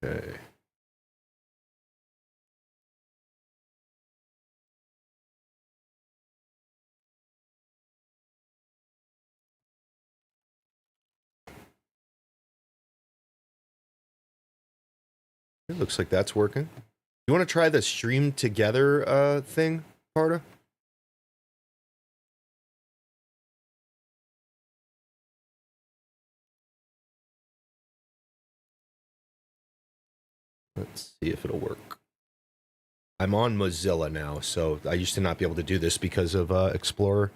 Okay. It looks like that's working. You want to try the stream together thing, Carta? Let's see if it'll work. I'm on Mozilla now, so I used to not be able to do this because of Explorer.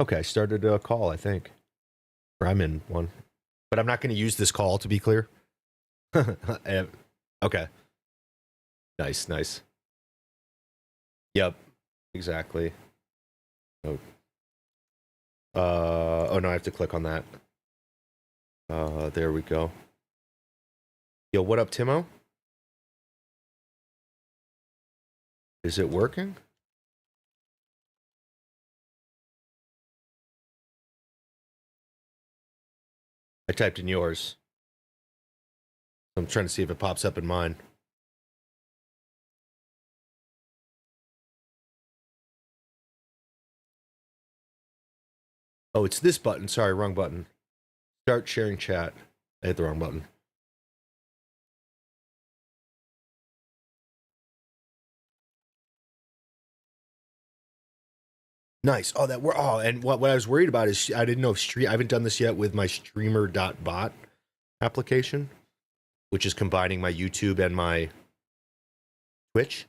Okay, I started a call, I think. Or I'm in one. But I'm not going to use this call, to be clear. Okay. Nice, nice. Yep, exactly. Oh. Oh no, I have to click on that. There we go. Yo, what up, Timo? Is it working? I typed in yours. I'm trying to see if it pops up in mine. Oh, it's this button. Sorry, wrong button. Start sharing chat. I hit the wrong button. Nice. Oh, and what I was worried about is I didn't know if I haven't done this yet with my streamer.bot application, which is combining my YouTube and my Twitch.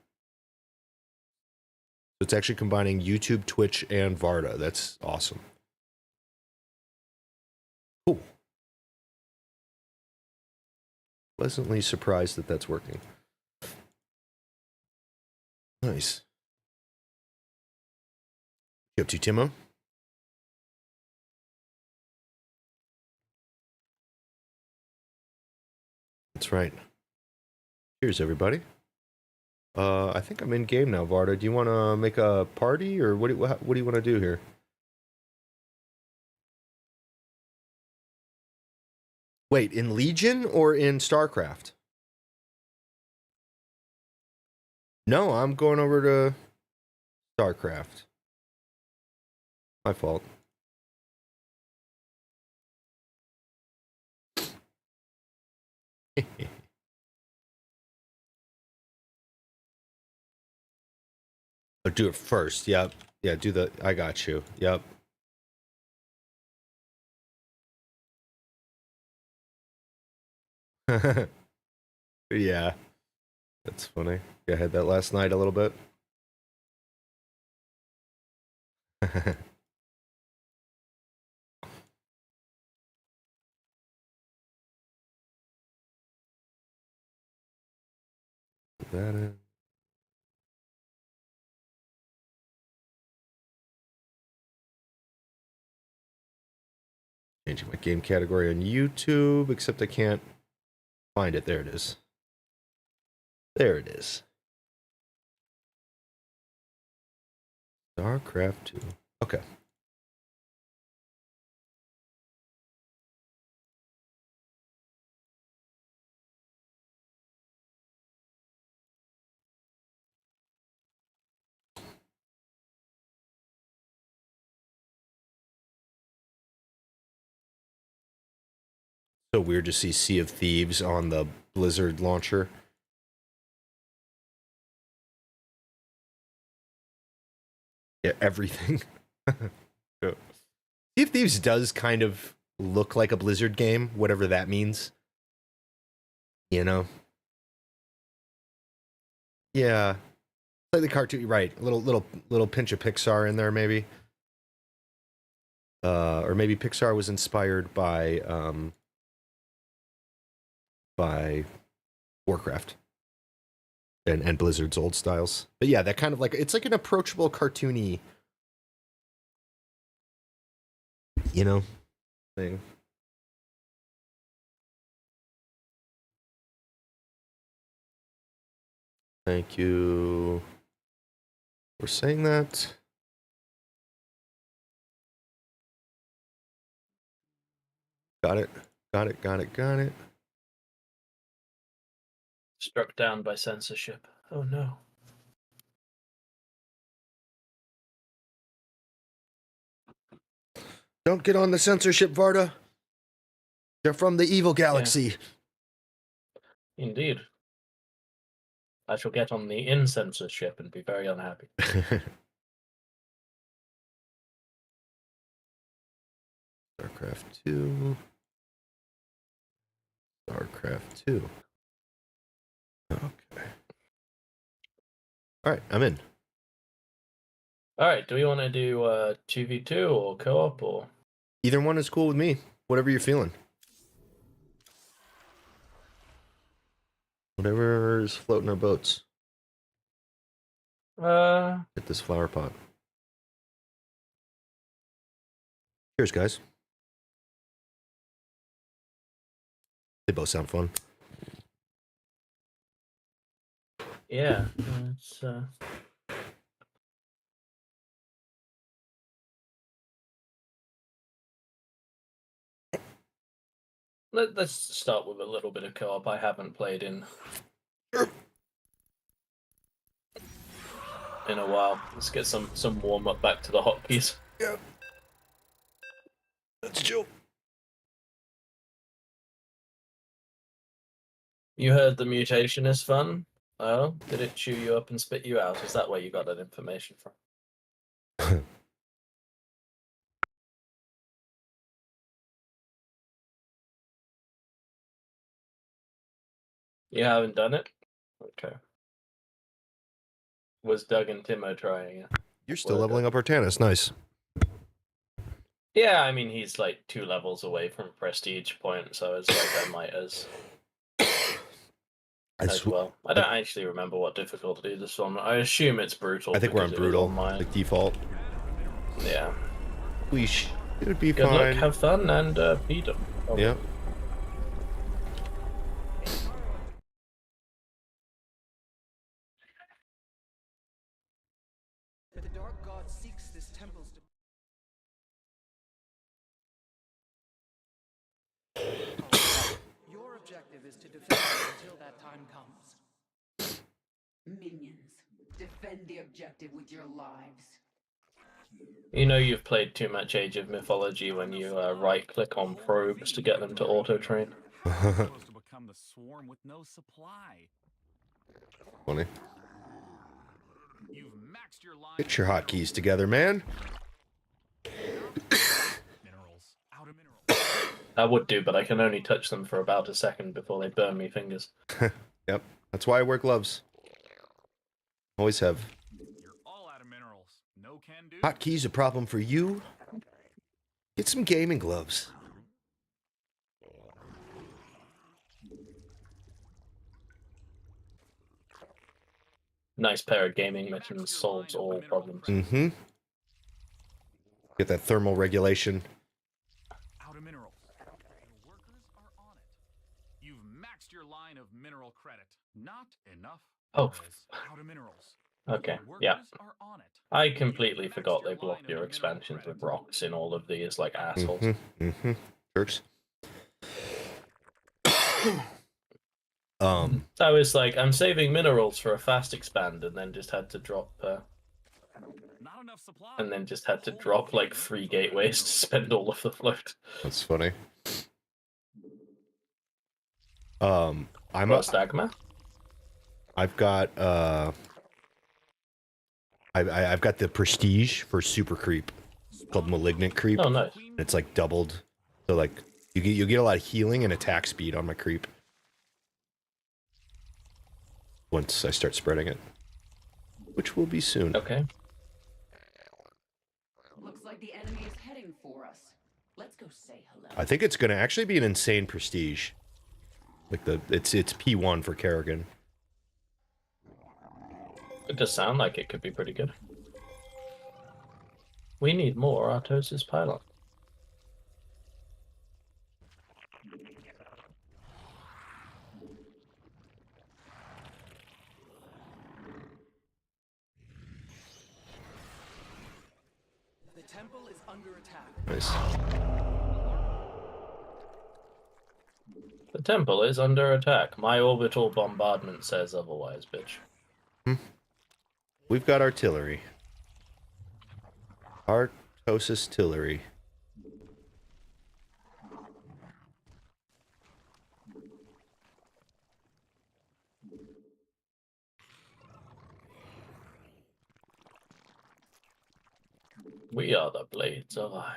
So it's actually combining YouTube, Twitch, and Varda. That's awesome. Cool. Pleasantly surprised that that's working. Nice. You up to, Timo? That's right. Cheers, everybody. I think I'm in game now, Varda. Do you want to make a party, or what do you want to do here? Wait, in Legion or in StarCraft? No, I'm going over to StarCraft. My fault. Or do it first. Yep. Yeah, do the... I got you. Yep. Yeah. That's funny. Yeah, I had that last night a little bit. Put that in. Changing my game category on YouTube, except I can't find it. There it is. There it is. StarCraft 2. Okay. So weird to see Sea of Thieves on the Blizzard launcher. Yeah, everything. Sea of Thieves does kind of look like a Blizzard game, whatever that means. You know? Yeah. Like the cartoon, right? Little pinch of Pixar in there, maybe. Or maybe Pixar was inspired by Warcraft and Blizzard's old styles. But yeah, that kind of like it's like an approachable cartoony, you know, thing. Thank you for saying that. Got it. Got it, got it, got it. Struck down by censorship. Oh no. Don't get on the censorship, Varda. They're from the evil galaxy. Yeah. Indeed. I shall get on the incensorship and be very unhappy. StarCraft 2. StarCraft 2. Okay. Alright, I'm in. Alright, do we want to do 2v2 or co-op or? Either one is cool with me. Whatever you're feeling. Whatever's floating our boats. Get this flower pot. Cheers, guys. They both sound fun. Yeah, it's Let's start with a little bit of co-op. I haven't played in a while. Let's get some warm up back to the hotkeys. Yeah. Let's chill. You heard the mutation is fun? Oh, did it chew you up and spit you out? Is that where you got that information from? You haven't done it? Okay. Was Doug and Timo trying it? You're still leveling up Artanis. Nice. Yeah, I mean, he's like 2 levels away from prestige point, so it's like I might as well. I don't actually remember what difficulty this one. I assume it's brutal. I think we're on brutal, like default. Yeah. It would be Good fine. luck, have fun, and beat them. Oh. Yeah. The Dark God seeks this temple's Your objective is to defend it until that time comes. Minions, defend the objective with your lives. You know you've played too much Age of Mythology when you right-click on probes to get them to auto-train. Supposed to become the swarm with no supply. Funny. You've maxed your line. Get your hotkeys together, man. Minerals. Out of minerals. I would do, but I can only touch them for about a second before they burn me fingers. Yep. That's why I wear gloves. Always have. You're all out of minerals. No can do. Hotkeys a problem for you? Get some gaming gloves. Nice pair of gaming missions solves all problems. Mm-hmm. Get that thermal regulation. Out of minerals. The workers are on it. You've maxed your line of mineral credit. Not enough. Oh. Out of minerals. Okay, yeah. I completely forgot they block your expansions with rocks in all of these, like assholes. Mm-hmm. Jerks. I was like, I'm saving minerals for a fast expand, and then just had to drop, Not enough supply. and then just had to drop like 3 gateways to spend all of the float. That's funny. I'm What's Dagma? I've got I've got the prestige for super creep. It's called malignant creep. Oh, nice. It's like doubled. So like you get a lot of healing and attack speed on my creep. Once I start spreading it. Which will be soon. Okay. Looks like the enemy is heading for us. Let's go say hello. I think it's gonna actually be an insane prestige. Like it's P1 for Kerrigan. It does sound like it could be pretty good. We need more Artos' pylon. The temple is under attack. Nice. temple is under attack. My orbital bombardment says otherwise, bitch. We've got artillery. Artosis artillery. We are the blades of iron.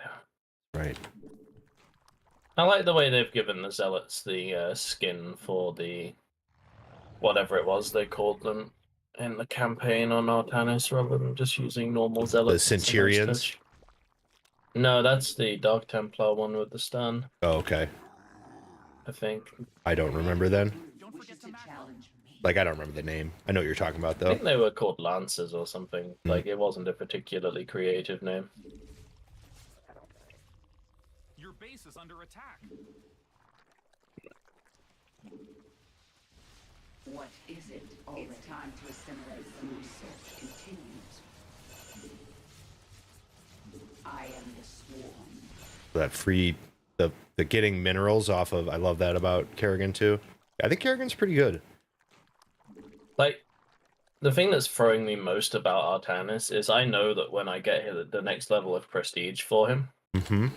Right. I like the way they've given the zealots the skin for the whatever it was they called them in the campaign on Artanis, rather than just using normal zealots. The Centurions? No, that's the Dark Templar one with the stun, Oh, okay. I think. I don't remember then. Don't forget to challenge me. Like, I don't remember the name. I know what you're talking about, I though. think they were called Lancers or something. Like, it wasn't a particularly creative name. Your base is under attack. What is it? It's time to assimilate. The research continues. I am the swarm. That free... The getting minerals off of... I love that about Kerrigan, too. I think Kerrigan's pretty good. Like, the thing that's throwing me most about Artanis is I know that when I get the next level of prestige for him, Mm-hmm.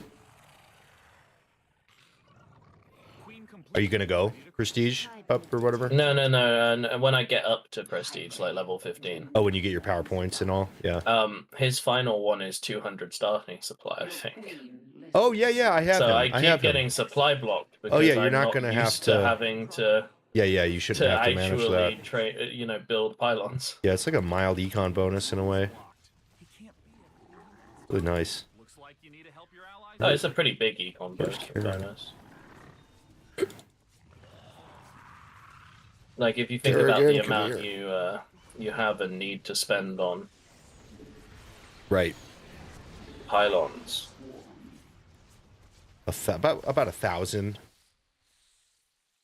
Are you gonna go prestige up or whatever? no, and when I get up to prestige, like level 15, Oh, when you get your power points and all? Yeah. his final one is 200 starting supply, I think. Queen, listen. Oh, yeah, yeah, I have So him. I I keep have getting him. supply blocked because Oh, yeah, you're I'm not not gonna have used to- having to Yeah, yeah, you shouldn't have to manage that. actually build pylons. Yeah, it's like a mild econ bonus in a way. He can't be it. Really nice. Looks like you need to help your allies. Oh, it's a pretty big econ Here's boost, Karen. bonus. Like, if you think about the Kerrigan, come amount you have and need to spend on Right. pylons. About 1,000.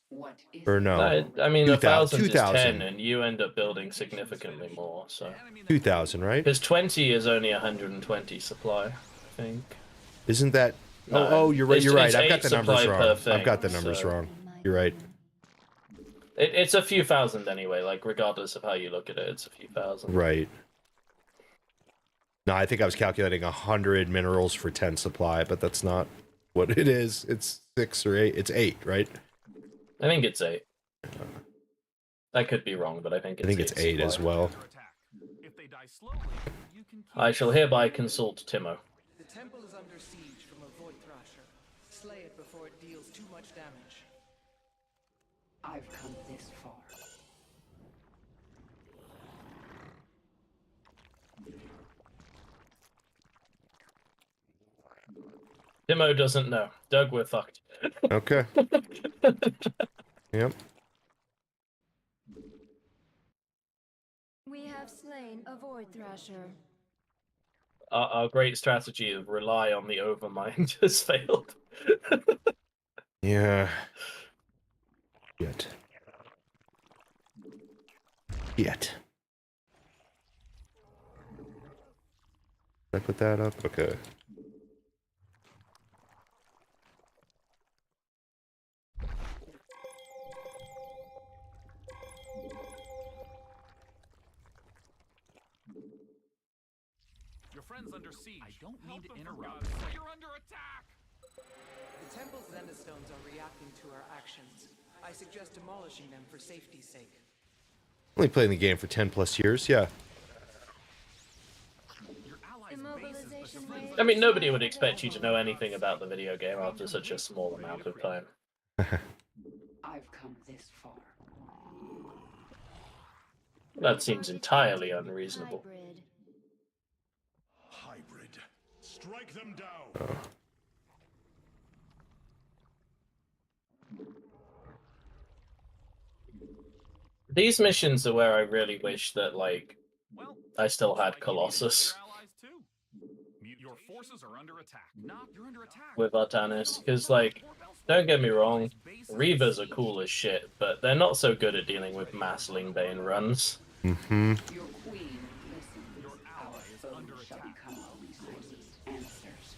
What is Or no. I mean, 1,000 is 2,000. 10, and you end up building significantly more, so... 2,000, right? Because 20 is only 120 supply, I think. Isn't that... No, oh, you're right, it's- you're right. it's I've got 8 the numbers supply wrong. per I've thing, got the numbers so- wrong. You're right. It's a few thousand anyway, like, regardless of how you look at it, it's a few thousand. Right. No, I think I was calculating 100 minerals for 10 supply, but that's not what it is. It's 6 or 8. It's 8, right? I think it's 8. I could be wrong, but I think it's 8 as supply. well. Under attack. If they die slowly, you can keep I shall hereby consult Timo. The temple is under siege from a Void Thrasher. Slay it before it deals too much damage. I've come this far. Timo doesn't know. Doug, we're fucked. Okay. Yep. We have slain a Void Thrasher. Our great strategy of rely on the Overmind has failed. Yeah. Yet. Did I put that up? Okay. your friends under siege. I don't mean to interrupt. You're under attack. The temple's Zendastones are reacting to our actions. I suggest demolishing them for safety's sake. Only playing the game for 10 plus years, yeah. Your allies' Immobilization bases, but your rate. friends I mean, nobody would expect you to know anything about the video game after such a small amount of time. I've come this far. That seems entirely unreasonable. Hybrid. Hybrid. Strike them down. These missions are where I really wish that, like, Well, I still looks had like you need to help Colossus your allies too. Your forces are under attack. You're under attack. with Artanis, because, like, don't get me wrong, Reavers are cool as shit, but they're not so good at dealing with mass Lingbane runs. Mm-hmm. Your queen listens. Your ally Our is foes under shall attack. become our resources. Answers.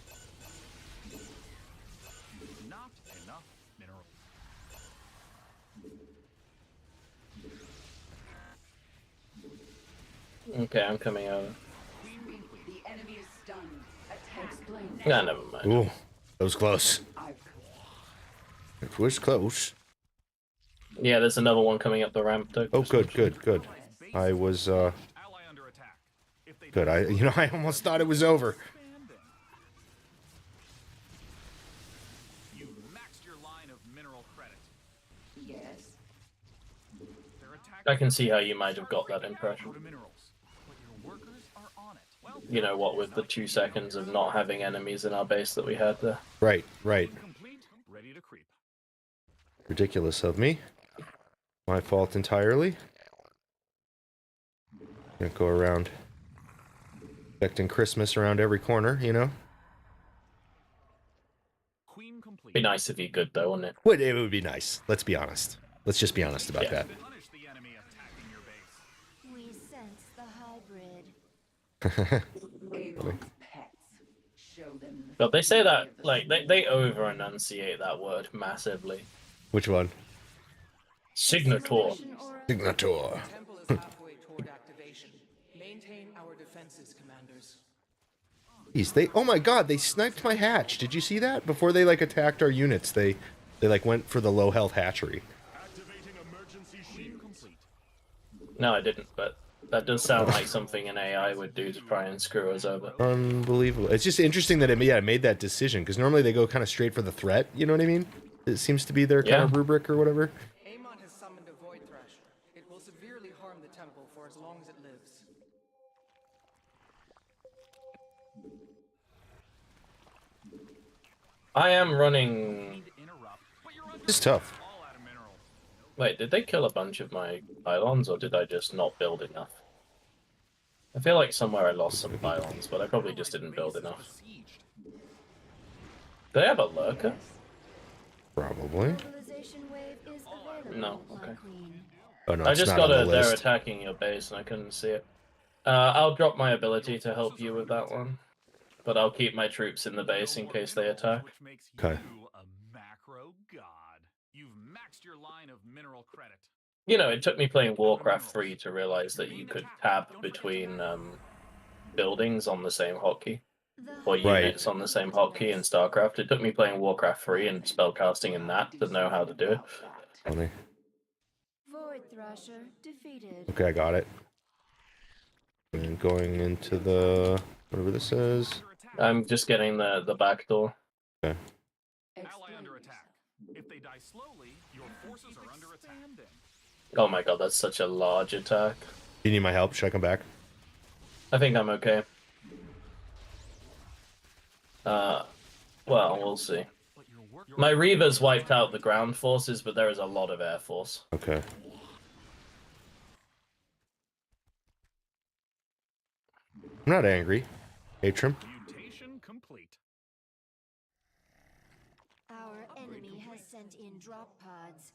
Not enough mineral. Okay, I'm coming over. The enemy is stunned. Attack. Explain. Nah, never mind. Ooh, that was close. I've It was close. Yeah, there's another one coming up the ramp. Doug. Oh, Just good, mentioned. good, good. I was, Ally under attack. If they good. I almost thought it was over. expanding. You maxed your line of mineral credit. yes. Their attack I can see how you might have got that impression. out of minerals, but your workers are on it. Well, You know what, with the 2 seconds of not having enemies in our base that we had there. Right, right. complete, ready to creep. Ridiculous of me. My fault entirely. Gonna go around expecting Christmas around every corner, you know? Queen complete. Be nice if you could, though, wouldn't it? It would be nice. Let's be honest. Let's just be honest about Yeah. Punish the enemy attacking your base. We sense the hybrid. that. Aegon's pets. Show them the But they say fury that, of the like, they over-enunciate that word massively. Which one? Signator. Simulation or Signator. The temple is halfway toward activation. Maintain our defenses, commanders. Jeez, oh my god, they sniped my hatch. Did you see that? Before they, like, attacked our units, they like, went for the low health hatchery. Activating emergency shields. Complete. No, I didn't, but that does sound like something an AI would do to try and screw us over. Unbelievable. It's just interesting that it made that decision, because normally they go kind of straight for the threat, you know what I mean? It seems to be their kind of Yeah. rubric or whatever. Amon has summoned a void thrash. It will severely harm the temple for as long as it lives. I am running... Interrupt, but you're under It's tough. all out of minerals. Wait, did they kill a bunch of my pylons, or did I just not build enough? I feel like somewhere I lost some pylons, but I probably just didn't build enough. Besieged. Do they have a lurker? Probably. mobilization wave is available, No, my okay. queen. Oh no, I it's just not got on the they're list. attacking your base and I couldn't see it. I'll drop my ability to help you with that one. But I'll keep my troops in the base in case they attack. Which makes Okay. you a macro god. You've maxed your line of mineral credit. You know, it took me playing Warcraft 3 to realize that you could tab between buildings on the same hotkey. The Or Right. units on the same hotkey in StarCraft. It took me playing Warcraft 3 and spellcasting in that to know how to do it. Funny. Void Thrasher defeated. Okay, I got it. And going into the whatever this is. Under attack. I'm just getting the back door. Okay. Ally under attack. If they die slowly, your forces are under attack. Oh my god, that's such a large attack. Do you need my help? Should I come back? I think I'm okay. Well, we'll see. But your work My Reavers wiped out the ground forces, but there is a lot of air force. Okay. I'm not angry. Atrim. mutation complete. Our enemy has sent in drop pods.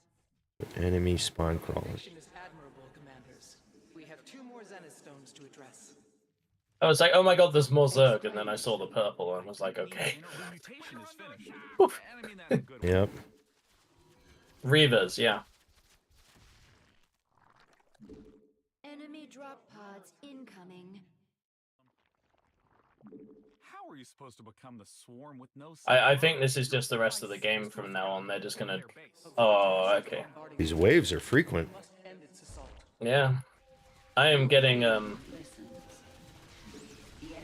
Enemy spawn crawlers. Mission is admirable, commanders. We have 2 more Zenith stones to address. I was like, oh my god, there's more Zerg, and then I saw the purple and was like, okay. The mutation is finished. And I mean that in a good way. Yep. Reavers, yeah. Enemy drop pods incoming. How are you supposed to become the swarm with no I think this is just the rest of the game from now on. They're just gonna... your base? Oh, okay. These waves are frequent. Must end its assault. Yeah. I am getting,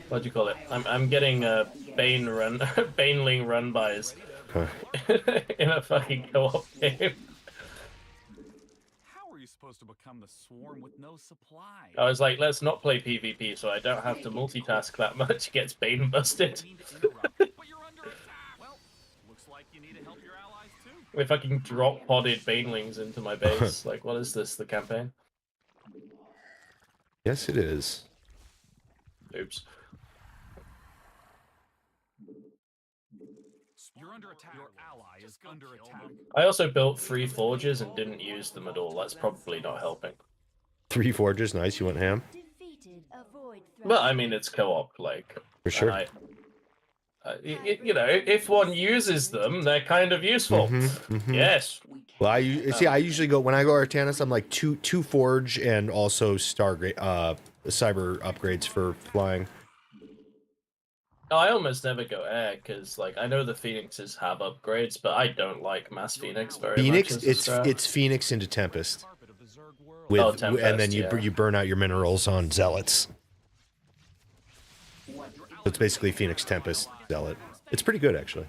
what do you call it? I'm getting, Baneling run-bys Okay. in a fucking co-op game. How are you supposed to become the swarm with no supply? I was like, let's not play PvP so I don't have to multitask that much. Gets Bane busted. Mean to interrupt, but you're under attack. Well, looks like you need to help your allies too. We fucking drop podded Banelings into my base. Like, what is this, the campaign? Yes, it is. Oops. You're under attack. Your ally is under attack. I also built 3 forges and didn't use them at all. That's probably not helping. 3 forges, nice. You went ham Defeated a void threat. But I mean, it's co-op, like. for sure. and you know, if one uses them, they're kind of useful. Yes. Well, I usually go when I go Artanis. I'm like two forge and also Stargrave, cyber upgrades for flying. Oh, I almost never go air because, like, I know the Phoenixes have upgrades, but I don't like Mass Phoenix very Phoenix, much. As a strat. it's Phoenix into Tempest. Oh, And then Tempest, you yeah. you burn out your minerals on Zealots. So it's basically Phoenix Tempest Zealot. It's pretty good actually.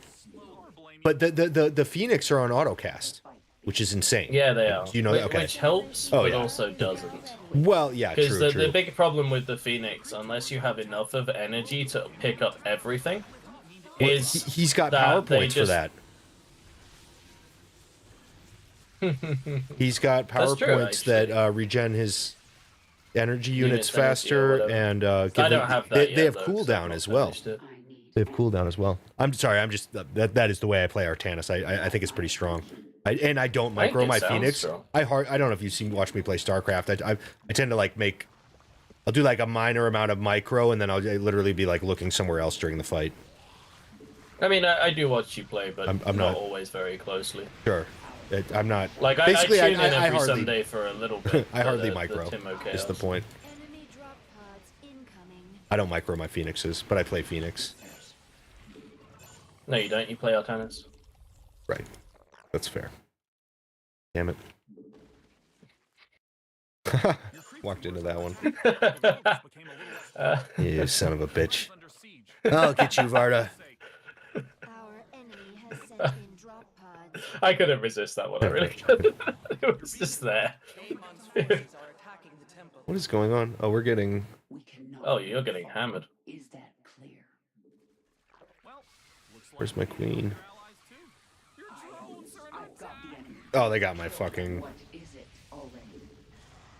But the Phoenix are on autocast, which is insane. Yeah, they are. You know that? Okay. Which helps, Oh, but yeah. also doesn't. Well, yeah, Because true, the big problem with the Phoenix, unless you have enough of energy to pick up everything, Well, is he's got that power they points for just- that. He's got power That's true, points actually. that regen his energy units Units energy or faster, whatever. and give I them, don't have that they yet, have though, 'cause I've cooldown not as well. finished it. I need They have cooldown as well. I'm sorry, I'm just that is the way I play Artanis. I think it's pretty strong. And I don't I think micro it my sounds Phoenix. strong. I don't know if you've watch me play StarCraft. I tend to like make. I'll do like a minor amount of micro, and then I'll literally be like looking somewhere else during the fight. I mean, I do watch you play, but I'm not not- always very closely. Sure, I'm not. Like, Basically, I tune in every hardly, Sunday for a little bit. I for hardly the micro. Timo Is the Chaos. point. Enemy drop pods incoming. I don't micro my Phoenixes, but I play Phoenix. No, you don't. You play Artanis. Right. That's fair. Damn it. Walked into that one. You son of a bitch. I'll get you, Varda. Our enemy has sent in drop pods. I couldn't resist that one. I really couldn't. It was just there. Amon's forces are attacking the temple. What is going on? Oh, we're getting. We cannot. Oh, you're getting hammered. Is that clear? Where's my queen? I've got the enemy. Oh, they got my fucking What is it already?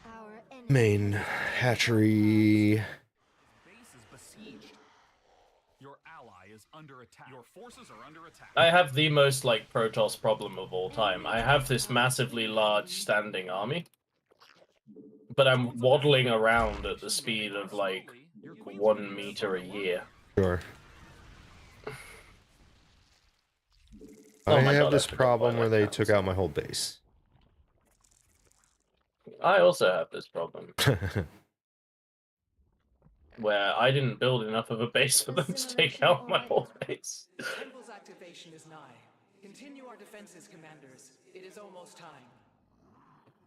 Our enemy main hatchery. Base is besieged. Your ally is under attack. Your forces are under attack. I have the most, like, Protoss problem of all time. I have this massively large standing army, but I'm waddling around at the speed of, like, 1 meter a year. Sure. Oh I my have God, this I forgot problem why where that they counts. took out my whole base. I also have this problem, where I didn't build enough of a base for them to take out my whole base. The temple's activation is nigh. Continue our defenses, commanders. It is almost time.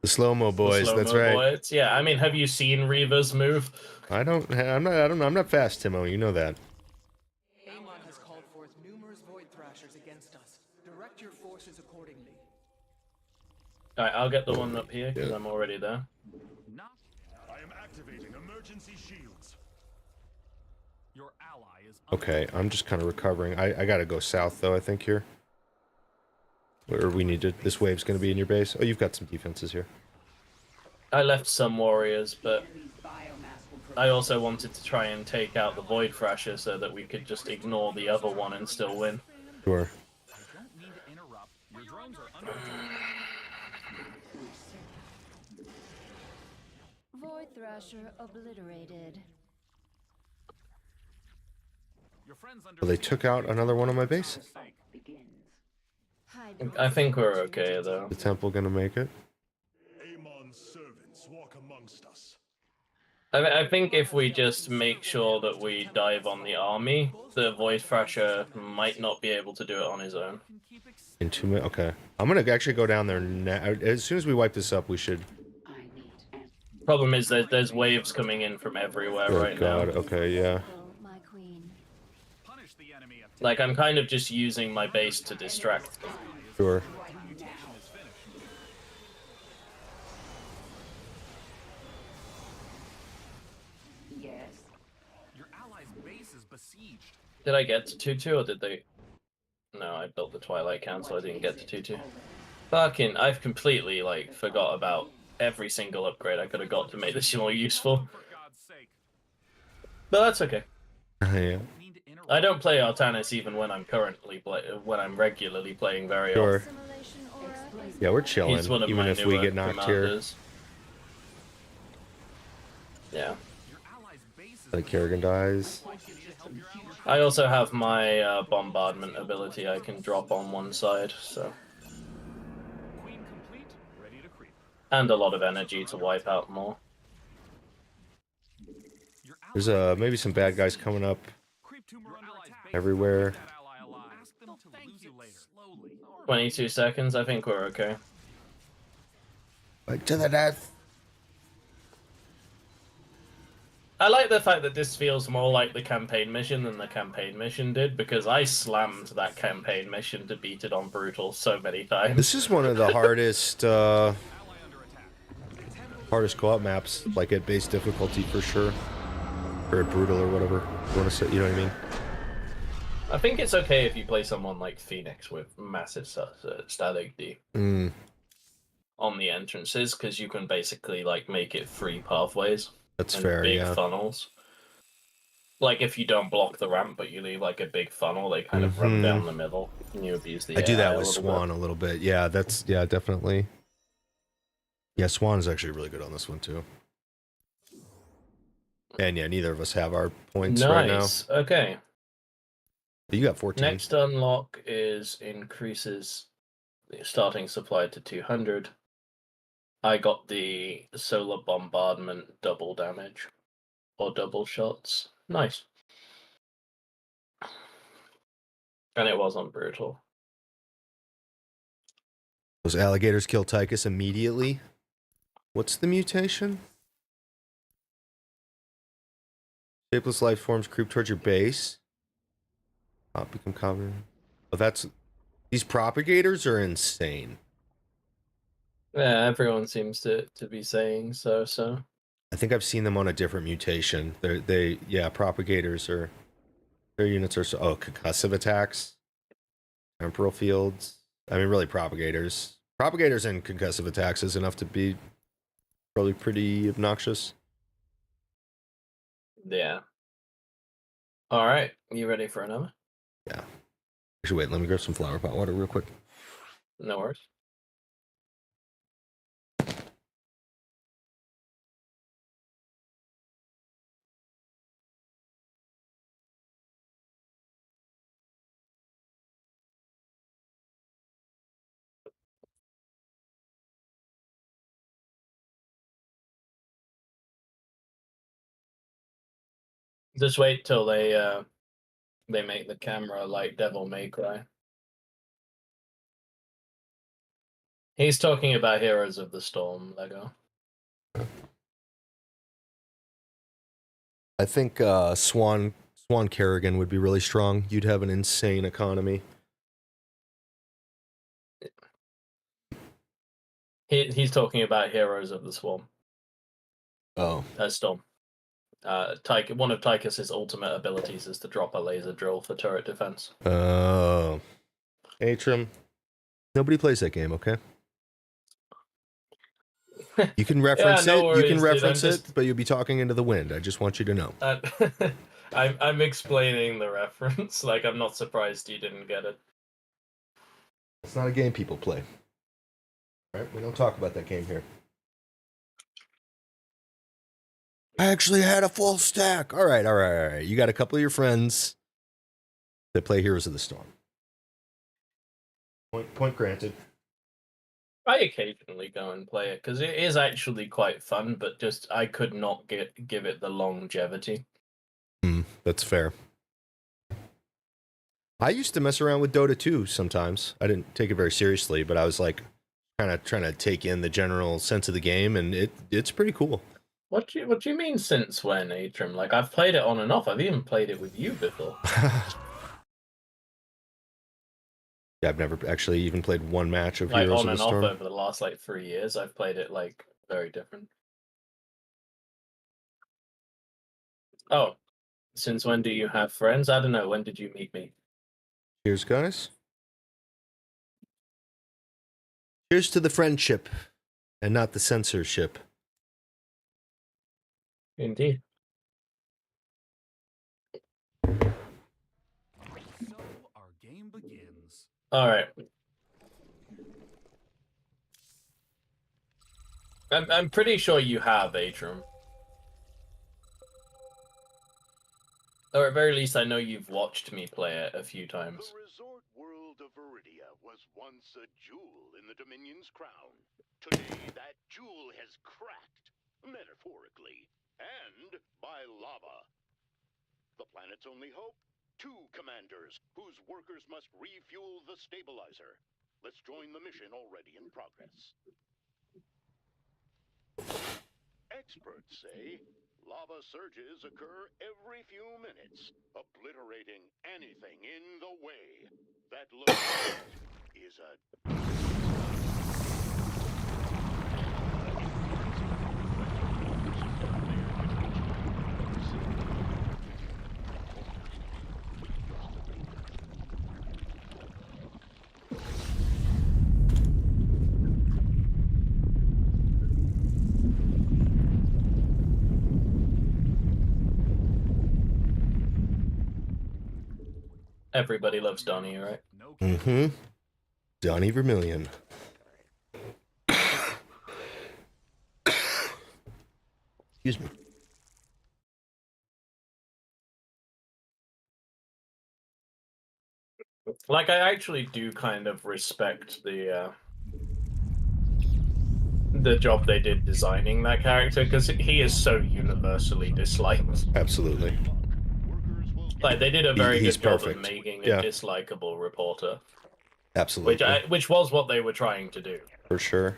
The slow-mo boys, Slow-mo that's right. boys. Yeah, I mean, have you seen Reavers move? I'm not fast, Timo, you know that. Amon has called forth numerous void thrashers against us. Direct your forces accordingly. Alright, I'll get the one up here, because Yeah. I'm already there. Not I am activating emergency shields. your ally is under Okay, I'm just kind of recovering. I gotta go south, though, I think, here. Or we need to... This wave's gonna be in your base. Oh, you've got some defenses here. I left some warriors, but Enemy's biomass will I also wanted to try and take out the Void Thrasher so that we could just ignore the other one and still win. Sure. I don't mean to interrupt. Your drones are under attack. Void Thrasher obliterated. Your friends under Well, they took out another one of my bases. begins. Hydro I think we're okay, though. The temple gonna make it? Amon's servants walk amongst us. I think if we just make sure that we dive on the army, the Void Thrasher might not be able to do it on his own. In 2 minutes? Okay. I'm gonna actually go down there now. As soon as we wipe this up, we should... I need an Problem is that there's waves coming in from everywhere Oh, right God. now. Okay, yeah. my queen. Punish the enemy at Like, I'm kind of just using my base to distract them. Sure. yes. your ally's base is besieged. Did I get to 2-2 or did they... No, I built the Twilight Council, I didn't get to 2-2. Fucking, I've completely, like, forgot about every single upgrade I could have got to make this more useful. For God's sake. But that's okay. Yeah. Mean to interrupt. I don't play Artanis even when I'm when I'm regularly playing very Sure. often. Simulation aura is Yeah, we're chilling, He's one of even my if we newer get knocked here. commanders. Yeah. Your ally's base is The Kerrigan dies. I also have my bombardment ability I can drop on one side, so... queen complete, ready to creep. And a lot of energy to wipe out more. There's maybe some bad guys coming up everywhere. 22 seconds. I think we're okay. Like to the death. I like the fact that this feels more like the campaign mission than the campaign mission did, because I slammed that campaign mission to beat it on Brutal so many times. This is one of the hardest co-op maps, like at base difficulty for sure, or at brutal or whatever you want to say. You know what I mean? I think it's okay if you play someone like Phoenix with massive static D on the entrances, because you can basically like make it 3 pathways. That's and fair. Big Yeah. funnels. Like if you don't block the ramp, but you leave like a big funnel, they kind of run down the middle, and you abuse the. I do that AI with Swan a little bit. Yeah, that's definitely. Yeah, Swan is actually really good on this one too. And yeah, neither of us have our points right now. Nice. Okay. You got 14. Next unlock is increases the starting supply to 200. I got the solar bombardment double damage or double shots. Nice. And it was on brutal. Those alligators kill Tychus immediately. What's the mutation? Shapeless life forms creep towards your base. Become common. Oh, that's these propagators are insane. Yeah, everyone seems to be saying so. I think I've seen them on a different mutation. Propagators are their units are concussive attacks, temporal fields. I mean, really propagators. Propagators and concussive attacks is enough to be probably pretty obnoxious. Yeah. All right, you ready for another? Yeah. Actually, wait. Let me grab some flower pot water real quick. No worries. Just wait till they make the camera like Devil May Cry. He's talking about Heroes of the Storm, Lego. I think Swan Kerrigan would be really strong. You'd have an insane economy. He's talking about Heroes of the Swarm. Oh. Storm. One of Tychus's ultimate abilities is to drop a laser drill for turret defense. Oh. Atrim. Nobody plays that game, okay? You can reference no it. worries, You can dude, reference I'm it, just- but you'll be talking into the wind. I just want you to know. I'm explaining the reference. Like, I'm not surprised you didn't get it. It's not a game people play. All right? We don't talk about that game here. I actually had a full stack. All right. You got a couple of your friends that play Heroes of the Storm. Point granted. I occasionally go and play it because it is actually quite fun, but just I could not give it the longevity. That's fair. I used to mess around with Dota 2 sometimes. I didn't take it very seriously, but I was like kind of trying to take in the general sense of the game, and it's pretty cool. What do you mean since when, Atrim? Like, I've played it on and off. I've even played it with you before. Yeah, I've never actually even played one match of Like, Heroes on of and the off Storm. over the last, 3 years, I've played it, very different. Oh, since when do you have friends? I don't know. When did you meet me? Cheers, guys. Cheers to the friendship and not the censorship. Indeed. So our game begins. All right. I'm pretty sure you have, Atrim. Or at very least, I know you've watched me play it a few times. The resort world of Viridia was once a jewel in the Dominion's crown. Today, that jewel has cracked, metaphorically. and by lava. The planet's only hope? 2 commanders, whose workers must refuel the stabilizer. Let's join the mission already in progress. Experts say lava surges occur every few minutes, obliterating anything in the way. That looks is a Everybody loves Donnie, right? No Mm-hmm. Donnie Vermillion. Excuse me. Like, I actually do kind of respect the job they did designing that character, because he is so universally disliked. Absolutely. Like, they did a very He's good job perfect. of making a Yeah. dislikable reporter, Absolutely. which was what they were trying to do. For sure.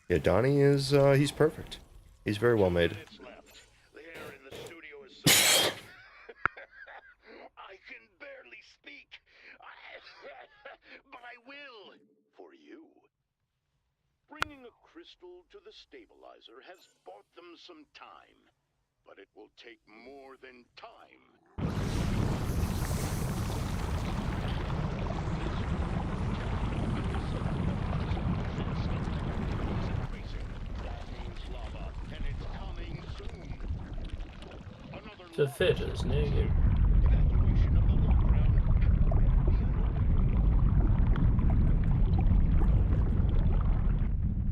Yeah, Donnie is, he's perfect. He's very well made. The air in the studio is so I can barely speak. But I will. For you. Bringing a crystal to the stabilizer has bought them some time. But it will take more than time. That means lava, and it's coming soon. Another The fit is near you. evacuation of the low ground.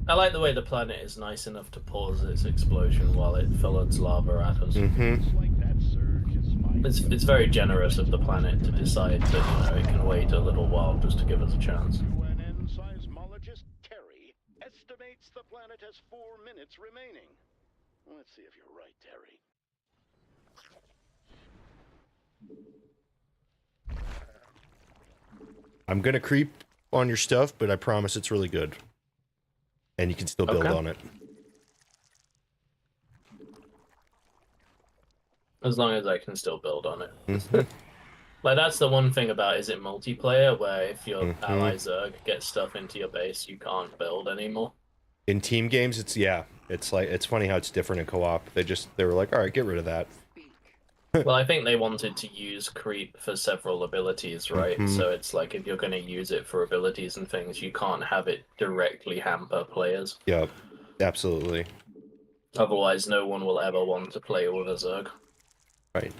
I like the way the planet is nice enough to pause its explosion while it floods lava at us. Mm-hmm. Like that surge is fine. It's very generous of the planet to decide that, you know, it can wait a little while just to give us a chance. UN seismologist Terry estimates the planet has 4 minutes remaining. Let's see if you're right, Terry. I'm gonna creep on your stuff, but I promise it's really good. And you can still build Okay. on it. As long as I can still build on it. Mhm. Like, that's the one thing about, is it multiplayer, where if your Mhm. ally Zerg gets stuff into your base, you can't build anymore. In team games, it's, yeah. It's like, it's funny how it's different in co-op. They were like, alright, get rid of that. Well, I think they wanted to use creep for several abilities, right? Mhm. So it's like, if you're going to use it for abilities and things, you can't have it directly hamper players. Yep. Absolutely. Otherwise, no one will ever want to play with a Zerg. Right.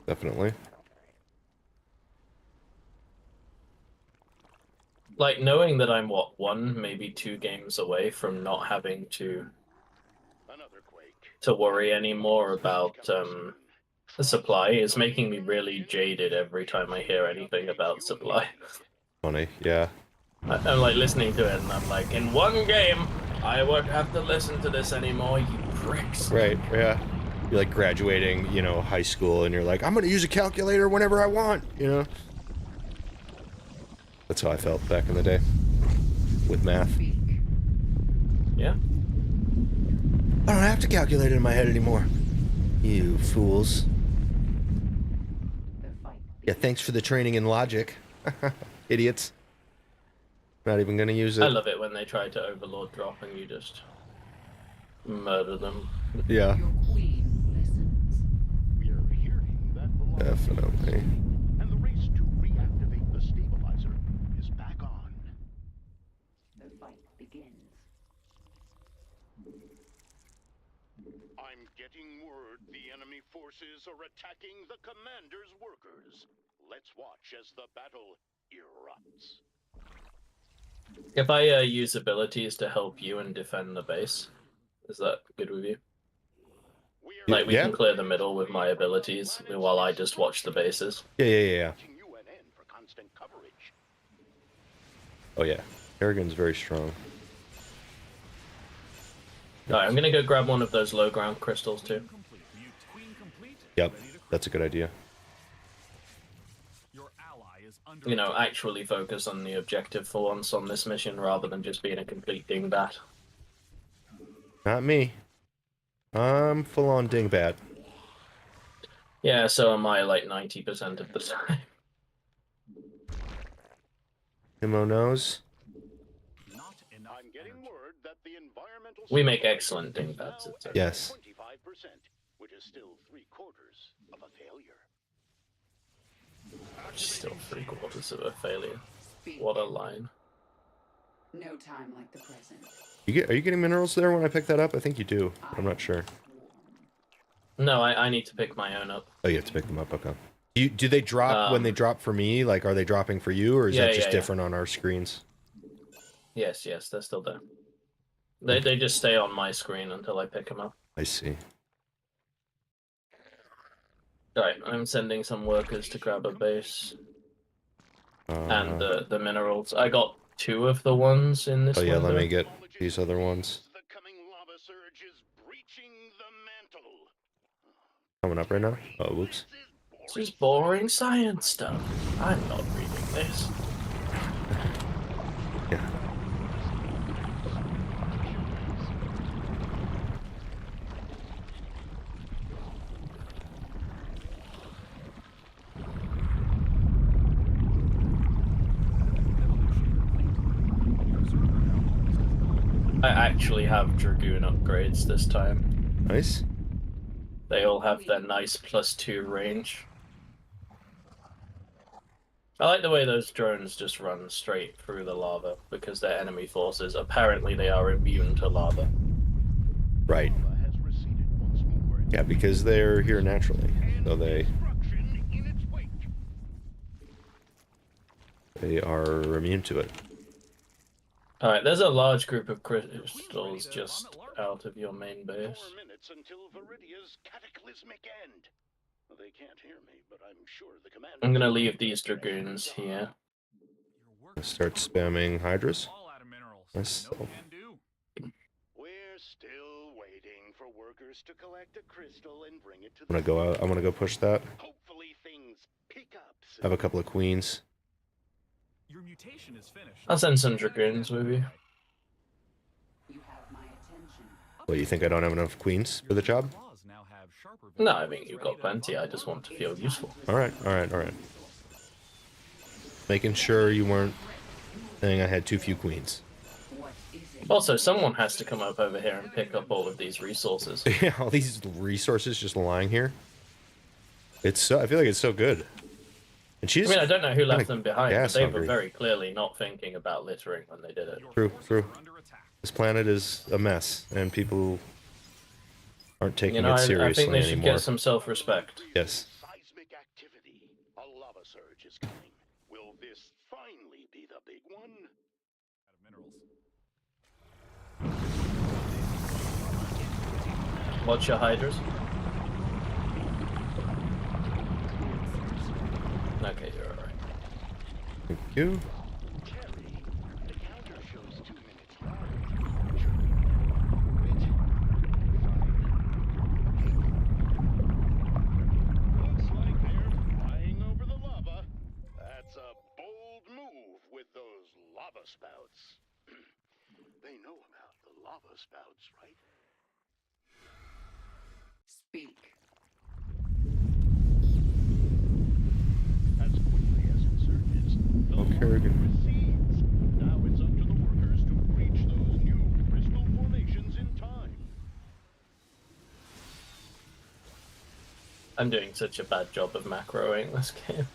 Definitely. Like, knowing that I'm, what, 1, maybe 2 games away from not having to Another quake. worry anymore about the supply is making me really jaded every time I hear anything about supply. Funny, yeah. I'm like listening to it and I'm like, in 1 game, I won't have to listen to this anymore, you pricks. Right, yeah. You're like graduating, you know, high school, and you're like, I'm gonna use a calculator whenever I want, you know? That's how I felt back in the day. With math. Yeah. I don't have to calculate it in my head anymore. You fools. Yeah, thanks for the training in logic. Idiots. Not even gonna use it. I love it when they try to overlord drop and you just murder them. Yeah. Your queen listens. We are hearing that the lava Definitely. and the race to reactivate the stabilizer is back on. The fight begins. I'm getting word the enemy forces are attacking the commander's workers. Let's watch as the battle erupts. If I use abilities to help you and defend the base, is that good with you? Like, we Yeah. can clear the middle with my abilities while I just watch the bases. Yeah. Oh yeah, Kerrigan's very strong. Alright, I'm gonna go grab one of those low ground crystals too. Yep, that's a good idea. Your ally is under You know, actually focus on the objective for once on this mission rather than just being a complete dingbat. Not me. I'm full on dingbat. Yeah, so am I like 90% of the time. Timo knows. not enough I'm getting word that the environmental We make survey excellent is dingbats, now it's at Yes. 25%, which is still 3/4 of a failure. Still 3/4 of a failure. Speak. What a line. No time like the present. Are you getting minerals there when I pick that up? I think you do. I'm not sure. No, I need to pick my own up. Oh, you have to pick them up. Okay. Do they drop when they drop for me? Like, are they dropping for you, or is Yeah, that just yeah. different on our screens? Yes, they're still there. They just stay on my screen until I pick them up. I see. Right, I'm sending some workers to grab a base and the minerals. I got 2 of the ones in this Oh yeah, window. let me get these other ones. The coming lava surge is breaching the mantle. Coming up right now. Oh, whoops. This is boring science stuff. I'm not reading this. Yeah. I actually have Dragoon upgrades this time. Nice. They all have their nice +2 range. I like the way those drones just run straight through the lava because they're enemy forces. Apparently they are immune to lava. Right. Lava has receded once more. Yeah, because they're here naturally, so Destruction in its wake. they are immune to it. Alright, there's a large group of crystals just out of your main base. 4 minutes until Viridia's cataclysmic end. They can't hear me, but I'm sure the commander. I'm gonna leave these dragoons here. Start spamming hydras. all out of minerals. Nice. No can do. We're still waiting for workers to collect a crystal and bring it to I'm gonna go out. I'm gonna go push that. Hopefully things pick up soon. I have a couple of queens. Your mutation is finished. I'll send some dragoons with you. You have my attention. What, you think I don't have enough queens for the job? No, I mean, you've got plenty. I just want to feel useful. Alright. Making sure you weren't saying I had too few queens. What is it? Also, someone has to come up over here and pick up all of these resources. Yeah, all these resources just lying here. It's so, I feel like it's so good. And I she's mean, I don't know who left them behind, but gas they were hungry. very clearly not thinking about littering when they did it. True. This planet is a mess, and people aren't taking You know, it I seriously think they should anymore. get some self-respect. Yes. Seismic activity. A lava surge is coming. Will this finally be the big one? Watch your hydras. Okay, you're alright. Thank you. Terry, the counter shows 2 minutes live. Looks like they're flying over the lava. That's a bold move with those lava spouts. They know about the lava spouts, right? Speak. As quickly as it surges, the Oh, lava Kerrigan. recedes. Now it's up to the workers to reach those new crystal formations in time. I'm doing such a bad job of macroing this game.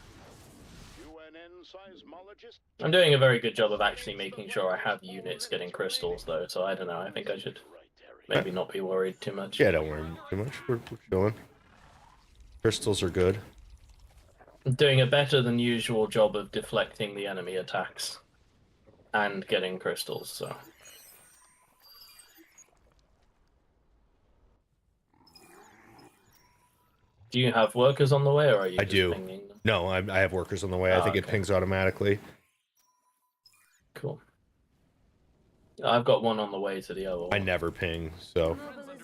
UNN seismologist. I'm doing a very good job of actually making sure I have units getting crystals, though, so I don't know. I think I should maybe not be worried too much. Yeah, don't worry too much. We're chilling. Crystals are good. I'm doing a better than usual job of deflecting the enemy attacks and getting crystals, so. Do you have workers on the way, or are you I just do. pinging them? No, I have workers on the way. I think it okay. pings automatically. Cool. I've got one on the way to the other one. I never ping, so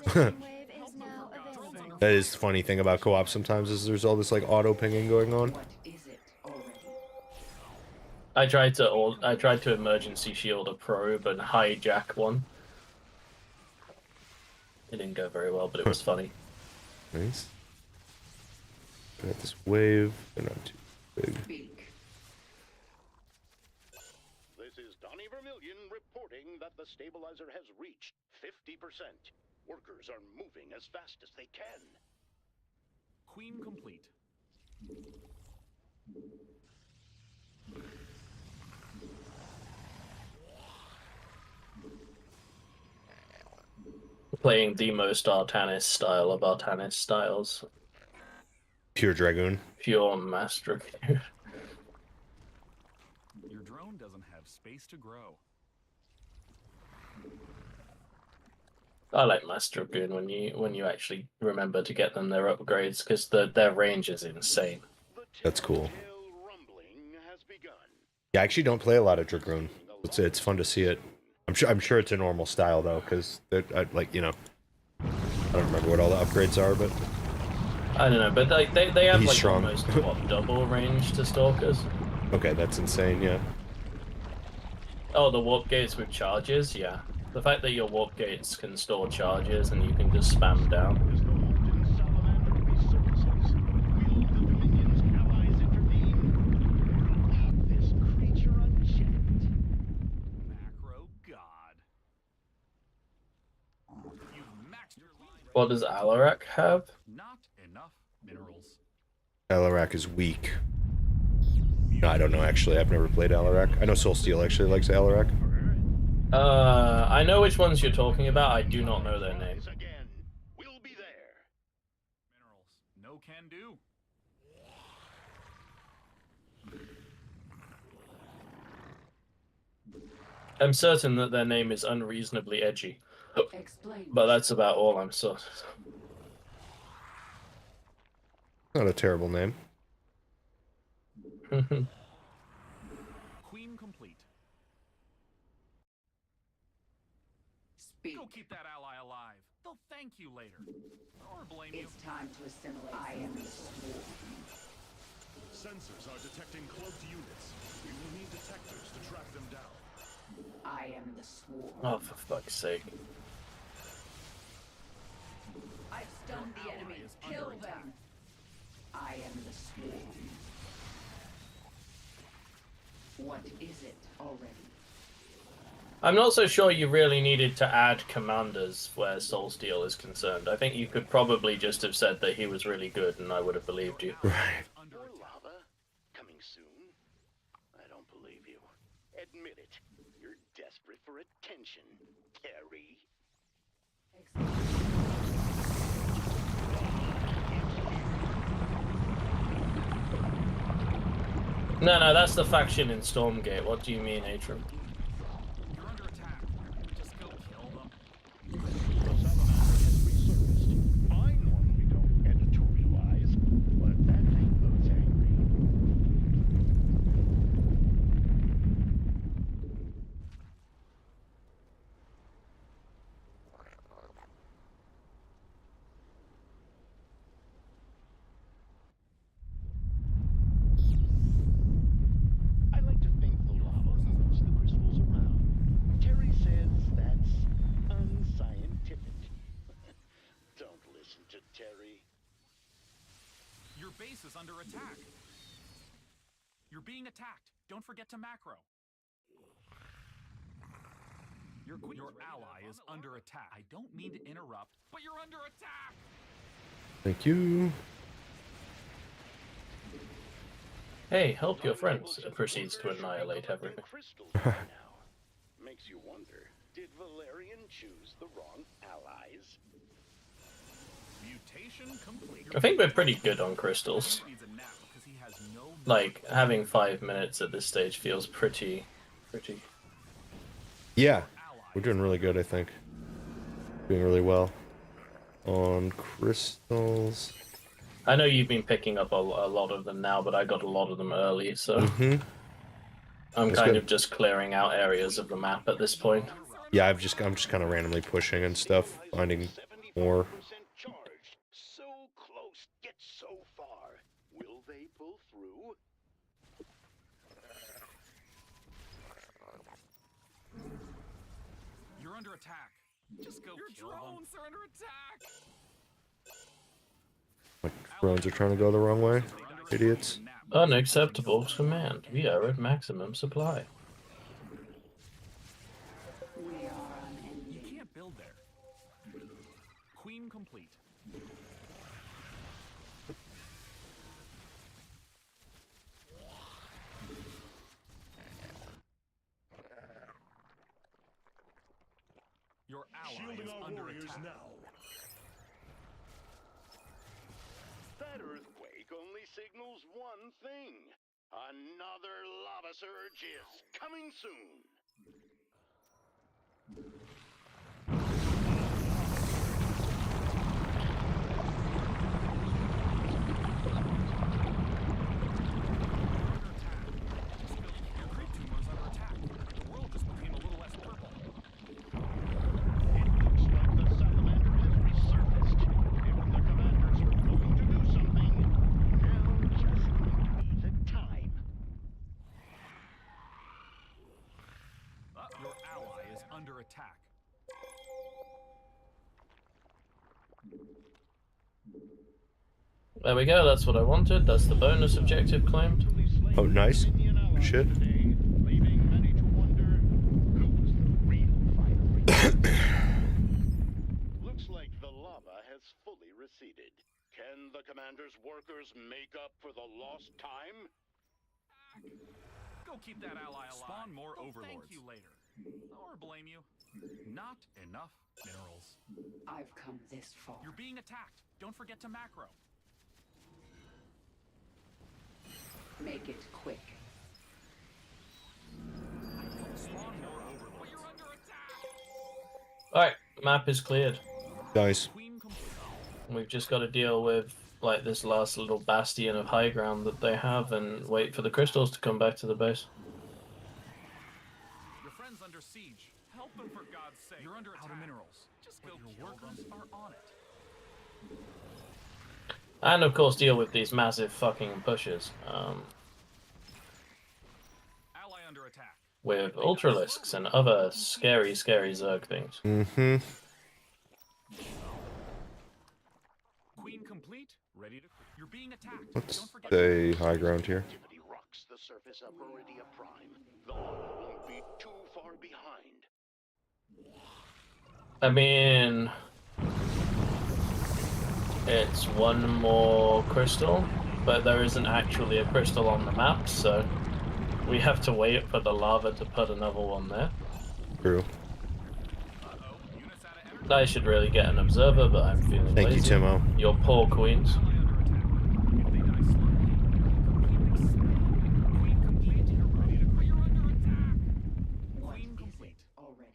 Mobilization wave is now available. that is the funny thing about co-op sometimes is there's all this like auto pinging going on. What is it already? I tried to emergency shield a probe and hijack one. It didn't go very well, but it was funny. Nice. Got this wave, they're not too big. Speak. This is Donnie Vermillion reporting that the stabilizer has reached 50%. Workers are moving as fast as they can. Queen complete. Playing the most Artanis style of Artanis styles. Pure Dragoon. Pure Master. Your drone doesn't have space to grow. I like Master Dragoon when you actually remember to get them their upgrades because their range is insane. That's cool. Telltale rumbling has begun. Yeah, I actually don't play a lot of Dragoon. It's fun to see it. I'm sure it's a normal style though, because like I don't remember what all the upgrades are, but I don't know, but they have He's like strong. almost double range to Stalkers. okay, that's insane. Yeah. Oh, the warp gates with charges, yeah. The fact that your warp gates can store charges and you can just spam down. As the molten salamander resurfaces, will the Dominion's allies intervene? Leave this creature unchecked. Macro God. You've maxed your line. What does Alarak have? Not enough minerals. Alarak is weak. No, I don't know actually. I've never played Alarak. I know Soul Steel actually likes Alarak. I know which ones you're talking about. I do not know their name. Again, we'll be there. Minerals. No can do. I'm certain that their name is unreasonably edgy, Explain. but that's about all I'm certain. Not a terrible name. Queen complete. Speak. Go keep that ally alive. They'll thank you later. Or blame you. It's time to assimilate. I am the swarm. Sensors are detecting cloaked units. We will need detectors to track them down. I am the swarm. Oh, for fuck's sake. I've stunned the Ally enemy. is under Kill attack. them. I am the swarm. What is it already? I'm not so sure you really needed to add commanders where Soul Steel is concerned. I think you could probably just have said that he was really good and I would have believed you. Right. Under More attack. lava? Coming soon? I don't believe you. Admit it. You're desperate for attention, Terry. No, that's the faction in Stormgate. What do you mean, Atrum? You're under attack. Just go kill them. The salamander has resurfaced. Fine one we don't editorialize, but that thing looks angry. I like to think the lava moves the crystals around. Terry says that's unscientific. Don't listen to Terry. Your base is under attack. You're being attacked. Don't forget to macro. Your ally is under attack. I don't mean to interrupt, but you're under attack. Thank you. Hey, help your friends. It proceeds to annihilate everything. Crystals right now. Makes you wonder, did Valerian choose the wrong allies? Mutation complete. I think we're pretty good on crystals. Needs a nap because he has no Like, having 5 minutes at this stage feels pretty. Yeah, we're doing really good. I think doing really well on crystals. I know you've been picking up a lot of them now, but I got a lot of them early, so. I'm That's kind good. of just clearing out areas of the map at this point. Yeah, I'm just kind of randomly pushing and stuff, finding more. 75% charged. So close, yet so far. Will they pull through? You're under attack. Just go kill them. Your drones are under attack. My drones are trying to go the wrong way. Idiots. Unacceptable command. We are at maximum supply. We are unending. You can't build there. Queen complete. Your ally Shielding is our under warriors attack. now. That earthquake only signals one thing. Another lava surge is coming soon. Your creep tumor is under attack. The world just became a little less purple. It looks like the salamander has resurfaced. If the commanders are going to do something, now just might be the time. Your ally is under attack. There we go, that's what I wanted. That's the bonus objective claimed. Oh, nice. Shit. Leaving many to wonder who's the real fighter. Looks like the lava has fully receded. Can the commander's workers make up for the lost time? Go keep that ally alive. Spawn more overlords. Thank you later. Or blame you. Not enough minerals. I've come this far. You're being attacked. Don't forget to macro. Make it quick. Spawn more overlords. You're under attack. Alright, map is cleared. Nice. Queen complete. We've just got to deal with like this last little bastion of high ground that they have and wait for the crystals to come back to the base. Your friend's under siege. Help them for God's sake. You're under attack. Out of minerals. Just go your workers are on it. And of course deal with these massive fucking pushes. Ally under attack. With ultralisks and other scary Zerg things. Mm-hmm. Queen complete. Ready to. You're being attacked. Let's Don't forget. stay high ground here. Activity rocks the surface of Meridia Prime. The lava won't be too far behind. I mean, it's one more crystal, but there isn't actually a crystal on the map, so we have to wait for the lava to put another one there. True. I should really get an observer, but I'm feeling Thank lazy. you, Timo. Your poor queens. Already.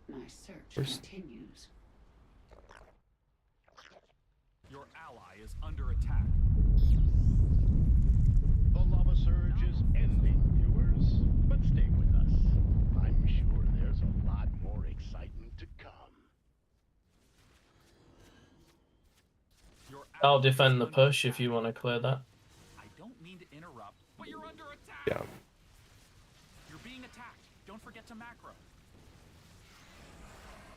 My search Where's- continues. Your ally is under attack. The lava surge is ending, viewers. But stay with us. I'm sure there's a lot more excitement to come. Your I'll ally defend is the under push if attack. you want to clear that. I don't mean to interrupt, but you're under attack. Yeah. You're being attacked. Don't forget to macro.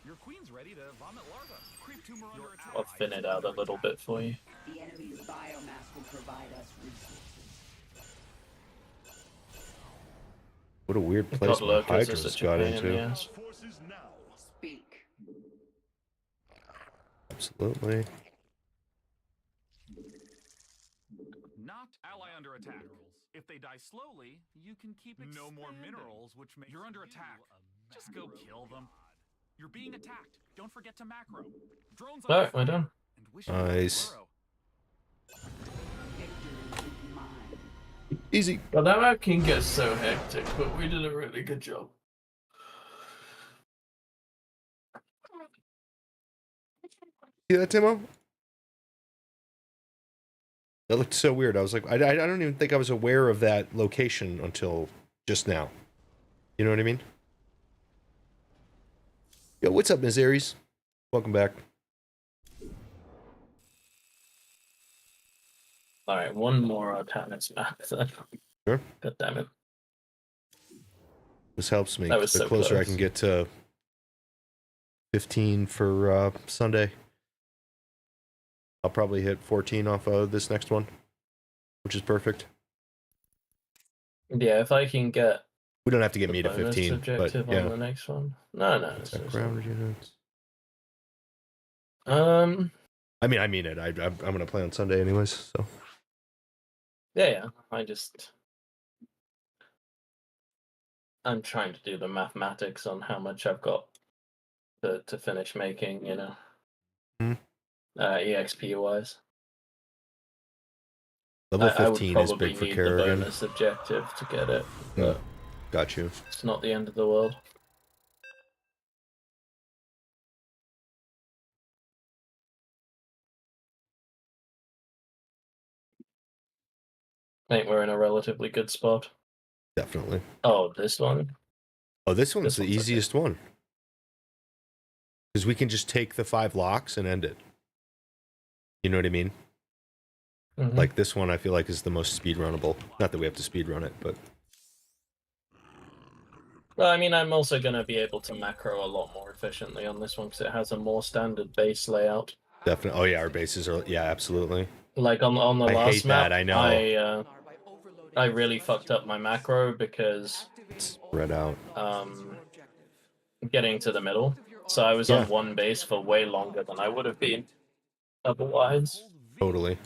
Your queen's ready to vomit larva. Creep tumor under attack. I'll thin it out a little bit for you. The enemy's biomass will provide us resources. What a weird God, place my lurkers are Hydra's such a got pain in the into. ass. Forces now. Speak. Absolutely. Not ally under attack. If they die slowly, you can keep expanding. No more minerals, which makes you're under attack. Just go kill them. You're being attacked. Don't forget to macro. Drones on Alright, fire. we're done. And wish you were Nice. Burrow. Victory is mine. Easy. Well, that map can get so hectic, but we did a really good job. See that, Timo? That looked so weird. I was like, I don't even think I was aware of that location until just now. You know what I mean? Yo, what's up, Ms. Aries? Welcome back. Alright, one more Artanis map then. Sure. God damn it. This helps me. That was The so closer I close. can get to 15 for Sunday. I'll probably hit 14 off of this next one, which is perfect. Yeah, if I can get We don't have to get the me to bonus 15, but objective yeah. on the next one. No, it's Attack just... ground units. I mean it. I'm gonna play on Sunday anyways, so. Yeah, I'm trying to do the mathematics on how much I've got to finish making, you know. EXP wise. Level I would 15 is probably big for need the Kerrigan. bonus objective to get it, but Got you. it's not the end of the world. I think we're in a relatively good spot. Definitely. Oh, this one? Oh, this one's the okay. easiest one. Because we can just take the 5 locks and end it. You know what I mean? Mhm. Like this one I feel like is the most speedrunnable. Not that we have to speedrun it, but... Well, I mean, I'm also going to be able to macro a lot more efficiently on this one because it has a more standard base layout. Definitely. Oh yeah, our bases are... Yeah, absolutely. Like on the I last hate map, that, I know. I really fucked up my macro because It's spread out. getting to the middle. So I was on one base for way longer than I would have been otherwise. Totally.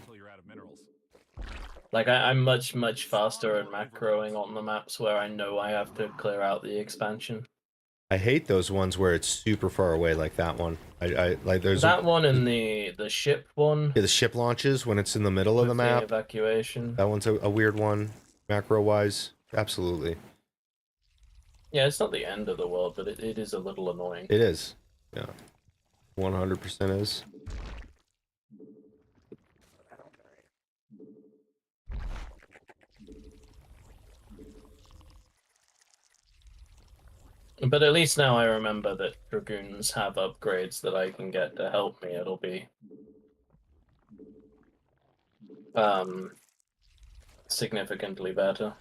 Like I'm much faster at macroing on the maps where I know I have to clear out the expansion. I hate those ones where it's super far away, like that one. I like there's that one and the ship one. Yeah, the ship launches when it's in the middle of the map. Evacuation. That one's a weird one, macro wise. Absolutely. Yeah, it's not the end of the world, but it is a little annoying. It is. Yeah. 100% is. But at least now I remember that Dragoons have upgrades that I can get to help me. It'll be significantly better.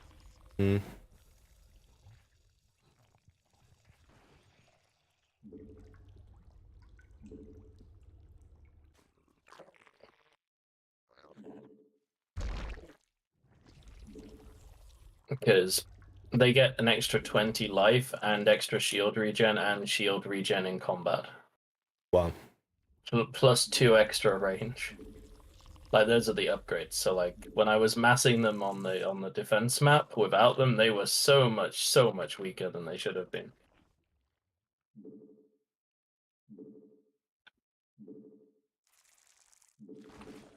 Because they get an extra 20 life and extra shield regen in combat. Wow. Plus 2 extra range. Like those are the upgrades. So like when I was massing them on the defense map without them, they were so much weaker than they should have been.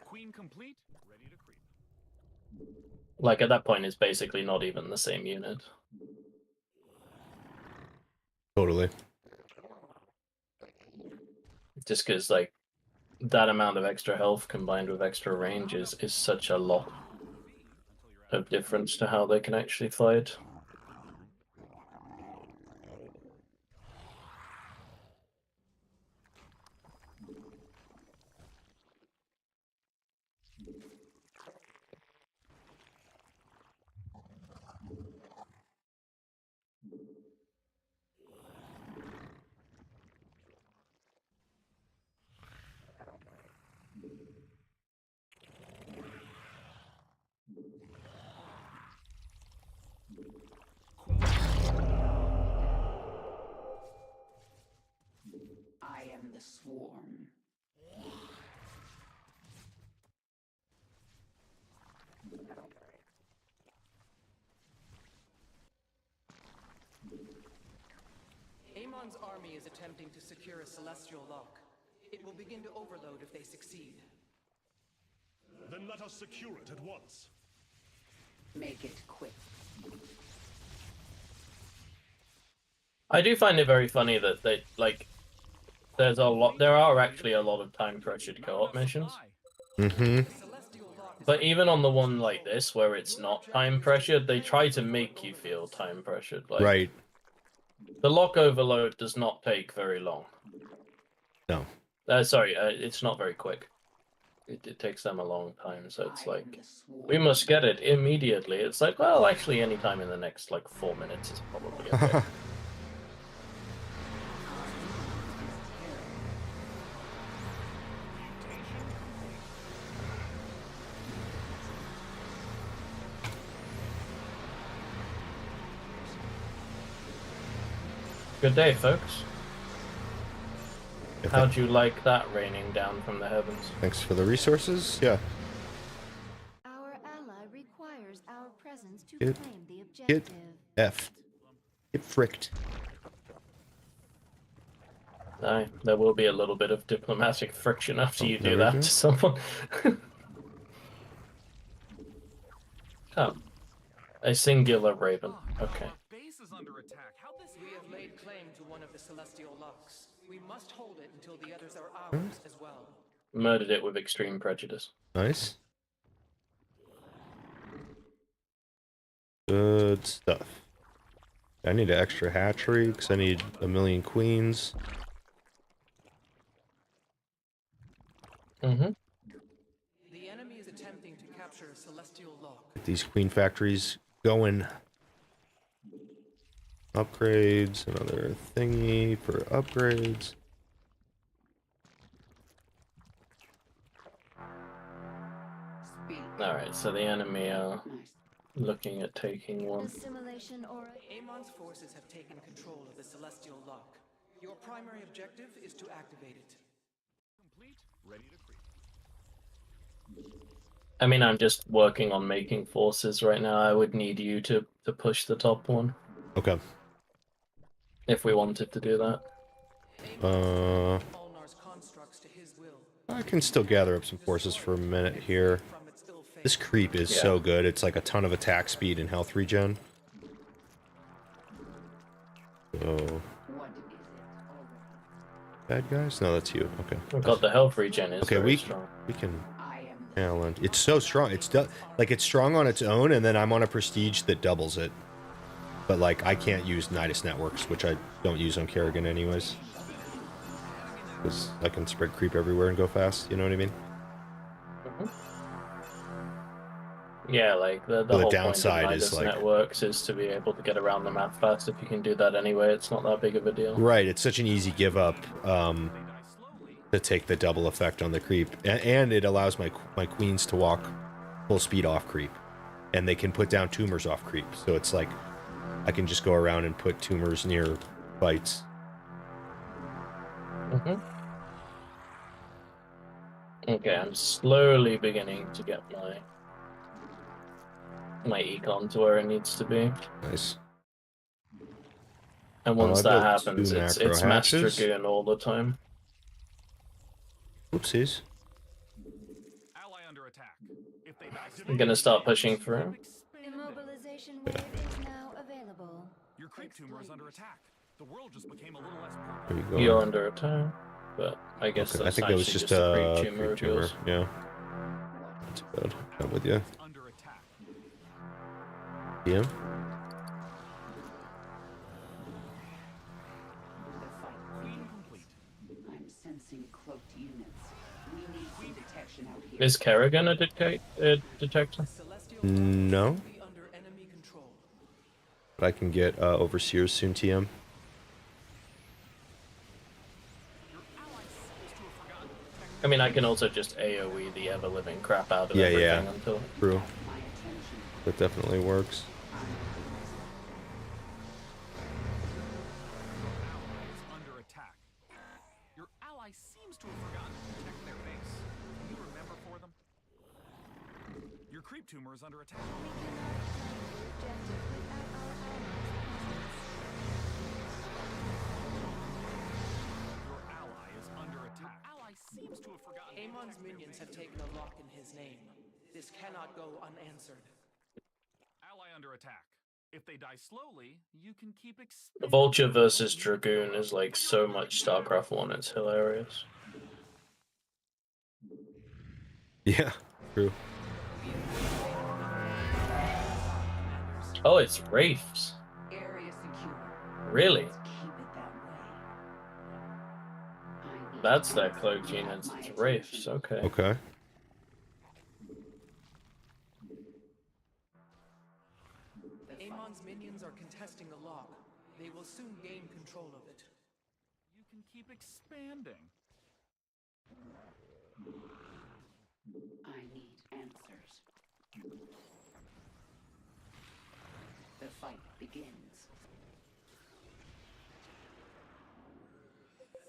Queen complete, ready to creep. Like at that point, it's basically not even the same unit. Totally. Just because like that amount of extra health combined with extra range is such a lot of difference to how they can actually fight. I am the swarm. Amon's army is attempting to secure a celestial lock. It will begin to overload if they succeed. Then let us secure it at once. Make it quick. I do find it very funny that they like. There are actually a lot of time pressured co-op missions. Mm-hmm. But even on the one like this, where it's not time pressured, they try to make you feel time pressured. Like, Right. the lock overload does not take very long. No. Sorry, it's not very quick. It takes them a long time, so it's like, we must get it immediately. It's like, well, actually, any time in the next, like, 4 minutes is probably okay. Good day, folks. How'd you like that raining down from the heavens? Thanks for the resources. Yeah. Our ally requires our presence to Get- claim the Get objective. F. Get fricked. Aye, there will be a little bit of diplomatic friction after you there do we that go. to someone. Come. A singular raven. Okay. Our base is under attack. How'd this We have happen? laid claim to one of the celestial locks. We must hold it until the others are ours as well. Murdered it with extreme prejudice. Nice. Good stuff. I need an extra hatchery because I need 1,000,000 queens. Mm-hmm. The enemy is attempting to capture a celestial lock. Get these queen factories going. Upgrades, another thingy for upgrades. Alright, so the enemy are looking at taking one. Assimilation aura. Amon's forces have taken control of the celestial lock. Your primary objective is to activate it. Complete. Ready to creep. I mean, I'm just working on making forces right now. I would need you to push the top one. Okay. If we wanted to do that. Molnar's constructs to his will. I can still gather up some forces for a minute here. From its ill fate. This creep is so good. It's like a ton of attack speed and health regen. So, bad guys? No, that's you. Okay. We've got the health regen is Okay, very strong. we can challenge. It's so strong. Like it's strong on its own, and then I'm on a prestige that doubles it. But like I can't use Nidus networks, which I don't use on Kerrigan anyways, because I can spread creep everywhere and go fast. You know what I mean? Yeah, like the the whole downside point of is, Nidus like- networks is to be able to get around the map fast. If you can do that anyway, it's not that big of a deal. Right. It's such an easy give up to take the double effect on the creep, and it allows my queens to walk full speed off creep, and they can put down tumors off creep. So it's like I can just go around and put tumors near fights. Okay, I'm slowly beginning to get my econ to where it needs to be. Nice. And once I've that got happens, 2 it's macro Mass hatches. Dragoon all the time. Oopsies. Ally under attack. If they die I'm gonna start pushing through. Immobilization wave is now available. Your creep tumor is under attack. The world just became a little less There you go. You're under attack, but I guess Okay, I that's think that was actually just a a creep tumor creep tumor. reveals. Yeah. Not too bad. I'm with you. under attack. Yeah. Queen complete. I'm sensing cloaked units. We need some detection out here. Is Kerrigan a detector? Celestial No, lock be under enemy control. but I can get overseers soon. TM. I mean, I can also just AoE the ever-living crap out of Yeah, everything yeah. until... True. That definitely works. Is under attack. Your ally seems to have forgotten to protect their base. Can you remember for them? Your creep tumor is under attack. We cannot claim the objective without our Your ally is under attack. Your ally seems to have forgotten. to Amon's protect their minions have base. taken a lock in his name. This cannot go unanswered. Ally under attack. If they die slowly, you can keep Vulture versus Dragoon is like so much StarCraft 1, it's hilarious. Yeah. True. Oh, it's Wraiths. Area secure. Really? Let's keep it that way. I need That's their answers cloak that gene. have It's my Wraiths. attention. Okay. Okay. Amon's minions are contesting the lock. They will soon gain control of it. You can keep expanding. I need answers. The fight begins.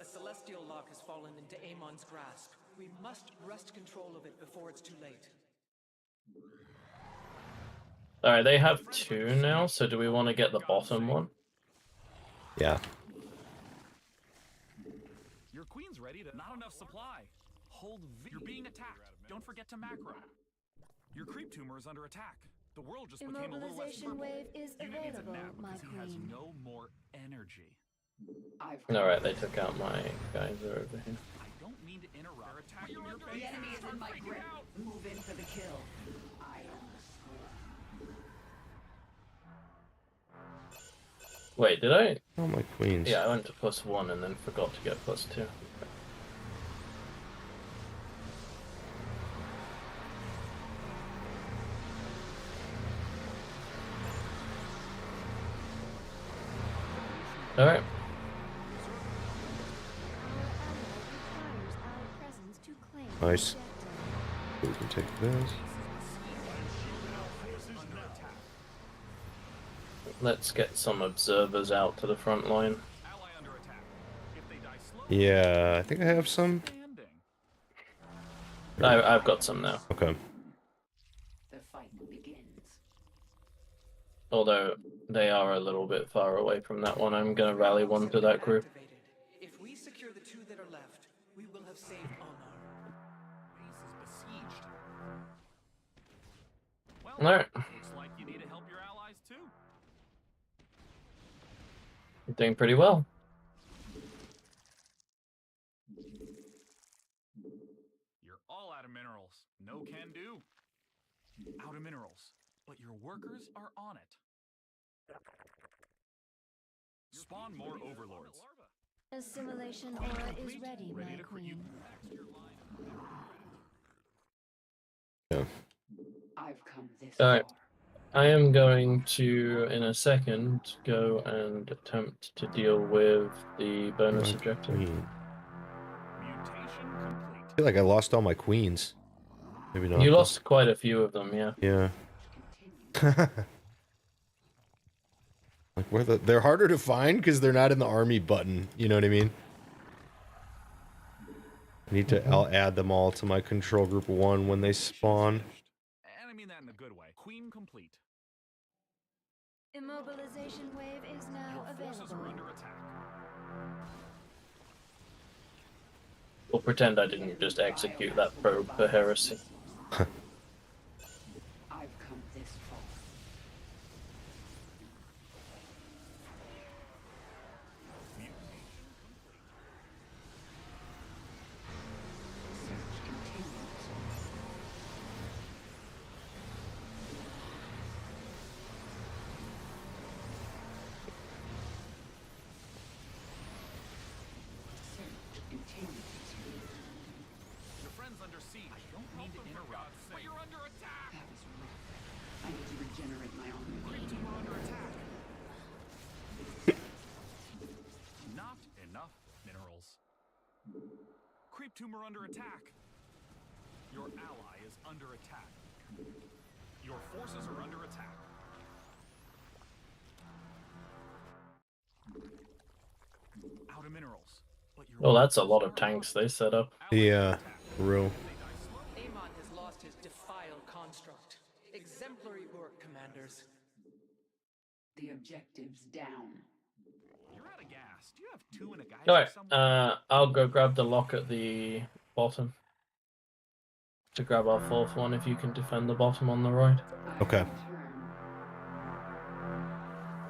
A celestial lock has fallen into Amon's grasp. We must wrest control of it before it's too late. Alright, they have 2 now, so do we want to get the bottom one? Yeah. Your queen's ready to. Not enough supply. Hold V. You're being attacked. Don't forget to macro. Your creep tumor is under attack. The world just became a little less Immobilization purple. wave is Unit needs it available, now my because he has queen. no more energy. Alright, they took out my guys over here. I don't mean to interrupt. They're attacking your The base. enemy is in my Freaking grip. out. Move in for the kill. I own the score. Wait, did I? Oh, my queens. Yeah, I went to +1 and then forgot to get +2. Alright. Nice. We can take this. Let's get some observers out to the front line. Ally under attack. If they die slowly, Yeah, I think I have some. expanding. I've got some now. Okay. The fight begins. Although they are a little bit far away from that one. I'm going to rally one to that group. Activated. If we secure the 2 that are left, we will have saved Omar. Base is besieged. Well, Alright. looks like you need to help your allies too. You're doing pretty well. You're all out of minerals. No can do. Out of minerals. But your workers are on it. Spawn more overlords. Assimilation aura is ready, my Ready to queen. Yeah. I've come this Alright. far. I am going to, in a second, go and attempt to deal with the bonus My objective. queen. Mutation complete. I feel like I lost all my queens. Maybe not. You though. lost quite a few of them, yeah. Yeah. Continue. Like they're harder to find because they're not in the army button. You know what I mean? I need to. I'll add them all to my control group 1 when they spawn. And I mean that in a good way. Queen complete. Immobilization wave is now Your forces are available. under attack. We'll pretend I didn't just execute that probe for heresy. I've come this far. Search continues. Search continues. Your friend's under siege. I don't mean to interrupt, but you're under attack. That was rough. I need to regenerate my armor. Creep tumor under attack. Not enough minerals. Creep tumor under attack. Your ally is under attack. Your forces are under attack. Out of minerals. But your Well, that's a lot workers of are on tanks they set up. Ally under Yeah. attack. Real. They die slowly. Amon has lost his defile construct. Exemplary work, commanders. The objective's down. You're out of gas. Do you have 2 in a guy Alright, somewhere? I'll go grab the lock at the bottom. To grab our 4th one if you can defend the bottom on the right. Okay. Return.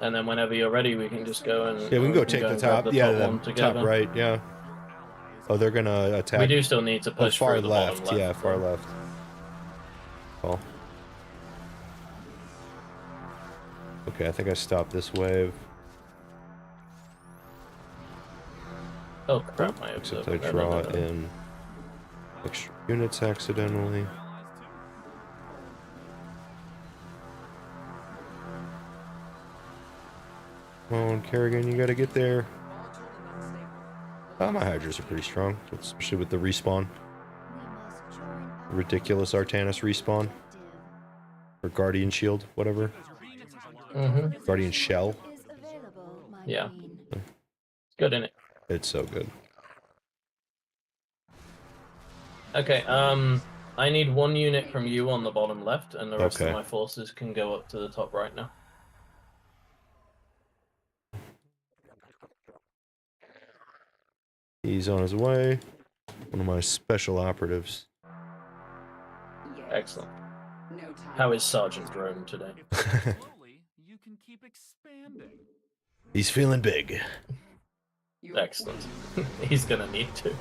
And then whenever you're ready, we can just go and... Yeah, we can go take the and grab top. the Yeah, top one the together. top right. Yeah. Your ally is Oh, they're gonna attack. We do still need to Oh, push far through the left. bottom left. Yeah, far left. Oh. Okay, I think I stopped this wave. Oh crap, my Except observer. I draw in extra units accidentally. Come on, Kerrigan, you gotta get there. Oh, my Hydras are pretty strong, especially with the respawn. Ridiculous Artanis respawn. Or Guardian Shield, whatever. Guardian Shell. Yeah. Good, innit? It's so good. Okay, I need 1 unit from you on the bottom left, and the rest of Okay. my forces can go up to the top right now. He's on his way. One of my special operatives. Yes. Excellent. No time. How is Sergeant Drone today? Slowly, you can keep expanding. He's feeling big. Excellent. He's gonna need to.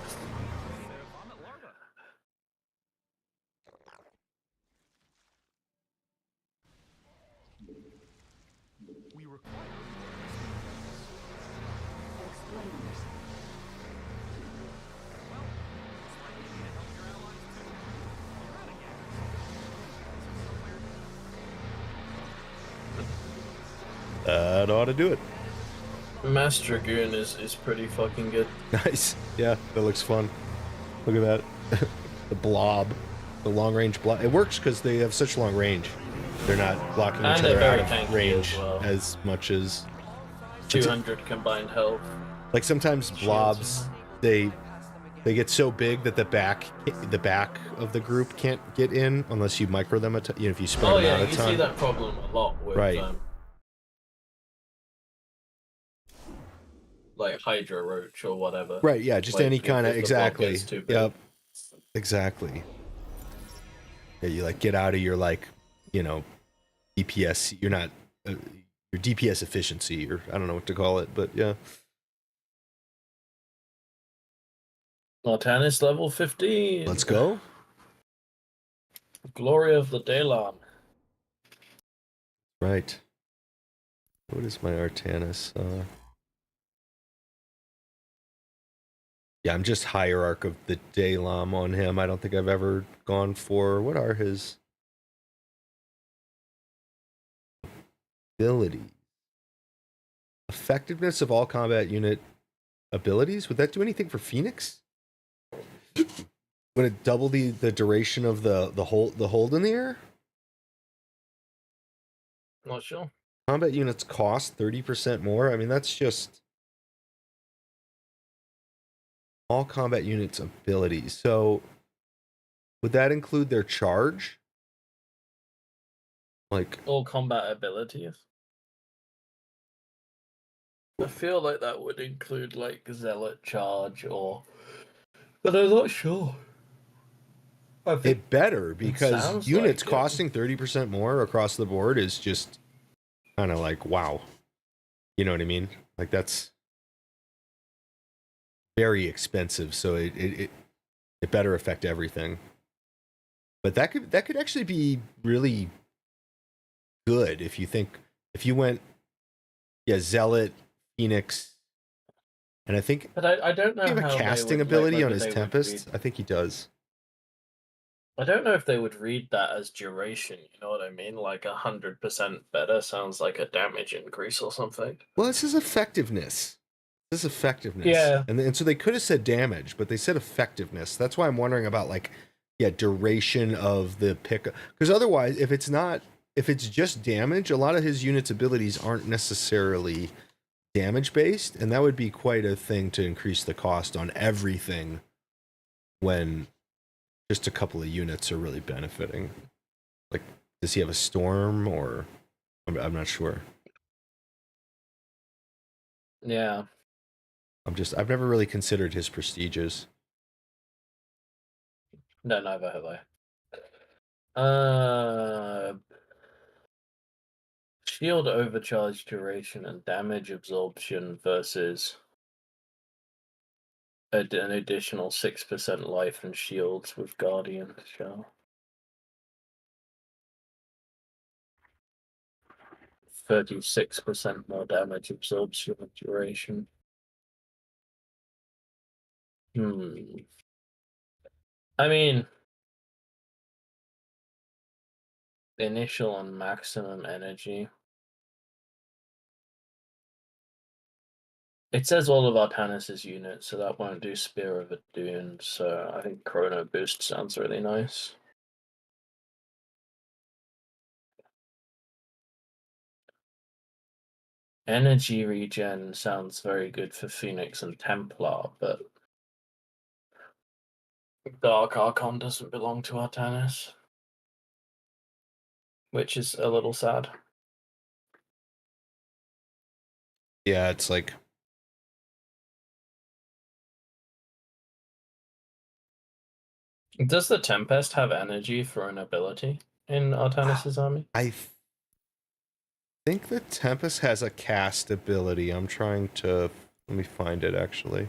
We require Explain yourself. That ought to do it. Mass Dragoon is pretty fucking good. Nice. Yeah, that looks fun. Look at that. The blob. The long range blob. It works because they have such long range. They're not blocking And each they're other out very of tanky range as well. as much as... 200 combined health. Like sometimes blobs, they get so big that the back of the group can't get in unless you micro them if you spread Oh them yeah, out a you ton. see that problem a lot with Right. like Hydra Roach or whatever. Right, yeah, just Like, any if kind of the blob exactly. gets too big. Yep. Exactly. Yeah, you like get out of your DPS. You're not your DPS efficiency, or I don't know what to call it, but yeah. Artanis level 15. Let's go. Glory of the Daylon. Right. What is my Artanis? Yeah, I'm just Hierarch of the Daylom on him. I don't think I've ever gone for... What are his abilities? Effectiveness of all combat unit abilities? Would that do anything for Phoenix? Would it double the duration of the hold in the air? Not sure. Combat units cost 30% more. I mean, that's just all combat units abilities. So would that include their charge? Like All combat abilities. I feel like that would include like Zealot Charge but I'm not sure. I think it better, because sounds units like it. costing 30% more across the board is just kind of like, wow. You know what I mean? Like that's very expensive, so it better affect everything. But that could actually be really good if you went Zealot, Phoenix, and I think But I don't know he have how a they casting would, ability like, on whether his they would Tempest. read- I think he does. I don't know if they would read that as duration, you know what I mean? Like 100% better sounds like a damage increase or something. Well, this is effectiveness. This is effectiveness. Yeah. And so they could have said damage, but they said effectiveness. That's why I'm wondering about duration of the pick. Because otherwise, if it's just damage, a lot of his units' abilities aren't necessarily damage based, and that would be quite a thing to increase the cost on everything when just a couple of units are really benefiting. Like, does he have a storm, or I'm not sure. Yeah. I've never really considered his prestiges. No, neither have I. Shield overcharge duration and damage absorption versus an additional 6% life and shields with Guardian Shell. 36% more damage absorption and duration. I mean, initial and maximum energy. It says all of Artanis' units, so that won't do Spear of Adun, so I think Chrono Boost sounds really nice. Energy regen sounds very good for Phoenix and Templar, but Dark Archon doesn't belong to Artanis, which is a little sad. Yeah, it's like Does the Tempest have energy for an ability in Artanis' army? I think the Tempest has a cast ability. I'm trying to let me find it actually.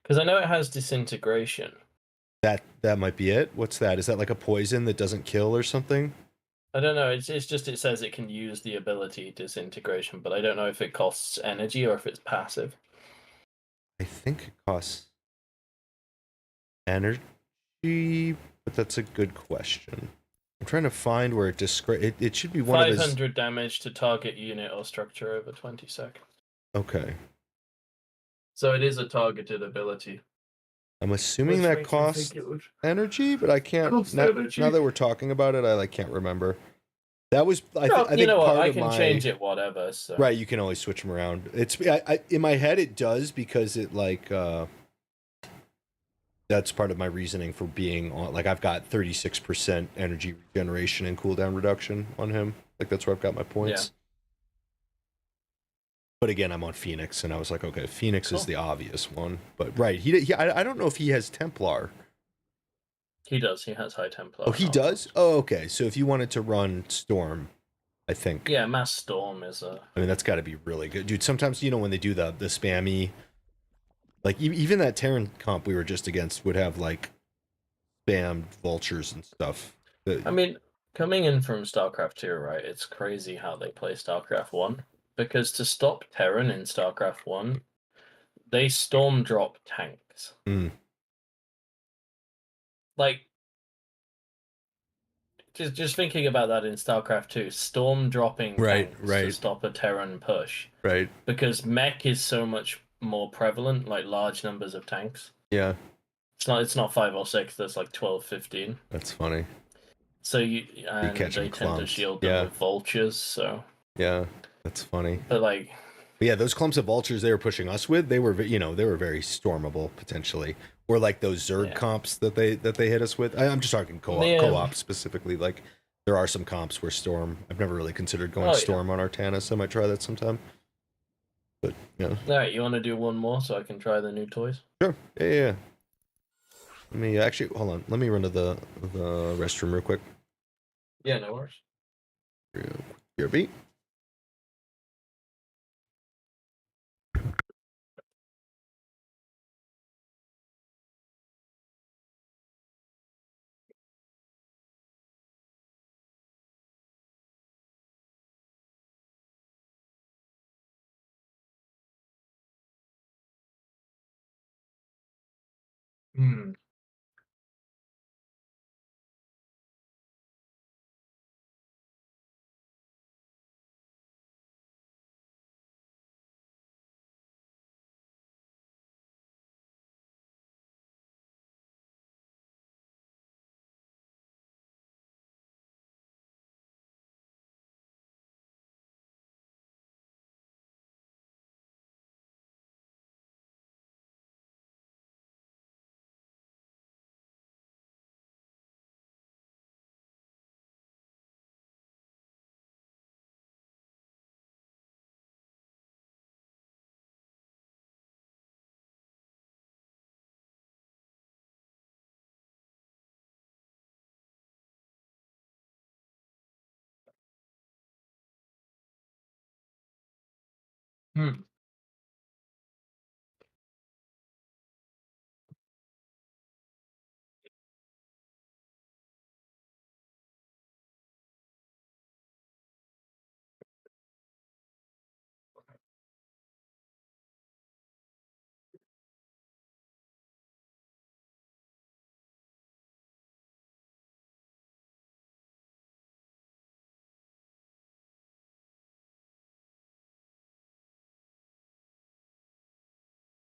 Because I know it has disintegration. That might be it. What's that? Is that like a poison that doesn't kill or something? I don't know. It's just it says it can use the ability disintegration, but I don't know if it costs energy or if it's passive. I think it costs energy, but that's a good question. I'm trying to find where it describes. It should be one of his. 500 damage to target unit or structure over 20 seconds. Okay. So it is a targeted ability. I'm assuming that costs energy, but I can't. Now that we're talking about it, I can't remember. That was I think you know what? part I of can my change it, whatever. So. right. You can always switch them around. It's in my head it does because it like that's part of my reasoning for being on. Like I've got 36% energy regeneration and cooldown reduction on him. Like that's where I've got my points. Yeah. But again, I'm on Phoenix, and I was like, okay, Phoenix is the obvious one. But right, I don't know if he has Templar. He does. He has high Templar. Oh, he does? Oh, okay. So if you wanted to run Storm, I think. Yeah, Mass Storm is a... I mean, that's got to be really good. Dude, sometimes, when they do the spammy... Like, even that Terran comp we were just against would have, like, spammed vultures and stuff. I mean, coming in from StarCraft 2, right, it's crazy how they play StarCraft 1. Because to stop Terran in StarCraft 1, they storm drop tanks. Like, just thinking about that in StarCraft 2, storm dropping tanks to stop a Terran push. Right. Because mech is so much more prevalent, like large numbers of tanks. Yeah. It's not 5 or 6, there's like 12, 15. That's funny. So they catch tend clumps. to shield them with vultures, so... Yeah, that's funny. But like... But yeah, those clumps of vultures they were pushing us with, they were, they were very stormable, potentially. Or like those Zerg comps that they hit us with. I'm just talking co-op specifically. Like, there are some comps where Storm... I've never really considered going Storm on Artanis. I might try that sometime. But, Alright, you want to do one more so I can try the new toys? Sure. Yeah. Let me actually... Hold on. Let me run to the restroom real quick. Yeah, no worries. Your beat.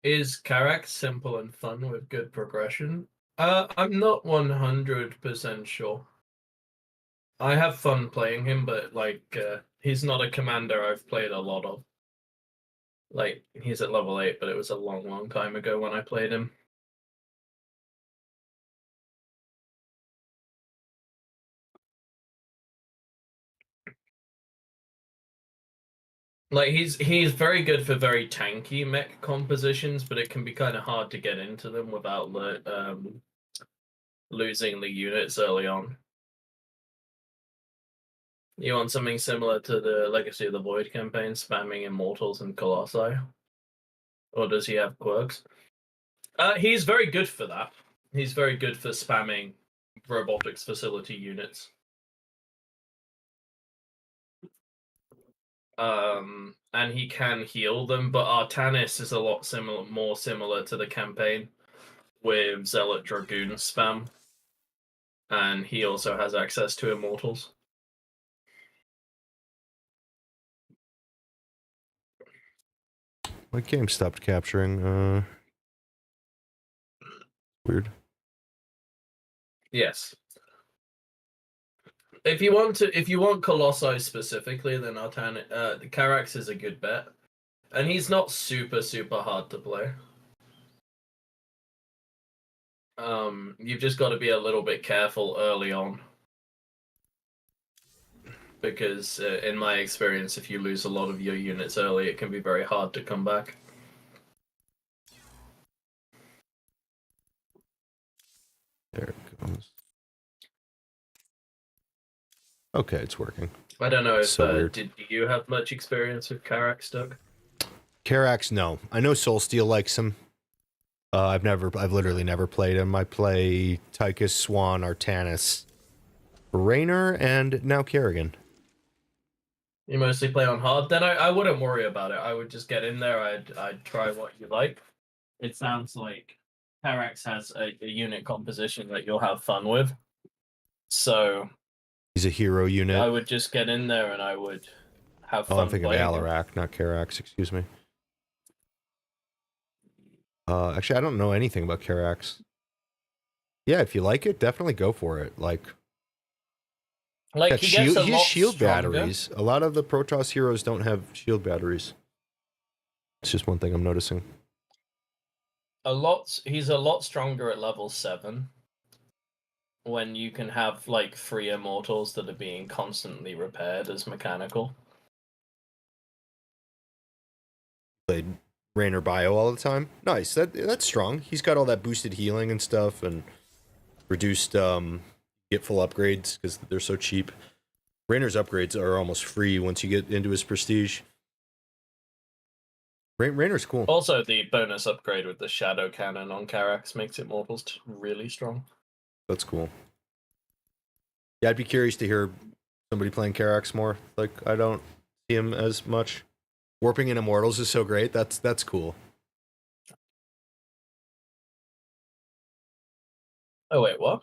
Is Karak simple and fun with good progression? I'm not 100% sure. I have fun playing him, but like, he's not a commander I've played a lot of. Like, he's at level 8, but it was a long, long time ago when I played him. Like, he's very good for very tanky mech compositions, but it can be kind of hard to get into them without losing the units early on. You want something similar to the Legacy of the Void campaign, spamming Immortals and Colossi? Or does he have quirks? He's very good for that. He's very good for spamming robotics facility units. And he can heal them, but Artanis is a lot more similar to the campaign with Zealot Dragoon spam. And he also has access to Immortals. My game stopped capturing. Weird. Yes. If you want Colossi specifically, then Carax is a good bet. And he's not super hard to play. You've just got to be a little bit careful early on. Because in my experience, if you lose a lot of your units early, it can be very hard to come back. There it goes. Okay, it's working. I don't know if So did you have much experience with Carax, Doug? Carax, no. I know Soulsteel likes him. I've literally never played him. I play Tychus, Swan, Artanis, Raynor, and now Kerrigan. You mostly play on hard? Then I wouldn't worry about it. I would just get in there. I'd try what you like. It sounds like Carax has a unit composition that you'll have fun with. So He's a hero unit. I would just get in there and I would have fun. I'm thinking of Alarak, not Carax, excuse me. Actually, I don't know anything about Carax. Yeah, if you like it, definitely go for it. Like he gets he has shield stronger. batteries. A lot of the Protoss heroes don't have shield batteries. It's just one thing I'm noticing. He's a lot stronger at level 7. When you can have like 3 immortals that are being constantly repaired as mechanical. Played Raynor Bio all the time. Nice. That's strong. He's got all that boosted healing and stuff, and reduced get full upgrades because they're so cheap. Raynor's upgrades are almost free once you get into his prestige. Raynor's cool. Also, the bonus upgrade with the Shadow Cannon on Carax makes Immortals really strong. That's cool. Yeah, I'd be curious to hear somebody playing Carax more. Like, I don't see him as much. Warping in Immortals is so great. That's cool. Oh wait, what?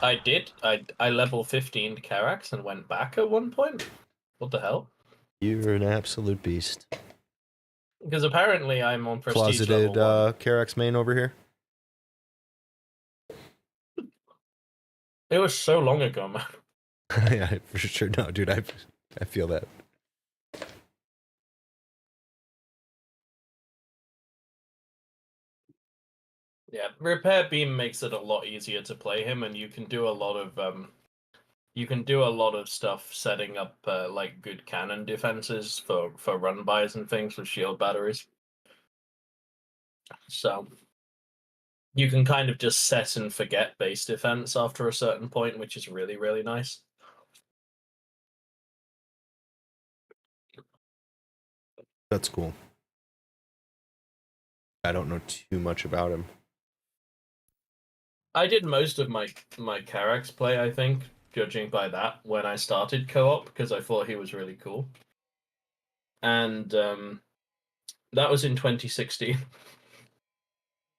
I did. I level 15'd Carax and went back at one point. What the hell? You're an absolute beast. Because apparently I'm on prestige Closeted level 1. Carax main over here. It was so long ago, man. Yeah, for sure. No, dude, I feel that. Yeah, Repair Beam makes it a lot easier to play him, and you can do a lot of stuff setting up like good cannon defenses for run bys and things with shield batteries. So you can kind of just set and forget base defense after a certain point, which is really, really nice. That's cool. I don't know too much about him. I did most of my Carax play, I think, judging by that, when I started co-op, because I thought he was really cool. And that was in 2016.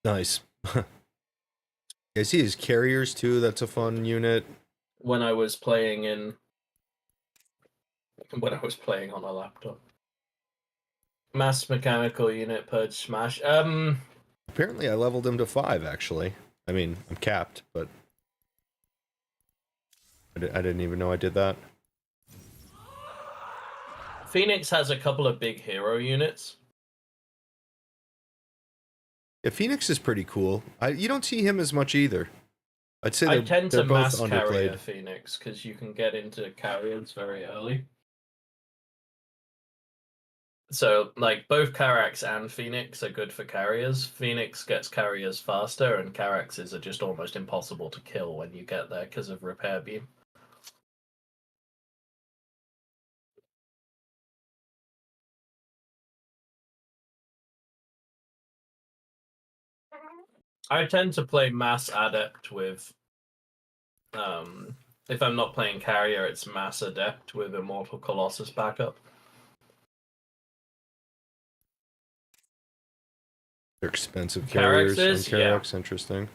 Nice. I see his carriers too. That's a fun unit. When I was playing on a laptop. Mass mechanical unit purge smash. Apparently, I leveled him to 5. Actually, I mean, I'm capped, but I didn't even know I did that. Phoenix has a couple of big hero units. Yeah, Phoenix is pretty cool. You don't see him as much either. I'd say I tend they're to both mass carrier underplayed. Phoenix because you can get into carriers very early. So, like, both Carax and Phoenix are good for carriers. Phoenix gets carriers faster, and Caraxes are just almost impossible to kill when you get there because of repair beam. I tend to play Mass Adept with... if I'm not playing carrier, it's Mass Adept with Immortal Colossus backup. They're expensive carriers on Caraxes, yeah. Carax. Interesting.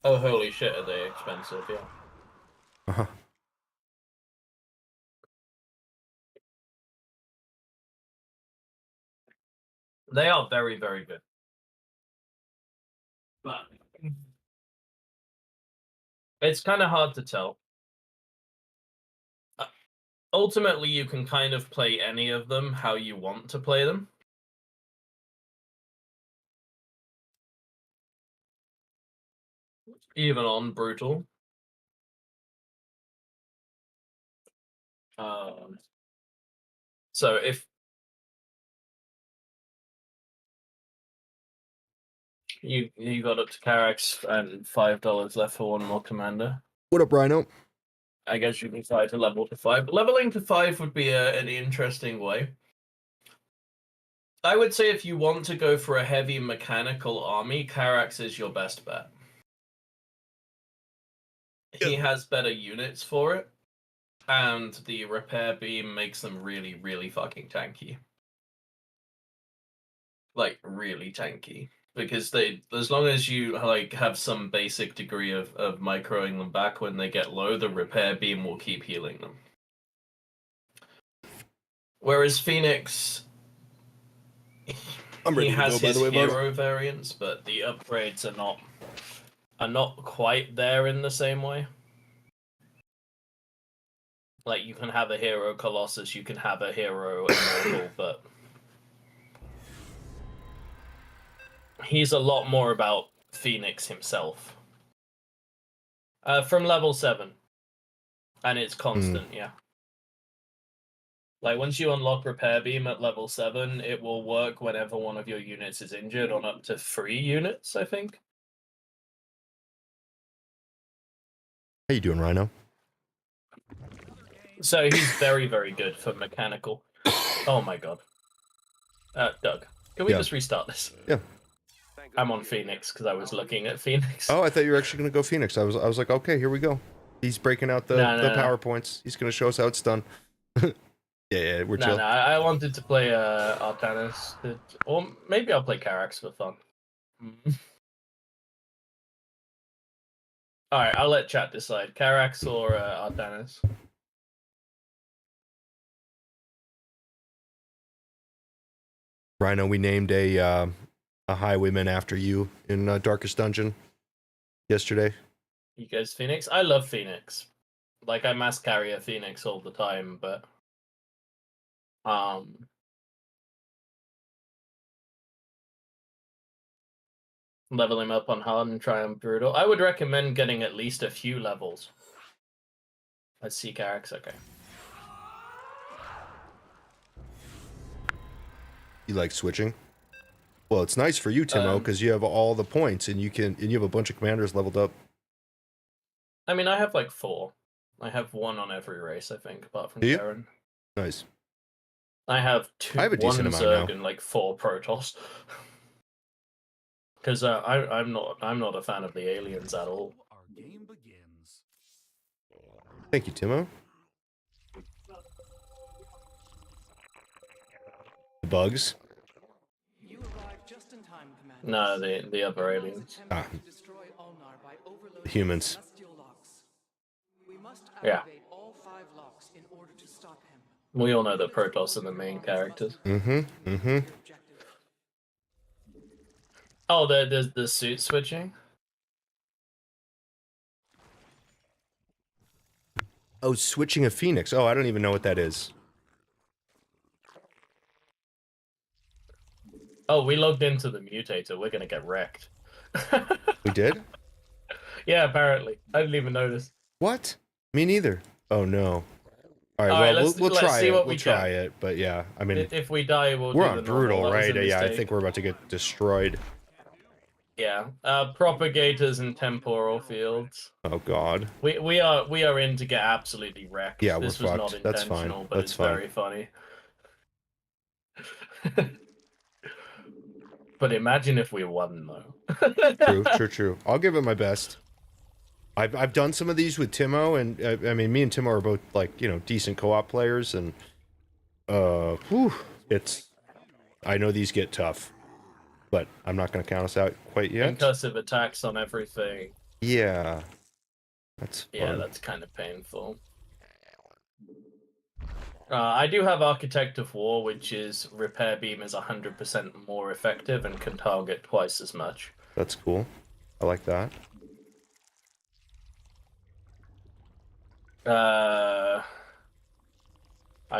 Oh, holy shit, are they expensive, yeah. Uh-huh. They are very, very good. But it's kind of hard to tell. Ultimately, you can kind of play any of them how you want to play them. Even on Brutal. So if you got up to Carax and $5 left for one more commander, What up, Rhino? I guess you can try to level to 5. Leveling to 5 would be an interesting way. I would say if you want to go for a heavy mechanical army, Carax is your best bet. He has better units for it, and the repair beam makes them really, really fucking tanky. Like, really tanky. Because they, as long as you like have some basic degree of microing them back when they get low, the repair beam will keep healing them. Whereas Phoenix, I'm ready he to has go, by his the way, hero variants, but the upgrades are not quite there in the same way. Like, you can have a hero Colossus, you can have a hero Immortal, but he's a lot more about Phoenix himself. From level 7. And it's constant, yeah. Like, once you unlock Repair Beam at level 7, it will work whenever one of your units is injured on up to 3 units, I think. How you doing, Rhino? So he's very, very good for mechanical. Oh my god. Doug, can we just restart this? Yeah. I'm on Phoenix because I was looking at Phoenix. Oh, I thought you were actually going to go Phoenix. I was like, okay, here we go. He's breaking out the PowerPoints. He's going to show us how it's done. yeah, we're chill. No, I wanted to play Artanis. Or maybe I'll play Carax for fun. Alright, I'll let chat decide. Carax or Artanis. Rhino, we named a highwayman after you in Darkest Dungeon yesterday. You guys Phoenix? I love Phoenix. Like, I mass carry a Phoenix all the time, but level him up on hard and try on brutal. I would recommend getting at least a few levels. Let's see Carax, okay. You like switching? Well, it's nice for you, Timo, because you have all the points and you have a bunch of commanders leveled up. I mean, I have like 4. I have 1 on every race, I think, apart from Do you? Terran. Nice. I have 2. I have a decent amount Zerg now. and like 4 Protoss. Because I'm not a fan of the aliens at all. Our game begins. Thank you, Timo. The bugs. You arrived just in time, Commander. No, the other aliens. The humans. We must Yeah. activate all 5 5 locks in order to stop him. We all know that Protoss are the main characters. Objective. Oh, there's the suit switching. Oh, switching a Phoenix. Oh, I don't even know what that is. Oh, we logged into the mutator. We're gonna get wrecked. We did? Yeah, apparently. I didn't even notice. What? Me neither. Oh no. All right, All well, right, let's we'll try see it. what We'll we try can. it, but yeah, I mean, If we die, we'll we're do on the brutal, normal. That was right? a Yeah, I mistake. think we're about to get destroyed. Yeah. Propagators and temporal fields. Oh god. We are in to get absolutely wrecked. Yeah, This we're was not fucked. That's fine. intentional, but That's it's fine. very funny. But imagine if we won, though. True. I'll give it my best. I've done some of these with Timo, and I mean, me and Timo are both like, you know, decent co-op players, and it's. I know these get tough, but I'm not going to count us out quite yet. Concussive attacks on everything. Yeah, that's fun. Yeah, that's kind of painful. I do have Architect of War, which is Repair Beam is 100% more effective and can target twice as much. That's cool. I like that. I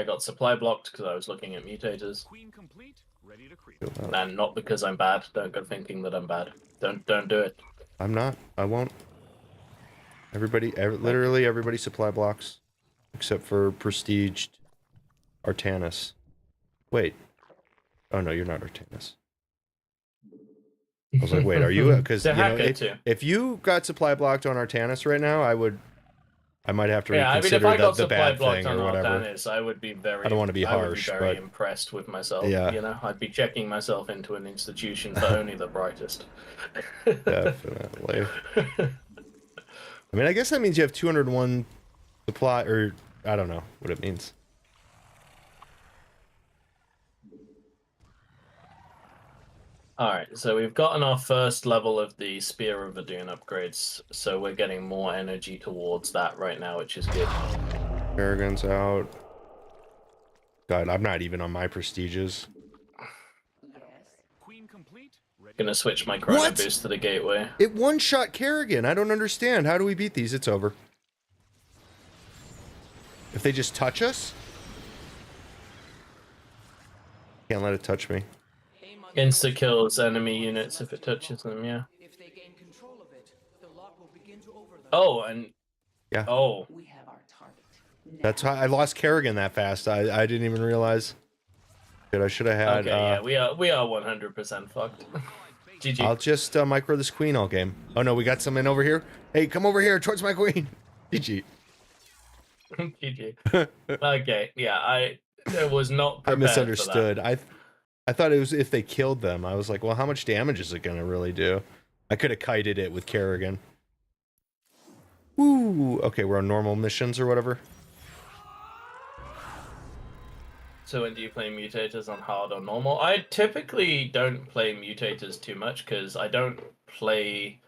got supply blocked because I was looking at mutators. Queen complete, ready to creep. And not because I'm bad. Don't go thinking that I'm bad. Don't do it. I'm not. I won't. Literally everybody supply blocks, except for prestiged Artanis. Wait. Oh no, you're not Artanis. I was like, wait, are you? Because you know, if you got supply blocked on Artanis right now, I might have to reconsider if I got the bad supply thing blocked or on whatever. Artanis, I would be very. I don't want to be harsh, very but impressed with myself. yeah. You know, I'd be checking myself into an institution for only the brightest. Definitely. I mean, I guess that means you have 201 supply, or I don't know what it means. Alright, so we've gotten our first level of the Spear of Verdun upgrades, so we're getting more energy towards that right now, which is good. Arrogance out. God, I'm not even on my prestiges. Queen complete, ready. Gonna switch my chrono What? boost to the gateway. It one-shot Kerrigan. I don't understand. How do we beat these? It's over. If they just touch us? Can't let it touch me. Insta kills enemy units if it touches them, yeah. If they gain control of it, the lock will begin to overload. Oh, and Yeah. oh, We have our target. That's how I lost Kerrigan that fast. I didn't even realize. Shit, I should have had. okay, yeah, we are 100% fucked. GG. I'll just micro this queen all game. Oh no, we got someone over here. Hey, come over here towards my queen. GG. GG. Okay, yeah, I was not I prepared misunderstood. I thought it was if they killed them. I was like, well, how much damage is it gonna really do? I could have kited it with Kerrigan. Woo! Okay, we're on normal missions or whatever. So when do you play mutators on hard or normal? I typically don't play mutators too much because I don't play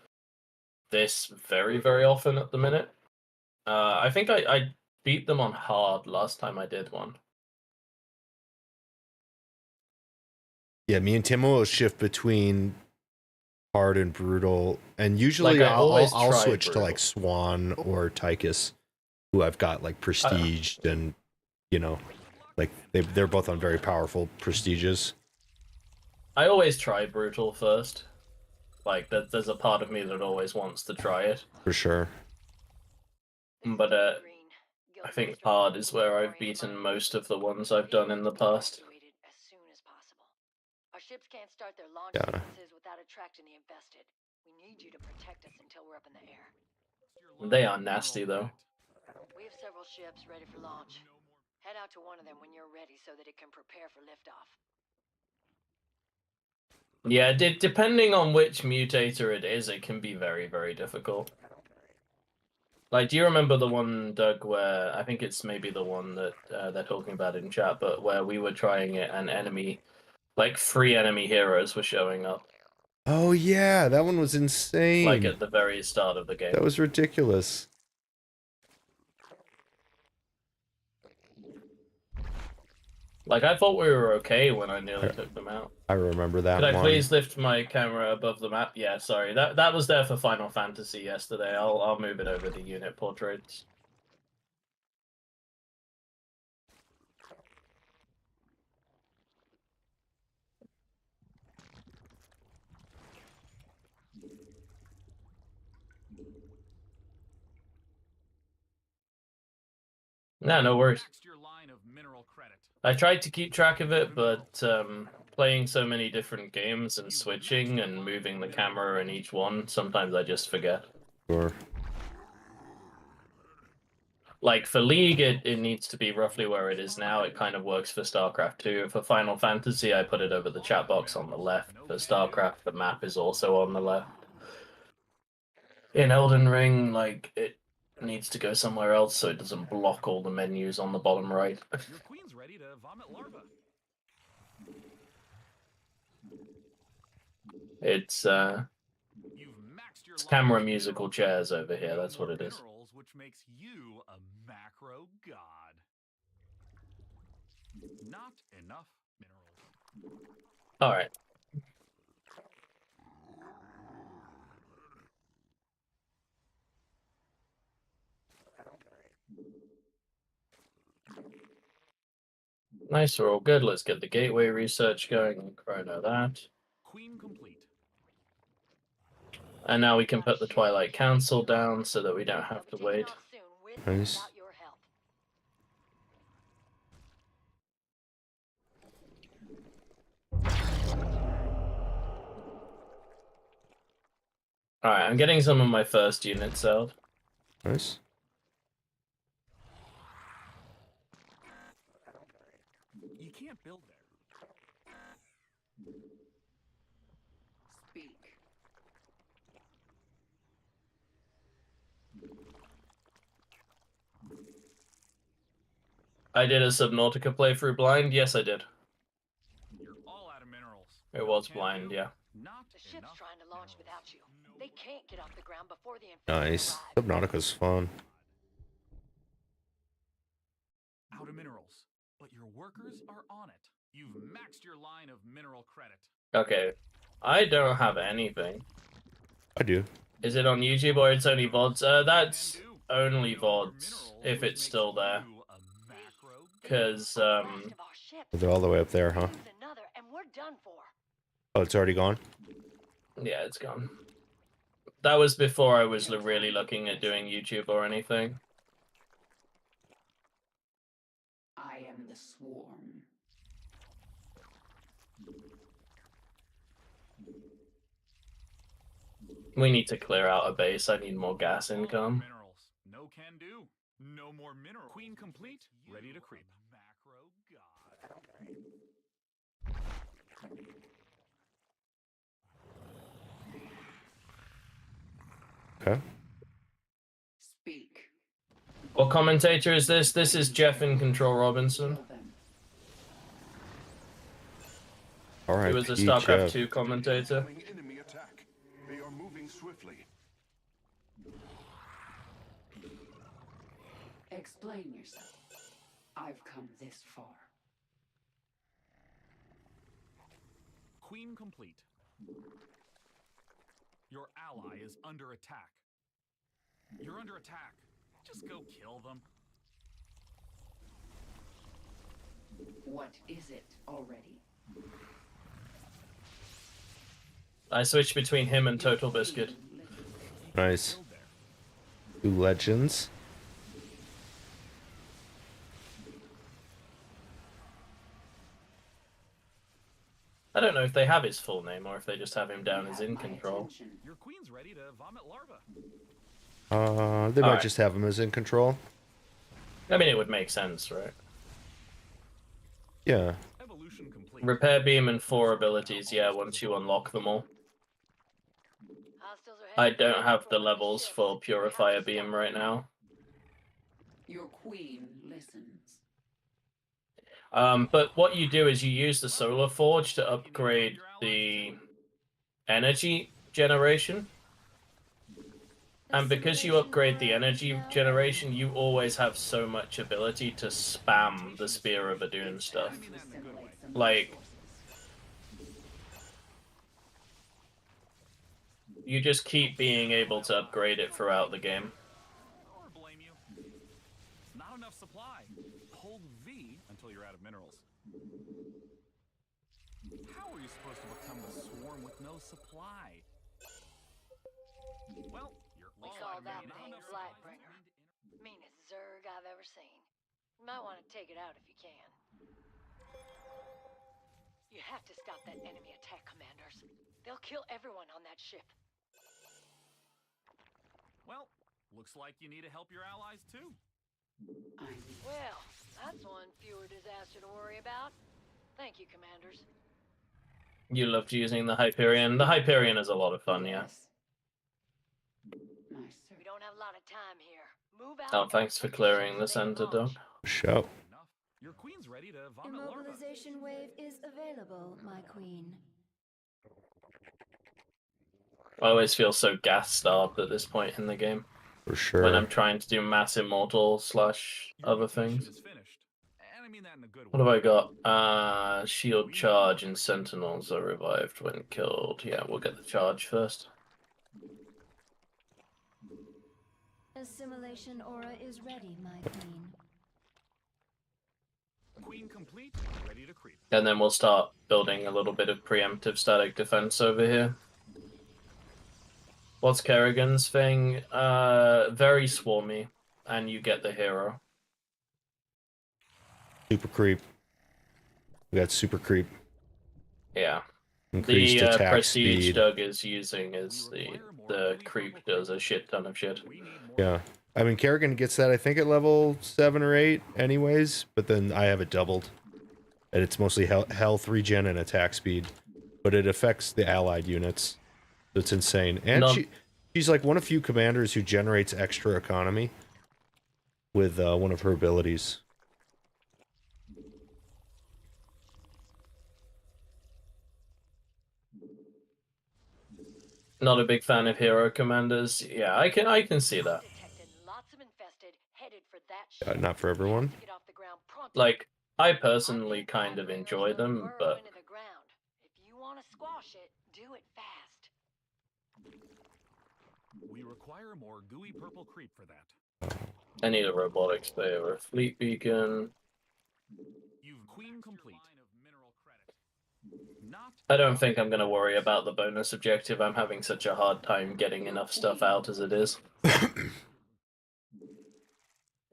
this very, very often at the minute. I think I beat them on hard last time I did one. Yeah, me and Timo will shift between hard and brutal, and usually Like, I always I'll try switch to brutal. like Swan or Tychus, who I've got like prestiged, and you know, like they're both on very powerful prestiges. I always try brutal first. Like, there's a part of me that always wants to try it. For sure. But I think hard is where I've beaten most of the ones I've done in the past. Our ships can't start their launch Yeah. sequences without attracting the infested. We need you to protect us until we're up in the air. They are nasty, though. We have several ships ready for launch. Head out to one of them when you're ready so that it can prepare for liftoff. Yeah, depending on which mutator it is, it can be very, very difficult. Like, do you remember the one, Doug, where I think it's maybe the one that they're talking about in chat, but where we were trying it and enemy, like 3 enemy heroes were showing up, Oh yeah, that one was insane. like at the very start of the game. That was ridiculous. Like, I thought we were okay when I nearly took them out. I remember that Could I one. please lift my camera above the map? Yeah, sorry. That was there for Final Fantasy yesterday. I'll move it over to unit portraits. No worries. I tried to keep track of it, but playing so many different games and switching and moving the camera in each one, sometimes I just forget. Sure. Like, for League, it needs to be roughly where it is now. It kind of works for StarCraft 2. For Final Fantasy, I put it over the chat box on the left. For StarCraft, the map is also on the left. In Elden Ring, like, it needs to go somewhere else so it doesn't block all the menus on the bottom right. Your queen's ready to vomit larva. It's camera musical chairs over here, that's what it is. Which makes you a macro god. Not enough minerals. Alright. Nice, we're all good. Let's get the gateway research going. Chrono that. Queen complete. And now we can put the Twilight Council down so that we don't have to wait. Nice. Alright, I'm getting some of my first units out. Nice. You can't build there. Speak. I did a Subnautica playthrough blind. Yes, I did. You're all out of minerals. It was blind, yeah. Not The ship's trying to launch without you. They can't get off the ground before the Nice. arrive. Subnautica's fun. out of minerals, but your workers are on it. You've maxed your line of mineral credit. Okay. I don't have anything. I do. Is it on YouTube or it's only VODs? That's only VODs, if it's still there. Because, They're all the way up there, huh? Oh, it's already gone? yeah, it's gone. That was before I was really looking at doing YouTube or anything. I am the swarm. We need to clear out a base. I need more gas income. Minerals. No can do. No more mineral. Queen complete. Ready to creep. Macro god. Okay. Speak. What commentator is this? This is Jeff in Control Robinson. All right. He was a StarCraft 2 commentator. Enemy attack. They are moving swiftly. Explain yourself. I've come this far. Queen complete. Your ally is under attack. You're under attack. Just go kill them. What is it already? I switched between him and Total Biscuit. Nice. 2 legends. I don't know if they have his full name or if they just have him down as in control. Your queen's ready to vomit larva. They might Alright. just have him as in control. I mean, it would make sense, right? Yeah. Evolution complete. Repair beam and 4 abilities, yeah, once you unlock them all. I don't have the levels for Purifier Beam right now. Your queen listens. But what you do is you use the Solar Forge to upgrade the energy generation. And because you upgrade the energy generation, you always have so much ability to spam the Spear of Adun stuff. Like, you just keep being able to upgrade it throughout the game. Or blame you. Not enough supply. Hold V until you're out of minerals. How are you supposed to become the swarm with no supply? Well, you're We call that thing Lightbringer. Meanest Zerg I've ever seen. You might want to take it out if you can. You have to stop that enemy attack, Commanders. They'll kill everyone on that ship. Well, looks like you need to help your allies too. Well, that's one fewer disaster to worry about. Thank you, Commanders. You loved using the Hyperion. The Hyperion is a lot of fun, yeah. We don't have a lot of time here. Move out. Oh, thanks for clearing the center, Doc. Show. Your queen's ready to vomit larvae. Immobilization wave is available, my queen. I always feel so gas-starved at this point in the game. For sure. When I'm trying to do mass immortal / other things. Is finished. And I mean that in a good What have way. I got? Shield charge and sentinels are revived when killed. Yeah, we'll get the charge first. Assimilation aura is ready, my queen. Queen complete, ready to creep. And then we'll start building a little bit of preemptive static defense over here. What's Kerrigan's thing? Very swarmy, and you get the hero. Super creep. We got super creep. Yeah. Increased The attack prestige speed. Doug is using is the creep does a shit ton of shit. Yeah. I mean, Kerrigan gets that, I think, at level 7 or 8 anyways, but then I have it doubled. And it's mostly health regen and attack speed. But it affects the allied units. So it's insane. And she's like one of few commanders who generates extra economy with one of her abilities. Not a big fan of hero commanders. Yeah, I can see that. Lots of infested, headed for that Not for everyone. Like, I personally kind of enjoy them, but if you want to squash it, do it fast. We require more gooey purple creep for that. I need a robotics bay or a fleet beacon. You've queen complete. I don't think I'm going to worry about the bonus objective. I'm having such a hard time getting enough stuff out as it is.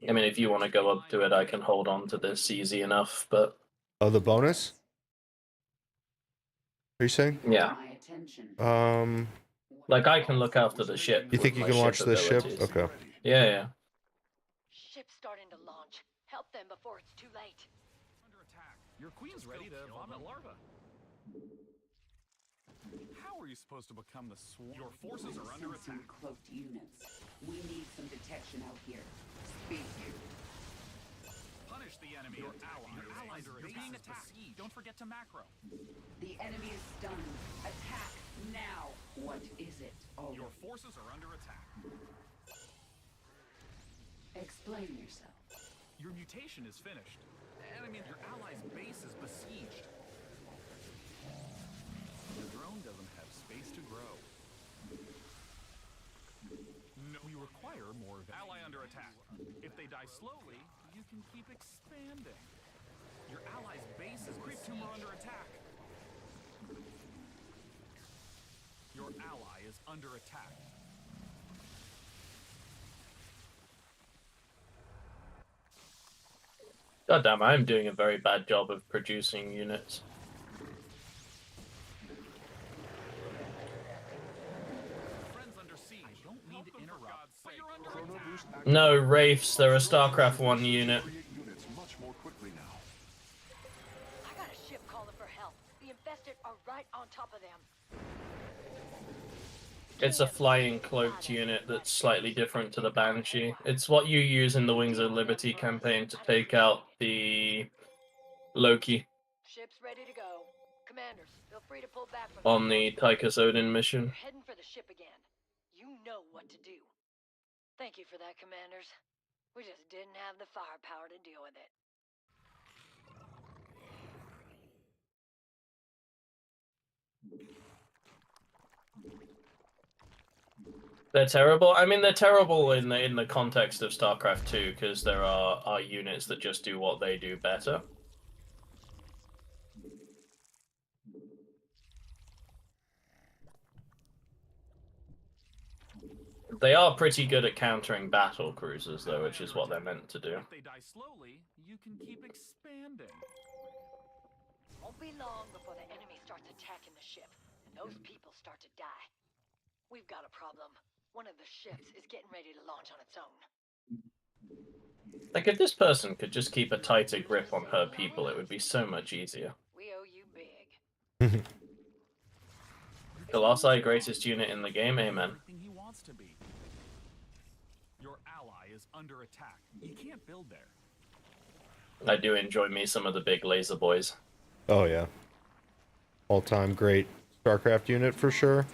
I mean, if you want to go up to it, I can hold on to this easy enough, but... Oh, the bonus? Are you saying? Yeah. Like, I can look after the ship. You think you can launch this ship? Okay. Yeah, yeah. Ship's starting to launch. Help them before it's too late. Under attack. Your queen's ready to vomit larvae. How are you supposed to become the swarm? Your forces are under attack. Cloaked units. We need some detection out here. Speak. Punish the enemy. Your allies are being attacked. Don't forget to macro. The enemy is stunned. Attack now. What is it? Your forces are under attack. Explain yourself. Your mutation is finished. Enemy, your allies' base is besieged. The drone doesn't have space to grow. No, we require more ally under attack. If they die slowly, you can keep expanding. Your allies' base is creep tumor under attack. Your ally is under attack. God damn, I'm doing a very bad job of producing units. No, Wraiths, they're a StarCraft 1 unit. I got a ship calling for help. The infested are right on top of them. It's a flying cloaked unit that's slightly different to the Banshee. It's what you use in the Wings of Liberty campaign to take out the Loki Ship's ready to go. Commanders, feel free to pull back from on the Tychus Odin mission. You're heading for the ship again. You know what to do. Thank you for that, Commanders. We just didn't have the firepower to deal with it. They're terrible. I mean, they're terrible in the context of StarCraft 2 because there are units that just do what they do better. They are pretty good at countering battle cruisers, though, which is what they're meant to do. If they die slowly, you can keep expanding. Won't be long before the enemy starts attacking the ship, and those people start to die. We've got a problem. One of the ships is getting ready to launch on its own. Like, if this person could just keep a tighter grip on her people, it would be so much easier. We owe you big. Colossi, greatest unit in the game, amen. Everything he wants to be. Your ally is under attack. You can't build there. I do enjoy me some of the big laser boys. Oh yeah, all-time great StarCraft unit for sure.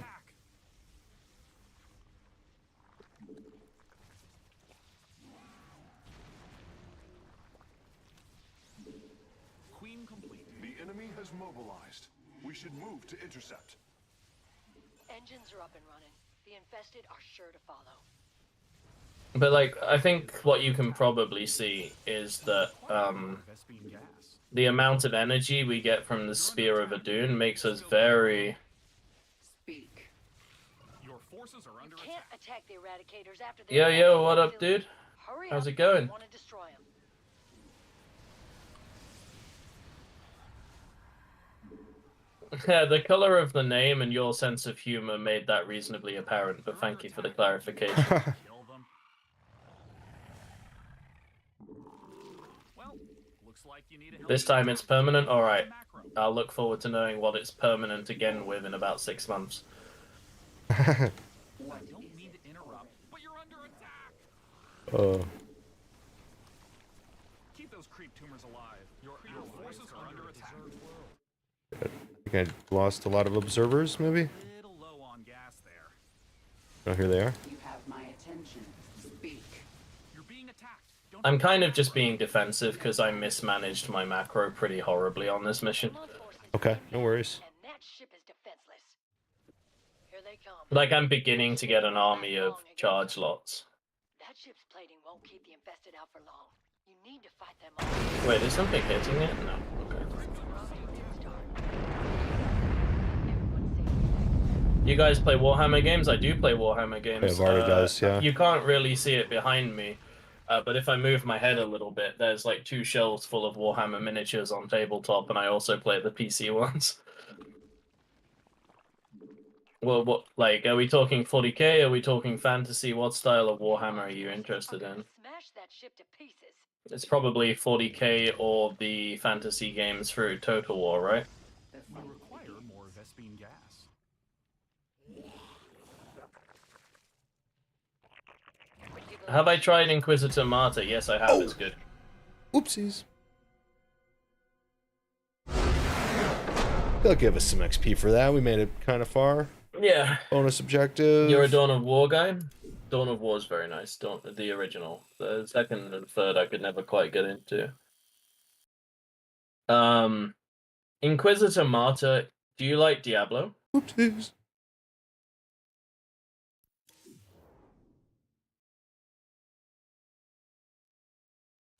Queen complete. The enemy has mobilized. We should move to intercept. Engines are up and running. The infested are sure to follow. But, like, I think what you can probably see is that the amount of energy we get from the Spear of Adun makes us very... Speak. Your forces are under Can't attack the Eradicators after they... Yo, what up, dude? Hurry How's up. it going? I want to destroy them. Yeah, the color of the name and your sense of humor made that reasonably apparent, but thank you for the clarification. kill them. Well, looks like you need a This time it's permanent? Alright. I'll look forward to knowing what it's permanent again with in about 6 months. I don't mean to interrupt, but you're under attack. Keep those creep tumors alive. Your forces are under attack. I think I lost a lot of observers, maybe? Little low on gas there. Oh, here they are. You have my attention. Speak. You're being attacked. Don't I'm kind of just being defensive because I mismanaged my macro pretty horribly on this mission. Okay, no worries. And that ship is defenseless. Here they come. Like, I'm beginning to get an army of charge lots. That ship's plating won't keep the infested out for long. You need to fight them off. Wait, is something hitting it? No. Okay. You guys play Warhammer games? I do play Warhammer games. Yeah, Varda does, yeah. You can't really see it behind me, but if I move my head a little bit, there's like 2 shelves full of Warhammer miniatures on tabletop, and I also play the PC ones. Well, what, like, are we talking 40k? Are we talking fantasy? What style of Warhammer are you interested in? Smash that ship to pieces. It's probably 40k or the fantasy games through Total War, right? You require more Vespine gas. Have I tried Inquisitor Martyr? Yes, I have. It's good. Oopsies. They'll give us some XP for that. We made it kind of far. Yeah. Bonus objective. You're a Dawn of War guy? Dawn of War is very nice. The original. The second and third I could never quite get into. Inquisitor Martyr, do you like Diablo? Oopsies.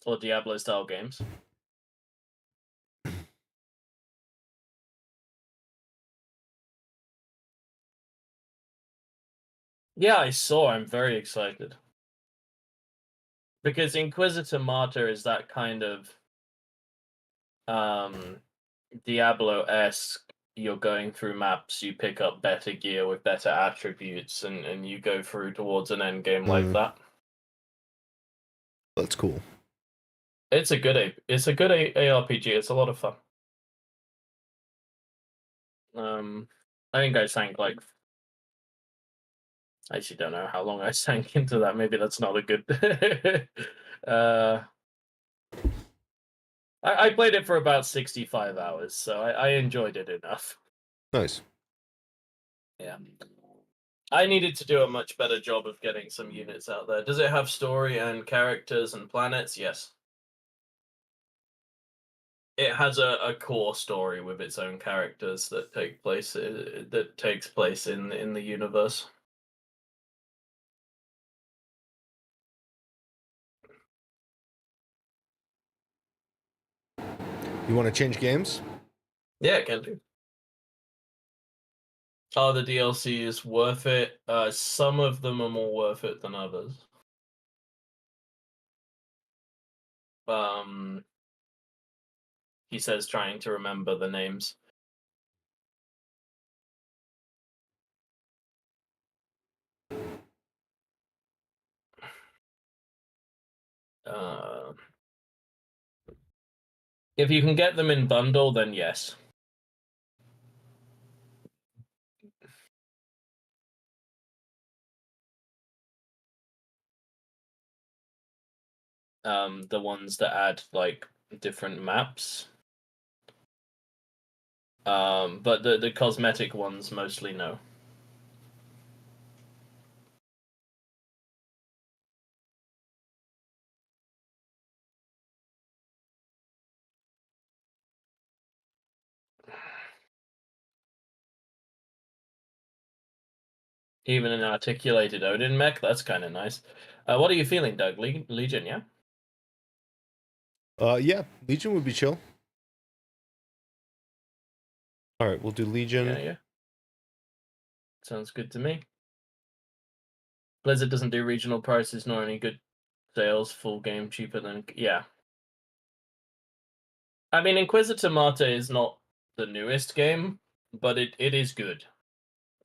Or Diablo style games? Yeah, I saw. I'm very excited. Because Inquisitor Martyr is that kind of Diablo-esque. You're going through maps, you pick up better gear with better attributes, and you go through towards an end game like that. That's cool. It's a good ARPG. It's a lot of fun. I think I sank like. I actually don't know how long I sank into that. Maybe that's not a good. I played it for about 65 hours, so I enjoyed it enough. Nice. Yeah. I needed to do a much better job of getting some units out there. Does it have story and characters and planets? Yes. It has a core story with its own characters that takes place in the universe. You want to change games? Yeah, it can do. Are the DLCs worth it? Some of them are more worth it than others. He says, trying to remember the names. If you can get them in bundle, then yes. The ones that add like different maps. But the cosmetic ones mostly no. Even an articulated Odin mech, that's kind of nice. What are you feeling, Doug? Legion, yeah? Yeah, Legion would be chill. All right, we'll do Legion. Yeah. Sounds good to me. Blizzard doesn't do regional prices nor any good sales. Full game cheaper than... Yeah. I mean, Inquisitor Marte is not the newest game, but it is good.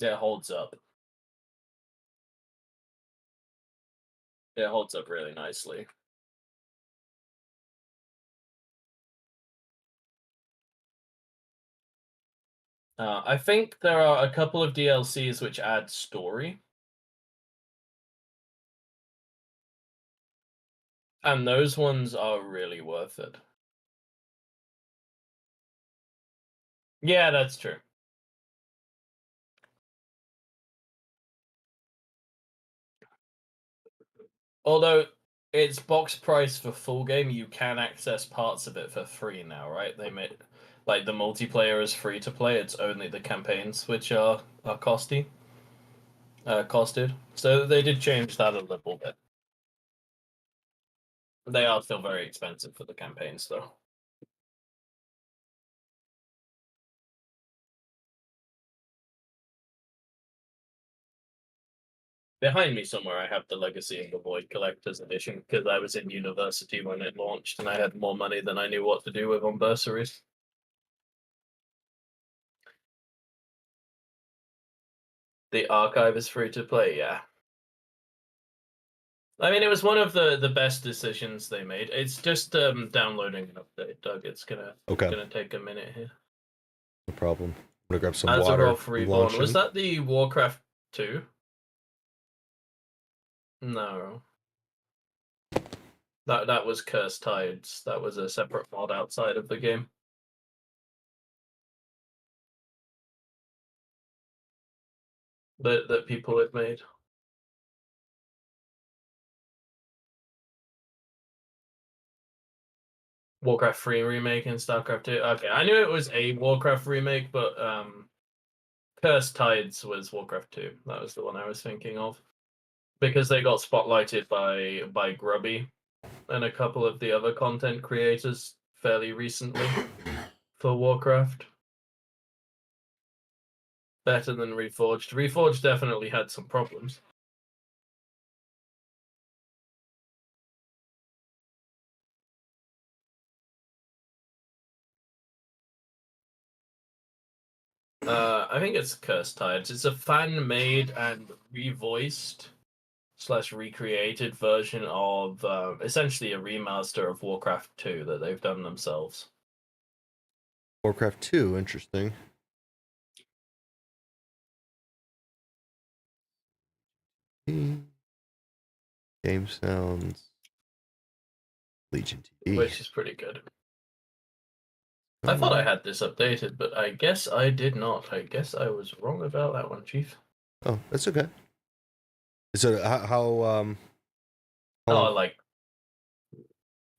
It holds up. It holds up really nicely. I think there are a couple of DLCs which add story. And those ones are really worth it. Yeah, that's true. Although it's box price for full game, you can access parts of it for free now, right? They made like the multiplayer is free to play. It's only the campaigns which are costed. So they did change that a little bit. They are still very expensive for the campaigns, though. Behind me somewhere, I have the Legacy of the Void Collector's Edition because I was in university when it launched and I had more money than I knew what to do with on bursaries. The archive is free to play, yeah. I mean, it was one of the best decisions they made. It's just downloading an update, Doug. It's gonna take a minute here. No problem. I'm gonna grab some water. Azeroth Reborn. Was that the Warcraft 2? No. That was Cursed Tides. That was a separate mod outside of the game. That people had made. Warcraft 3 remake and StarCraft 2. Okay, I knew it was a Warcraft remake, but Cursed Tides was Warcraft 2. That was the one I was thinking of. Because they got spotlighted by Grubby and a couple of the other content creators fairly recently for Warcraft. Better than Reforged. Reforged definitely had some problems. I think it's Cursed Tides. It's a fan-made and revoiced / recreated version of essentially a remaster of Warcraft 2 that they've done themselves. Warcraft 2, interesting. Game sounds LegionTD, which is pretty good. I thought I had this updated, but I guess I did not. I guess I was wrong about that one, Chief. Oh, that's okay. So how Oh, long? like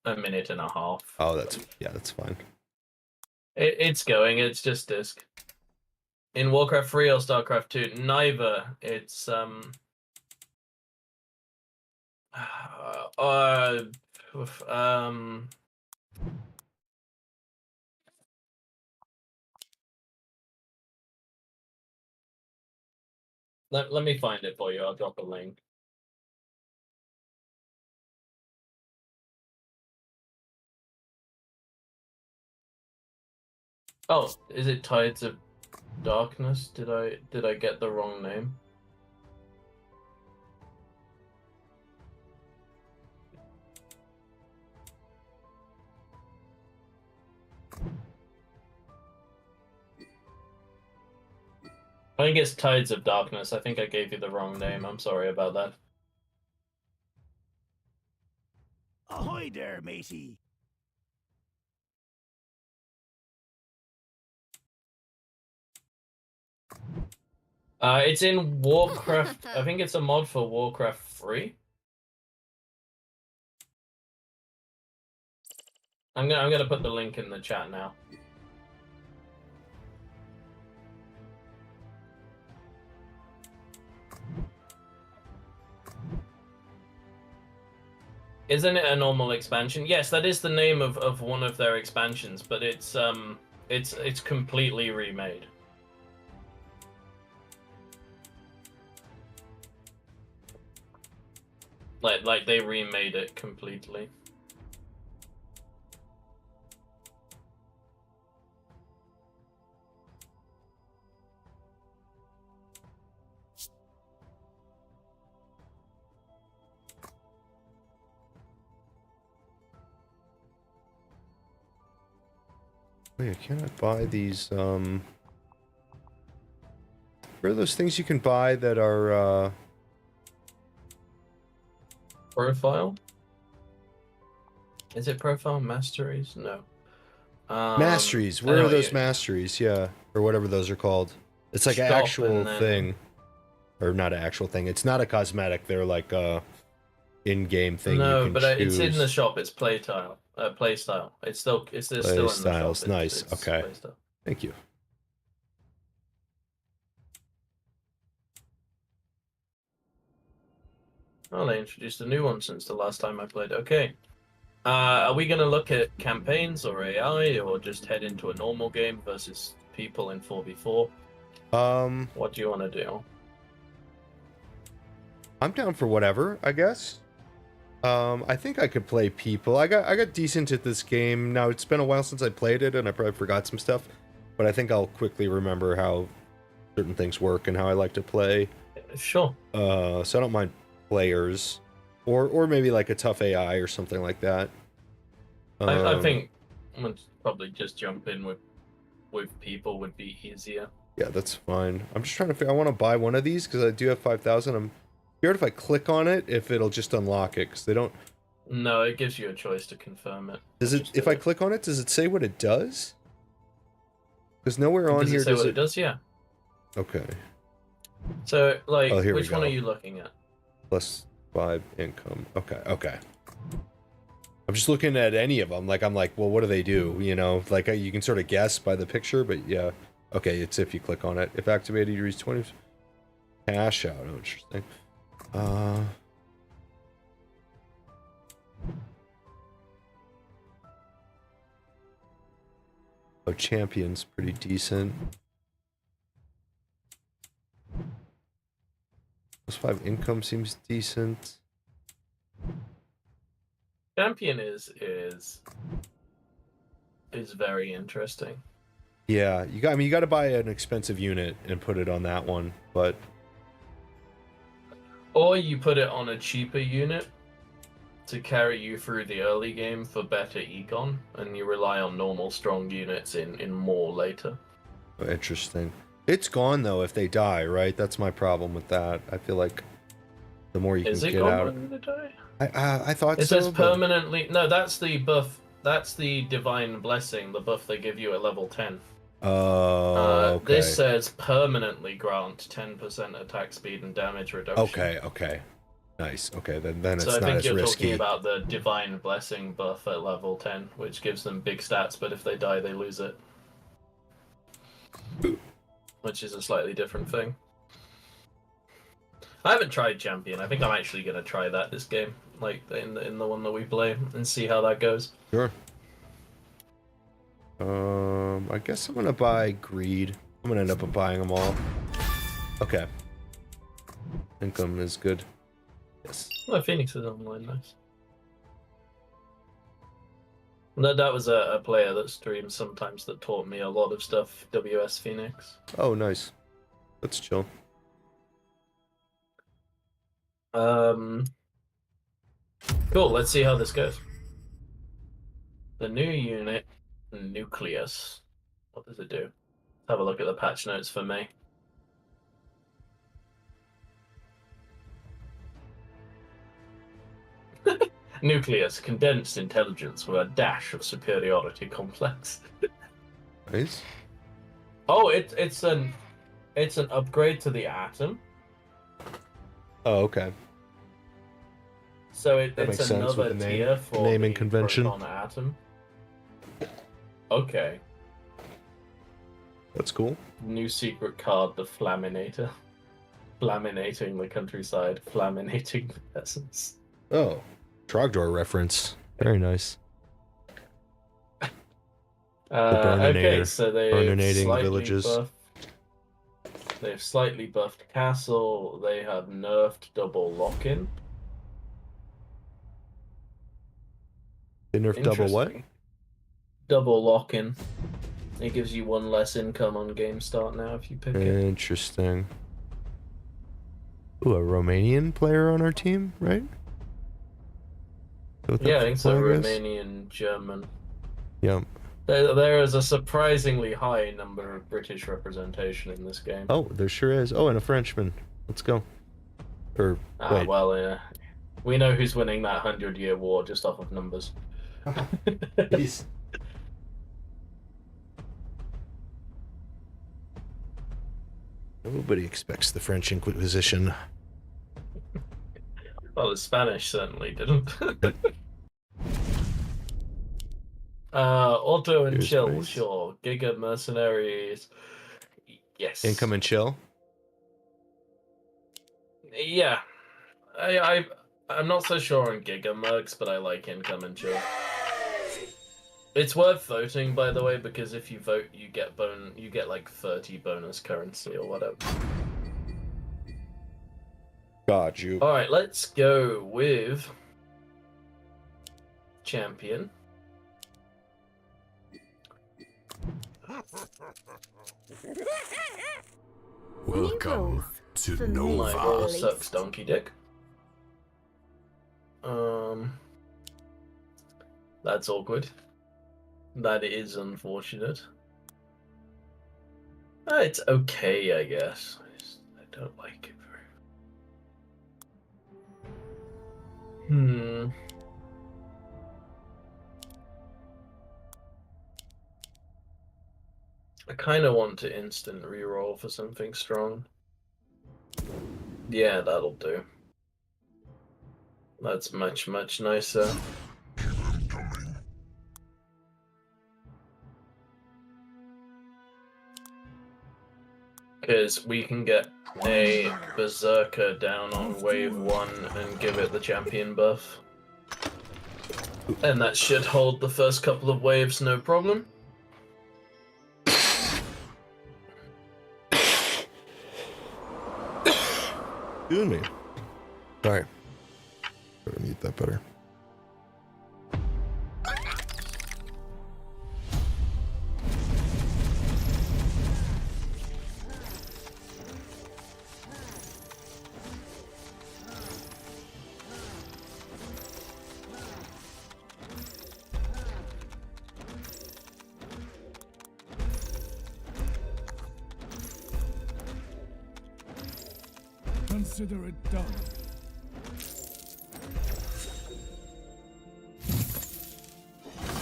a minute and a half. Oh, that's fine. It's going. It's just disc. In Warcraft 3 or StarCraft 2, neither. It's oof, let me find it for you. I'll drop a link. Oh, is it Tides of Darkness? Did I get the wrong name? I think it's Tides of Darkness. I think I gave you the wrong name. I'm sorry about that. Ahoy there, matey! It's in Warcraft. I think it's a mod for Warcraft 3. I'm gonna put the link in the chat now. Isn't it a normal expansion? Yes, that is the name of one of their expansions, but it's completely remade. Like they remade it completely. Wait, I cannot buy these, where are those things you can buy that are, Profile? Is it profile masteries? No. masteries? I Where know are what those you- masteries? Yeah, or whatever those are called. It's like an Shop actual and then- thing. Or not an actual thing. It's not a cosmetic. They're like a in-game thing No, you can but choose. it's in the shop. It's playstyle. Playstyle. It's still in the shop. Styles, nice. It's Okay. playstyle. Thank you. Oh, they introduced a new one since the last time I played. Okay. Are we going to look at campaigns or AI, or just head into a normal game versus people in 4v4? What do you want to do? I'm down for whatever, I guess. I think I could play people. I got decent at this game. Now, it's been a while since I played it, and I probably forgot some stuff. But I think I'll quickly remember how certain things work and how I like to play. Sure. So I don't mind players. Or maybe like a tough AI or something like that. I think I'm going to probably just jump in with people would be easier. Yeah, that's fine. I'm just trying to figure... I want to buy one of these because I do have 5,000. I'm scared if I click on it, if it'll just unlock it, because they don't... No, it gives you a choice to confirm it. Does it... If I click on it, does it say what it does? Because nowhere on here does it say what it does, yeah. Okay. So, like, Oh, here we which one go. are you looking at? +5 income. Okay. I'm just looking at any of them. I'm like, well, what do they do? You know, like you can sort of guess by the picture, but yeah. Okay, it's if you click on it. If activated, you reach 20 cash out. Oh, interesting. Oh, champion's pretty decent. +5 income seems decent. Champion is very interesting. Yeah, you got to buy an expensive unit and put it on that one, but Or you put it on a cheaper unit to carry you through the early game for better econ, and you rely on normal strong units in more later. oh, interesting. It's gone though if they die, right? That's my problem with that. I feel like the more you Is can it get gone out. when they die? I thought It so. says but- permanently. No, that's the buff. That's the divine blessing, the buff they give you at level 10. Okay. This says permanently grant 10% attack speed and damage reduction. Okay. Nice. Okay, then So it's I not think as you're risky. talking about the Divine Blessing buff at level 10, which gives them big stats, but if they die, they lose it. Which is a slightly different thing. I haven't tried Champion. I think I'm actually going to try that this game, like in the one that we play, and see how that goes. Sure. I guess I'm gonna buy Greed. I'm gonna end up buying them all. Okay. Income is good. Yes. Oh, Phoenix is online, nice. That was a player that streams sometimes that taught me a lot of stuff, WS Phoenix. Oh, nice. Let's chill. Cool, let's see how this goes. The new unit, Nucleus. What does it do? Let's have a look at the patch notes for me. Nucleus, condensed intelligence with a dash of superiority complex. Nice. Oh, it's an upgrade to the Atom. Oh, okay. So That it's makes sense another with the name- tier for naming the convention. Proton Atom. Okay. That's cool. New secret card, the Flaminator. Flaminating the countryside, flaminating the peasants. Oh, Trogdor reference. Very nice. Okay, so Burninating villages. They've slightly buffed Castle. They have nerfed double lock-in. They nerfed double what? Interesting. Double lock-in. It gives you one less income on game start now if you pick it. Interesting. Ooh, a Romanian player on our team, right? Yeah, I think so. Player is? Romanian, German. Yep. There is a surprisingly high number of British representation in this game. Oh, there sure is. Oh, and a Frenchman. Let's go. Or wait. Well, yeah. We know who's winning that 100-year war just off of numbers. Jeez. Nobody expects the French Inquisition. Well, the Spanish certainly didn't. Auto and Here's chill, Grace. sure. Giga mercenaries, yes. Income and chill. Yeah, I'm not so sure on Giga mercs, but I like income and chill. It's worth voting, by the way, because if you vote, you get like 30 bonus currency or whatever. Got you. All right, let's go with Champion. Welcome to My roll sucks, donkey dick. That's awkward. That is unfortunate. It's okay, I guess. I don't like it very. I kind of want to instant reroll for something strong. Yeah, that'll do. That's much, much nicer. Because we can get a Berserker down on wave 1 and give it the champion buff. And that should hold the first couple of waves, no problem. Excuse me. Sorry. Better mute that better. Consider it done.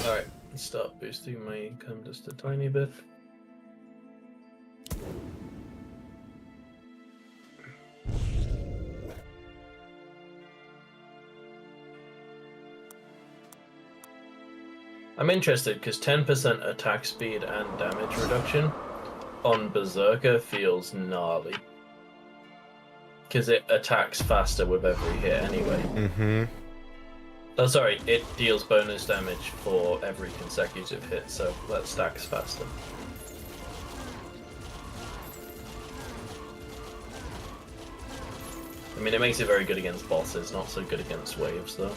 Alright, let's start boosting my income just a tiny bit. I'm interested because 10% attack speed and damage reduction on Berserker feels gnarly. Because it attacks faster with every hit anyway. Mm-hmm. Oh, sorry, it deals bonus damage for every consecutive hit, so that stacks faster. I mean, it makes it very good against bosses, not so good against waves, though.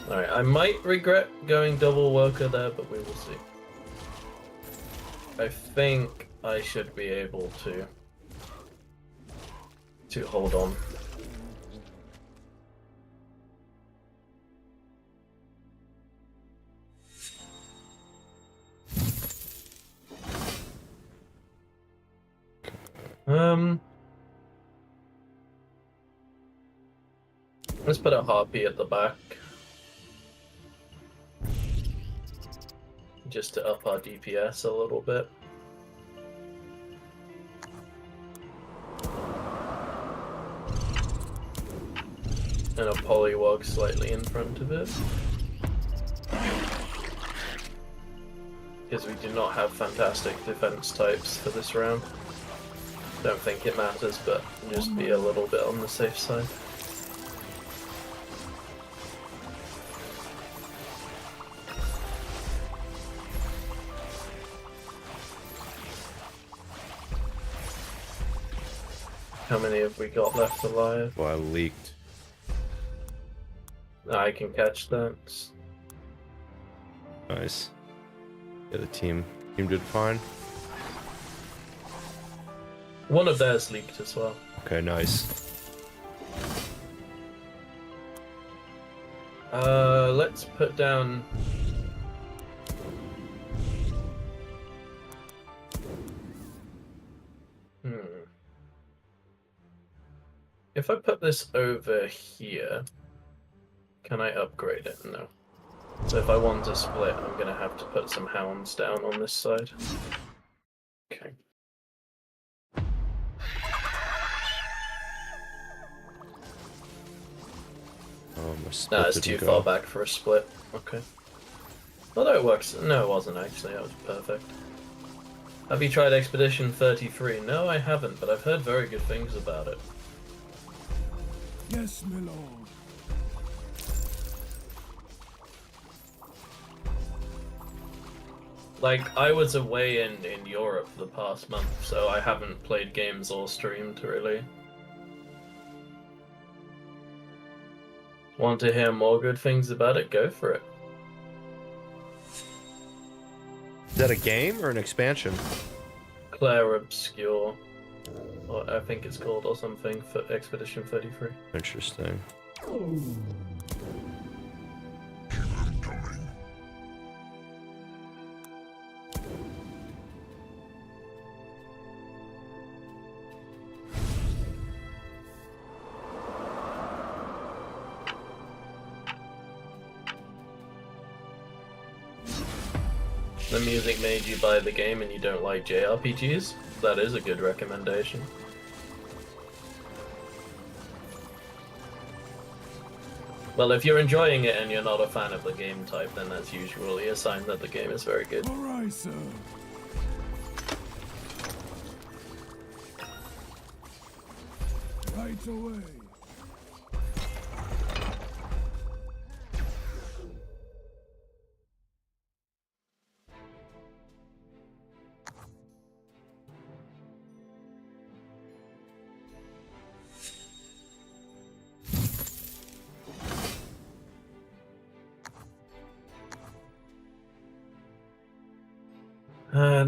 Alright, I might regret going double worker there, but we will see. I think I should be able to hold on. Let's put a harpy at the back. Just to up our DPS a little bit. And a polywog slightly in front of it. Because we do not have fantastic defense types for this round. Don't think it matters, but just be a little bit on the safe side. How many have we got left alive? Well, I leaked. I can catch that. Nice. Yeah, the team did fine. One of theirs leaked as well. Okay, nice. Let's put down... If I put this over here, can I upgrade it? No. So if I want to split, I'm going to have to put some hounds down on this side. Okay. Nah, it's too far back for a split. Okay. Although it works. No, it wasn't actually. That was perfect. Have you tried Expedition 33? No, I haven't, but I've heard very good things about it. Yes, my lord. Like, I was away in Europe the past month, so I haven't played games or streamed, really. Want to hear more good things about it? Go for it. Is that a game or an expansion? Claire Obscure. Or I think it's called, or something, for Expedition 33. Interesting. The music made you buy the game and you don't like JRPGs? That is a good recommendation. Well, if you're enjoying it and you're not a fan of the game type, then that's usually a sign that the game is very good. Alright, sir. Right away.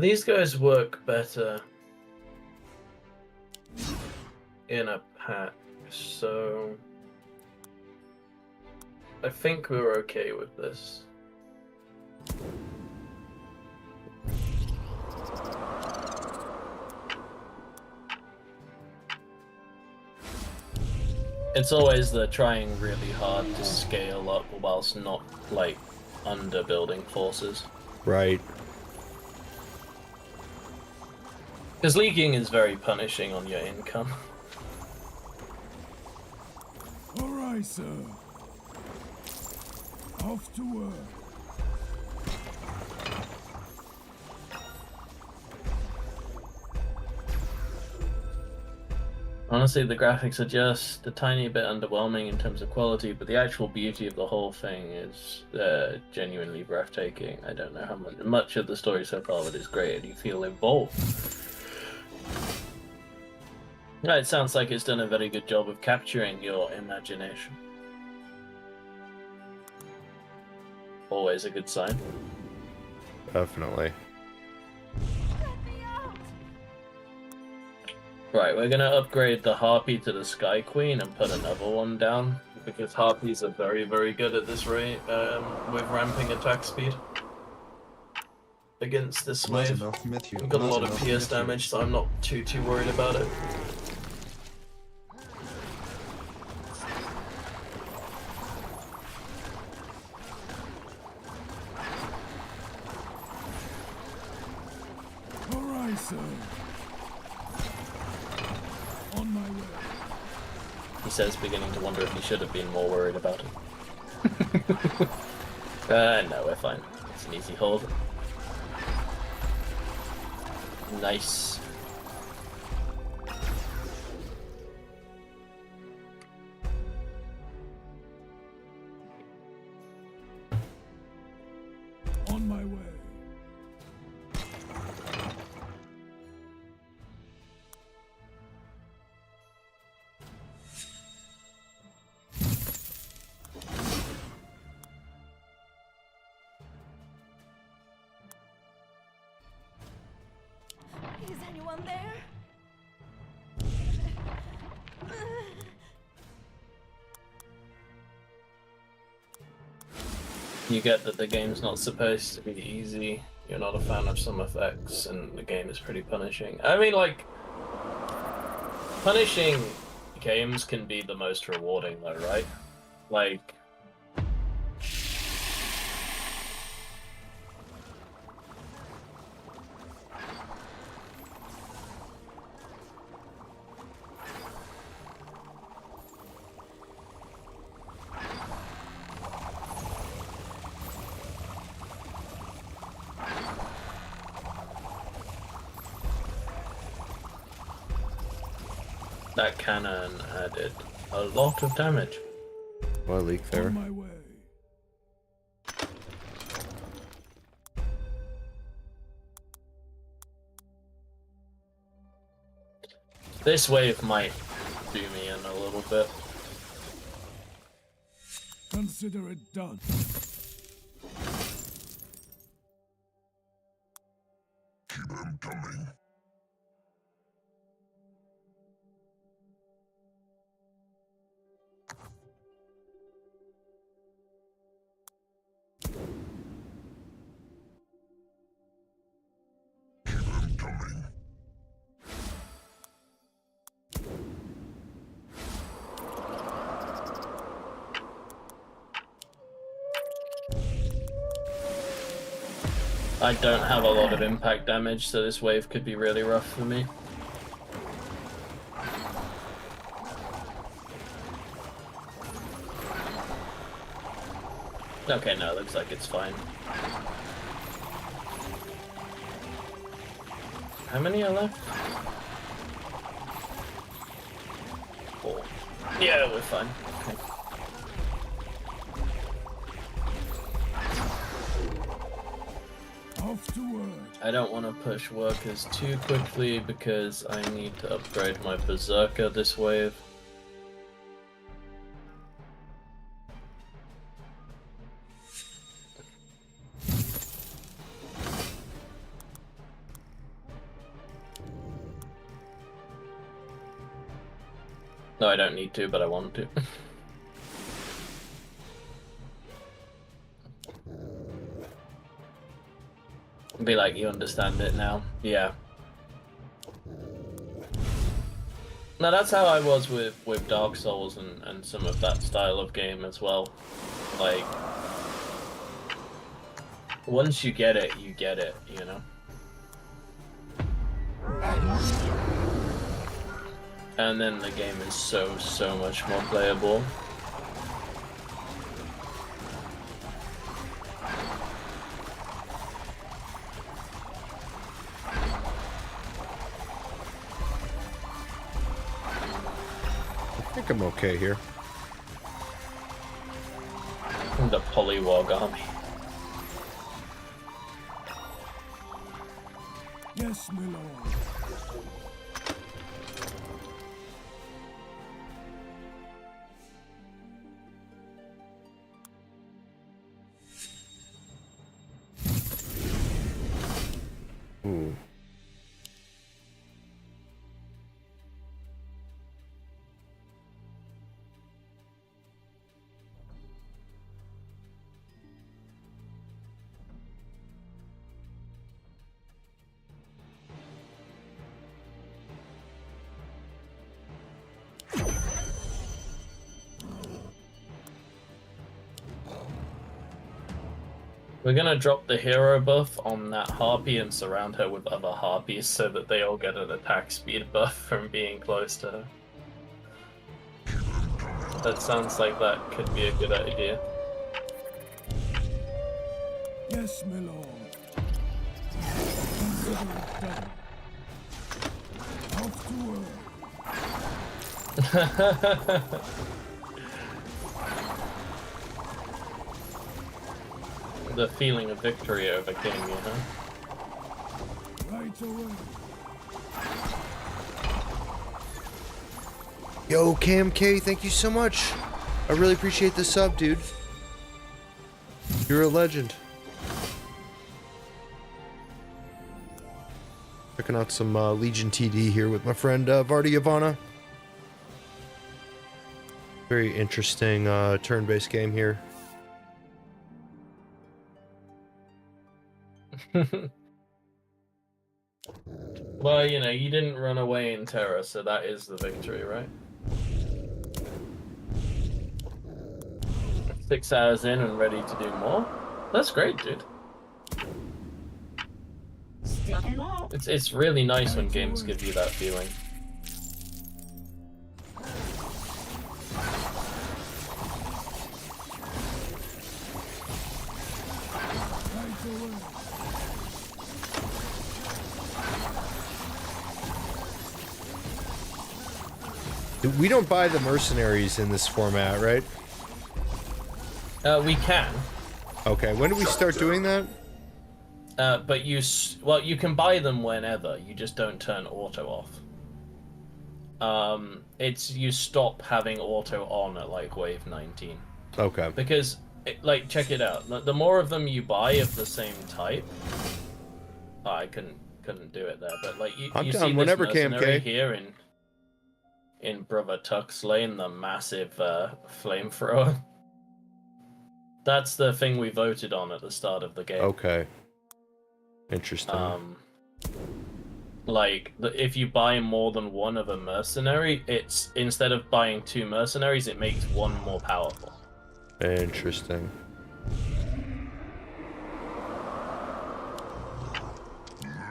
These guys work better in a pack, so I think we're okay with this. It's always the trying really hard to scale up whilst not, like, underbuilding forces. Right. Because leaking is very punishing on your income. Alright, sir. Off to work. Honestly, the graphics are just a tiny bit underwhelming in terms of quality, but the actual beauty of the whole thing is genuinely breathtaking. I don't know how much of the story so far, but it's great, and you feel involved. Yeah, it sounds like it's done a very good job of capturing your imagination. Always a good sign. Definitely. Right, we're gonna upgrade the Harpy to the Sky Queen and put another one down, because Harpies are very, very good at this rate with ramping attack speed against this wave. We've got a lot of pierce damage, so I'm not too worried about it. Alright, sir. On my way. He says, beginning to wonder if he should have been more worried about it. No, we're fine. It's an easy hold. Nice. On my way. Is anyone there? You get that the game's not supposed to be easy. You're not a fan of some effects, and the game is pretty punishing. I mean, like, punishing games can be the most rewarding, though, right? Like, that cannon added a lot of damage. What a leak there. On my way. This wave might do me in a little bit. Consider it done. Keep them coming. Keep them coming. I don't have a lot of impact damage, so this wave could be really rough for me. Okay, no, it looks like it's fine. How many are left? 4. Yeah, we're fine. Okay. Off to work. I don't want to push workers too quickly because I need to upgrade my Berserker this wave. No, I don't need to, but I want to. Be like, you understand it now. Yeah. No, that's how I was with Dark Souls and some of that style of game as well. Like, once you get it, you know? And then the game is so much more playable. I think I'm okay here. The Polywog army. Yes, my lord. Ooh. We're gonna drop the hero buff on that harpy and surround her with other harpies so that they all get an attack speed buff from being close to her. That sounds like that could be a good idea. Yes, my lord. Consider it done. Off to work. The feeling of victory overcame you, huh? Right away. Yo, KMK, thank you so much. I really appreciate the sub, dude. You're a legend. Checking out some LegionTD here with my friend Vardy Ivana. Very interesting turn-based game here. Well, you know, you didn't run away in terror, so that is the victory, right? 6 hours in and ready to do more? That's great, dude. It's really nice when games give you that feeling. We don't buy the mercenaries in this format, right? We can. Okay, when do we start doing that? But you can buy them whenever. You just don't turn auto off. You stop having auto on at like wave 19. Okay. Because, like, check it out. The more of them you buy of the same type, I couldn't do it there. But like, you see this whenever mercenary KMK here in Brother Tuck's lane, the massive flamethrower. That's the thing we voted on at the start of the game. Okay. Interesting. If you buy more than one of a mercenary, it's instead of buying 2 mercenaries, it makes one more powerful. Interesting.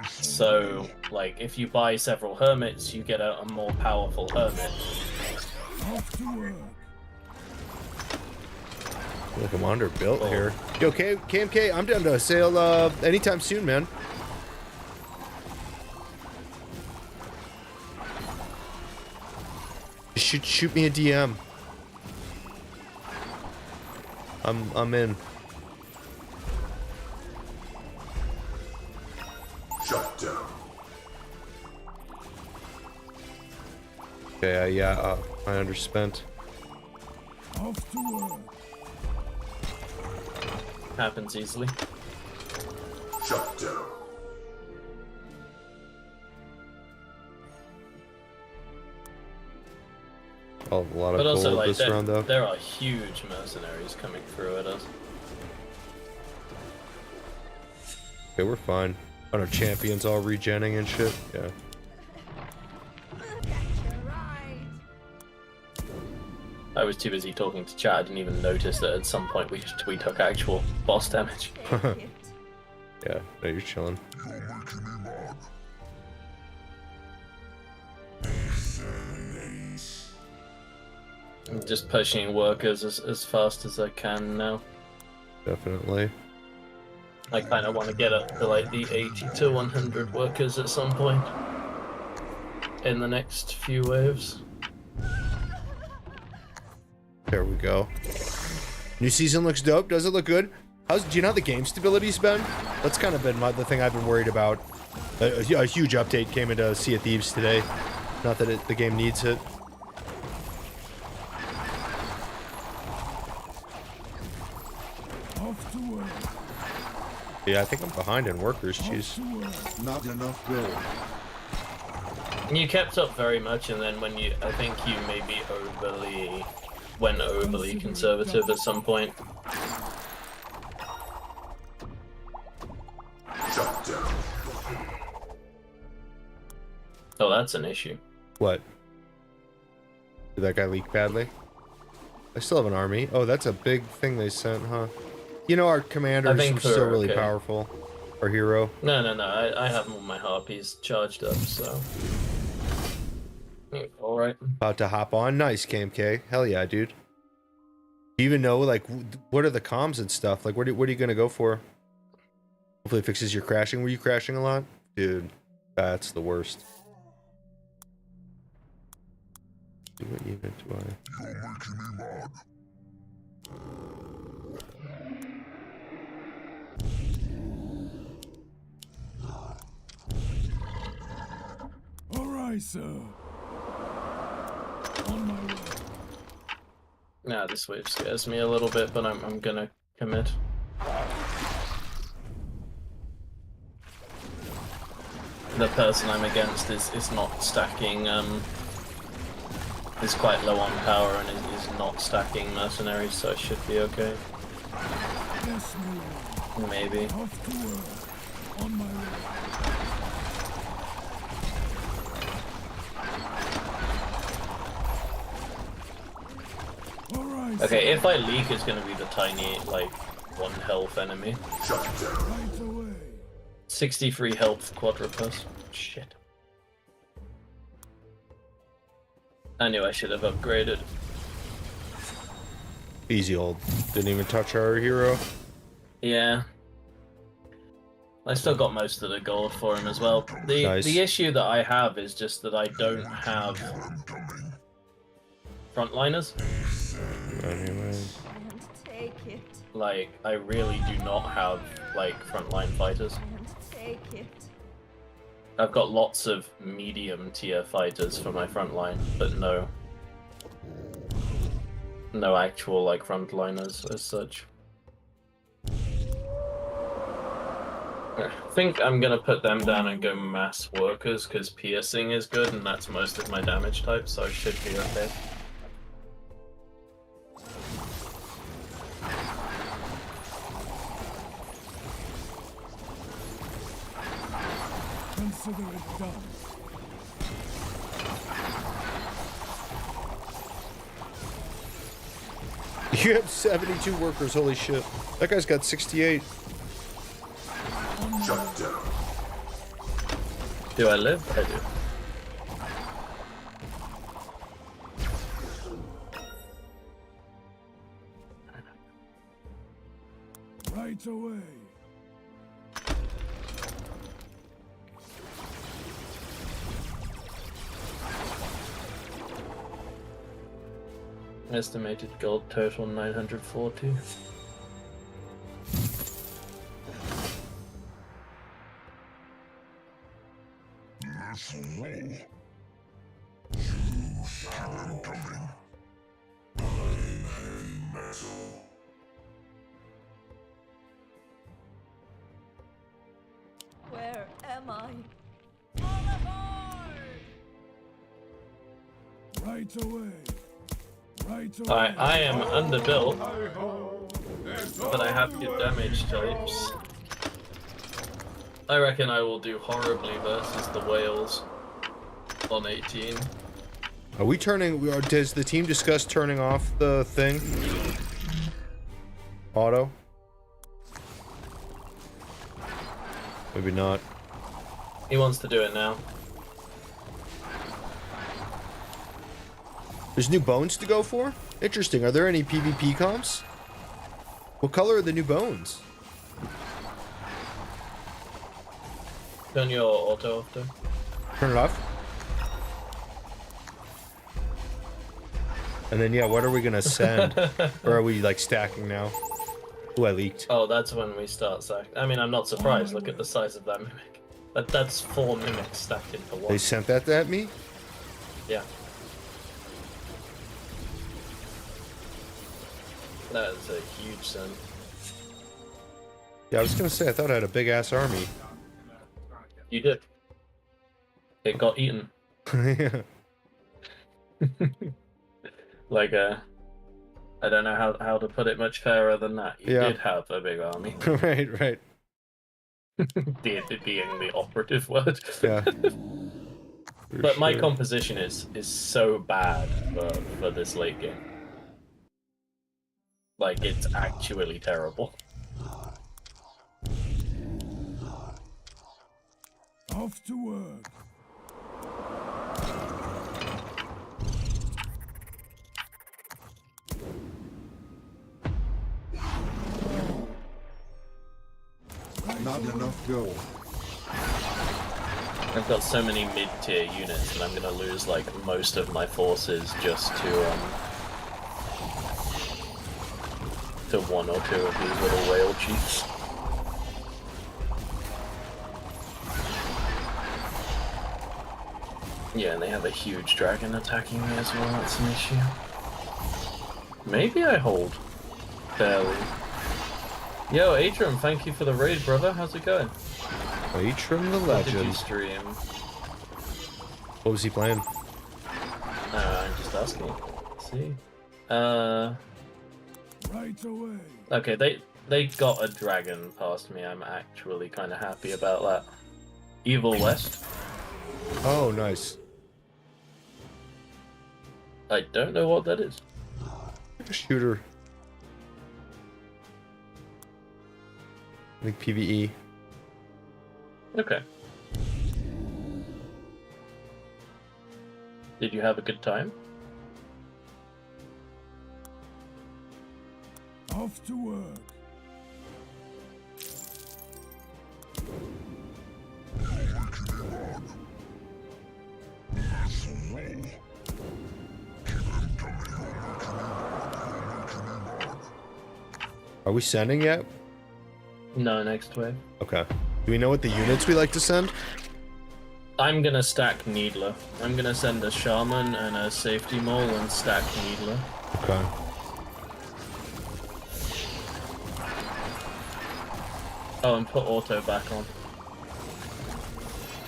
So, like, if you buy several hermits, you get a more powerful hermit. Off to work. Look, I'm underbuilt here. Yo, KMK, I'm down to sail anytime soon, man. Shoot me a DM. I'm in. Shut down. Okay, yeah, I underspent. Off to work. Happens easily. Shut down. Oh, a lot of But also, gold like, this round, though. there are huge mercenaries coming through at us. Okay, we're fine. On our champions all regenning and shit. Yeah. I was too busy talking to chat. I didn't even notice that at some point we took actual boss damage. Yeah, no, you're chilling. I'm just pushing workers as fast as I can now. Definitely. I kind of want to get up to like the 80 to 100 workers at some point in the next few waves. There we go. New season looks dope. Does it look good? Do you know how the game stability's been? That's kind of been the thing I've been worried about. A huge update came into Sea of Thieves today. Not that the game needs it. Off to work. Yeah, I think I'm behind in workers. Jeez. Not enough gold. You kept up very much, and then when I think you maybe went overly conservative at some point. Oh, that's an issue. What? Did that guy leak badly? I still have an army. Oh, that's a big thing they sent, huh? You know, our commander is still really powerful. Our hero. No. I have all my harpies charged up, so. Alright. About to hop on. Nice, KMK. Hell yeah, dude. Do you even know, like, what are the comms and stuff? Like, what are you gonna go for? Hopefully it fixes your crashing. Were you crashing a lot? Dude, that's the worst. What unit do I? You're making me mad. All right, sir. On my way. Nah, this wave scares me a little bit, but I'm gonna commit. The person I'm against is not stacking, is quite low on power and is not stacking mercenaries, so I should be okay. Yes, maybe. Off to work. On my way. All right, Okay, if I leak, it's gonna be the tiny, like, 1 health enemy. right away. 63 health quadrupus. Shit. I knew I should have upgraded. Easy old. Didn't even touch our hero. Yeah. I still got most of the gold for him as well. Nice. The issue that I have is just that I don't have frontliners. Anyway. Take it. Like, I really do not have, like, frontline fighters. Take it. I've got lots of medium tier fighters for my frontline, but no actual, like, frontliners as such. I think I'm gonna put them down and go mass workers, because piercing is good, and that's most of my damage type, so I should be okay. Consider it done. You have 72 workers, holy shit. That guy's got 68. Shut down. Do I live? I do. Right away. Estimated gold total 940. Let's roll. You see them coming. I'm metal. Where am I? Right away. Right away. I am underbuilt, but I have good damage types. I reckon I will do horribly versus the whales on 18. Are we turning? Does the team discuss turning off the thing? Auto? Maybe not. He wants to do it now. There's new bones to go for? Interesting. Are there any PvP comps? What color are the new bones? Turn your auto off though. Turn it off. And then, yeah, what are we gonna send? Or are we, like, stacking now? Ooh, I leaked. Oh, that's when we start stack. I mean, I'm not surprised. Look at the size of that mimic. That's 4 mimics stacked into one. They sent that at me? Yeah. That is a huge send. Yeah, I was gonna say, I thought I had a big-ass army. You did. It got eaten. Yeah. Like, I don't know how to put it much fairer than that. You Yeah. did have a big army. Right. Did being the operative word. Yeah. But my composition is so bad for this late game. Like, it's actually terrible. Off to work. Not enough gold. I've got so many mid-tier units that I'm gonna lose like most of my forces just to one or two of these little whale chiefs. Yeah, and they have a huge dragon attacking me as well, that's an issue. Maybe I hold. Barely. Yo, Atrum, thank you for the raid, brother. How's it going? Atrum the What did you Legend. stream? What was he playing? I'm just asking. Let's see. Right away. Okay, they got a dragon past me. I'm actually kind of happy about that. Evil West. Oh, nice. I don't know what that is. Shooter. I think PvE. Okay. Did you have a good time? Off to work. Are we sending yet? No, next wave. Okay. Do we know what the units we like to send? I'm gonna stack Needler. I'm gonna send a Shaman and a Safety Mole and stack Needler. Okay. Oh, and put auto back on.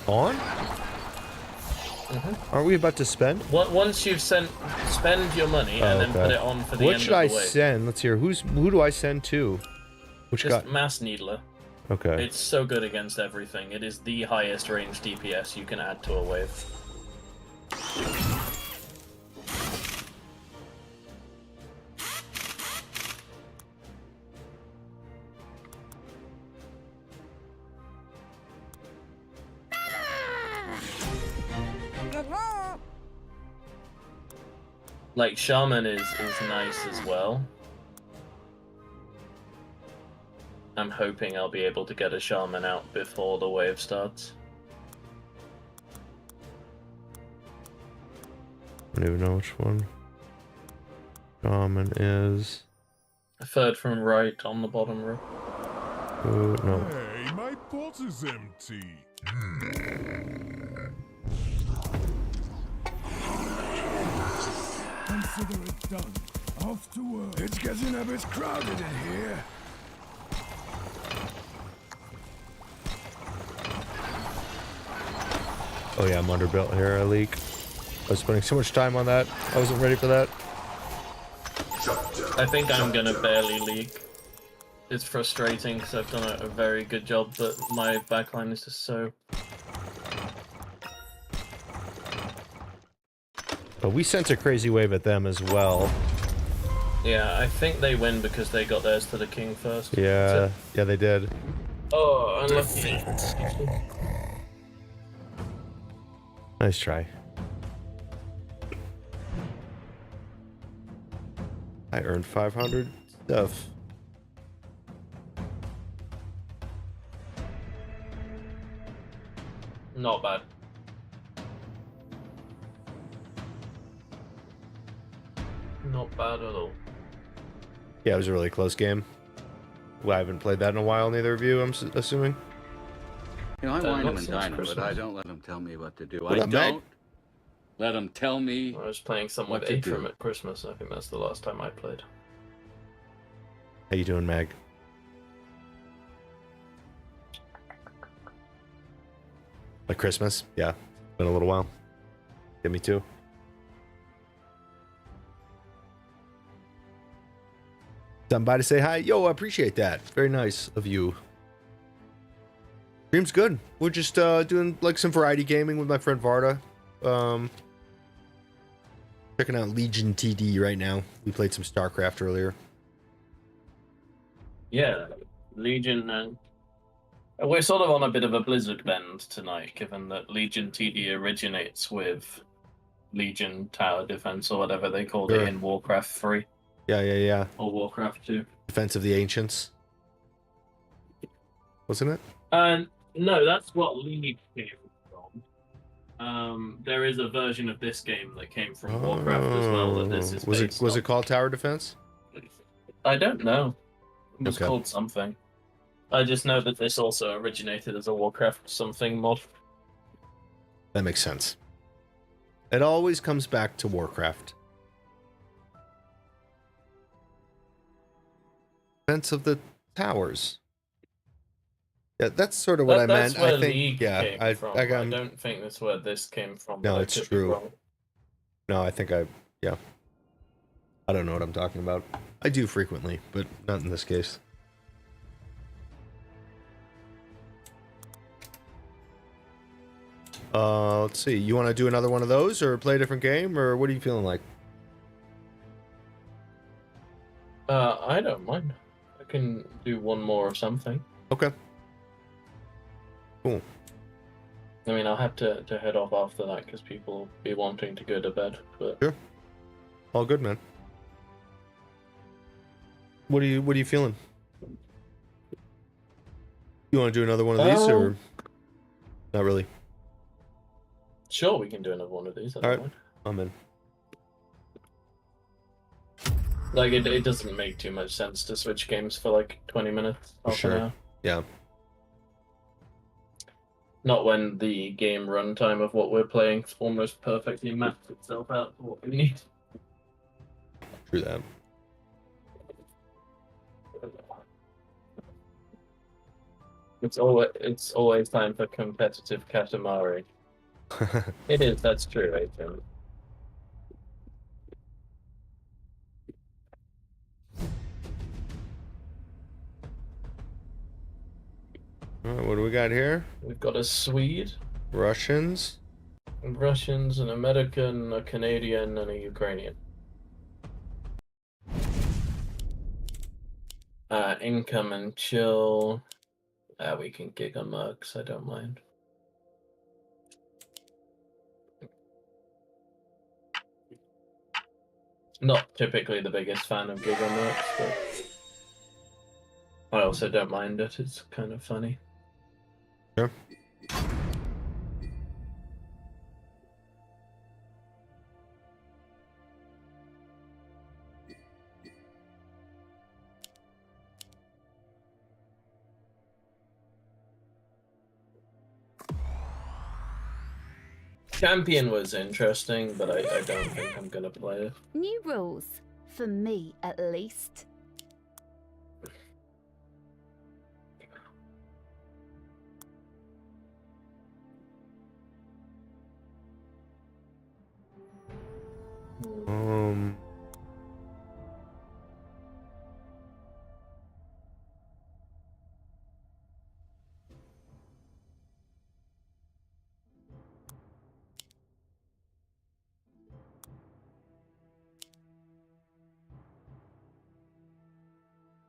On? Mm-hmm. Aren't we about to spend? Once you've spend your money and then put it on for the what end should of I the wave. send? Let's hear. Who do I send to? Which Just guy? Mass Needler. Okay. It's so good against everything. It is the highest range DPS you can add to a wave. Like, Shaman is nice as well. I'm hoping I'll be able to get a Shaman out before the wave starts. I don't even know which one. Shaman is. Third from right on the bottom row. No. Hey, my pot is empty. Consider it done. Off to work. It's getting a bit crowded in here. Oh yeah, I'm underbuilt here. I leak. I was spending so much time on that. I wasn't ready for that. I think I'm gonna barely leak. It's frustrating because I've done a very good job, but my backline is just so... But we sent a crazy wave at them as well. Yeah, I think they win because they got theirs to the king first. Yeah, yeah, they did. Oh, unlucky. Nice try. I earned 500 stuff. Not bad. Not bad at all. Yeah, it was a really close game. Well, I haven't played that in a while, neither of you, I'm assuming. You know, I wine them and since dine them, but Christmas. I don't let them tell me what to do. What I up, Meg? don't let them tell me. I was playing some What with to Atrum do. at Christmas. I think that's the last time I played. How you doing, Meg? Like Christmas? Yeah. Been a little while. Yeah, me too. Stopping by to say hi. Yo, I appreciate that. Very nice of you. Stream's good. We're just doing like some variety gaming with my friend Varda. Checking out LegionTD right now. We played some StarCraft earlier. Yeah, Legion. We're sort of on a bit of a Blizzard bend tonight, given that LegionTD originates with Legion Tower Defense or whatever they called Sure. it in Warcraft 3 Yeah. or Warcraft 2. Defense of the Ancients. Wasn't it? No, that's what League came from. There is a version of this game that came from Warcraft as well that this is Was based it on. called Tower Defense? I don't know. It was Okay. called something. I just know that this also originated as a Warcraft something mod. That makes sense. It always comes back to Warcraft. Defense of the Towers. Yeah, that's sort of what I That's meant. where I think, League yeah, came from. I don't think that's where this came from. No, but I it's could be true. wrong. No, I think yeah. I don't know what I'm talking about. I do frequently, but not in this case. Let's see. You want to do another one of those or play a different game, or what are you feeling like? I don't mind. I can do one more or something. Okay. Cool. I mean, I'll have to head off after that because people will be wanting to go to bed. But Sure. All good, man. What are you feeling? You want to do another one of these, or not really? Sure, we can do another one of these. I don't All right, mind. I'm in. Like, it doesn't make too much sense to switch games for like 20 minutes, half an hour. Yeah. Not when the game runtime of what we're playing almost perfectly maps itself out to what we need. True that. It's always time for competitive Katamari. It is, that's true, Adrian. All right, what do we got here? We've got a Swede, Russians. Russians, an American, a Canadian, and a Ukrainian. Income and chill. We can gig on mercs, I don't mind. Not typically the biggest fan of gig on mercs, but I also don't mind it, it's kind of funny. Sure. Champion was interesting, but I don't think I'm gonna play it. New rules. For me, at least.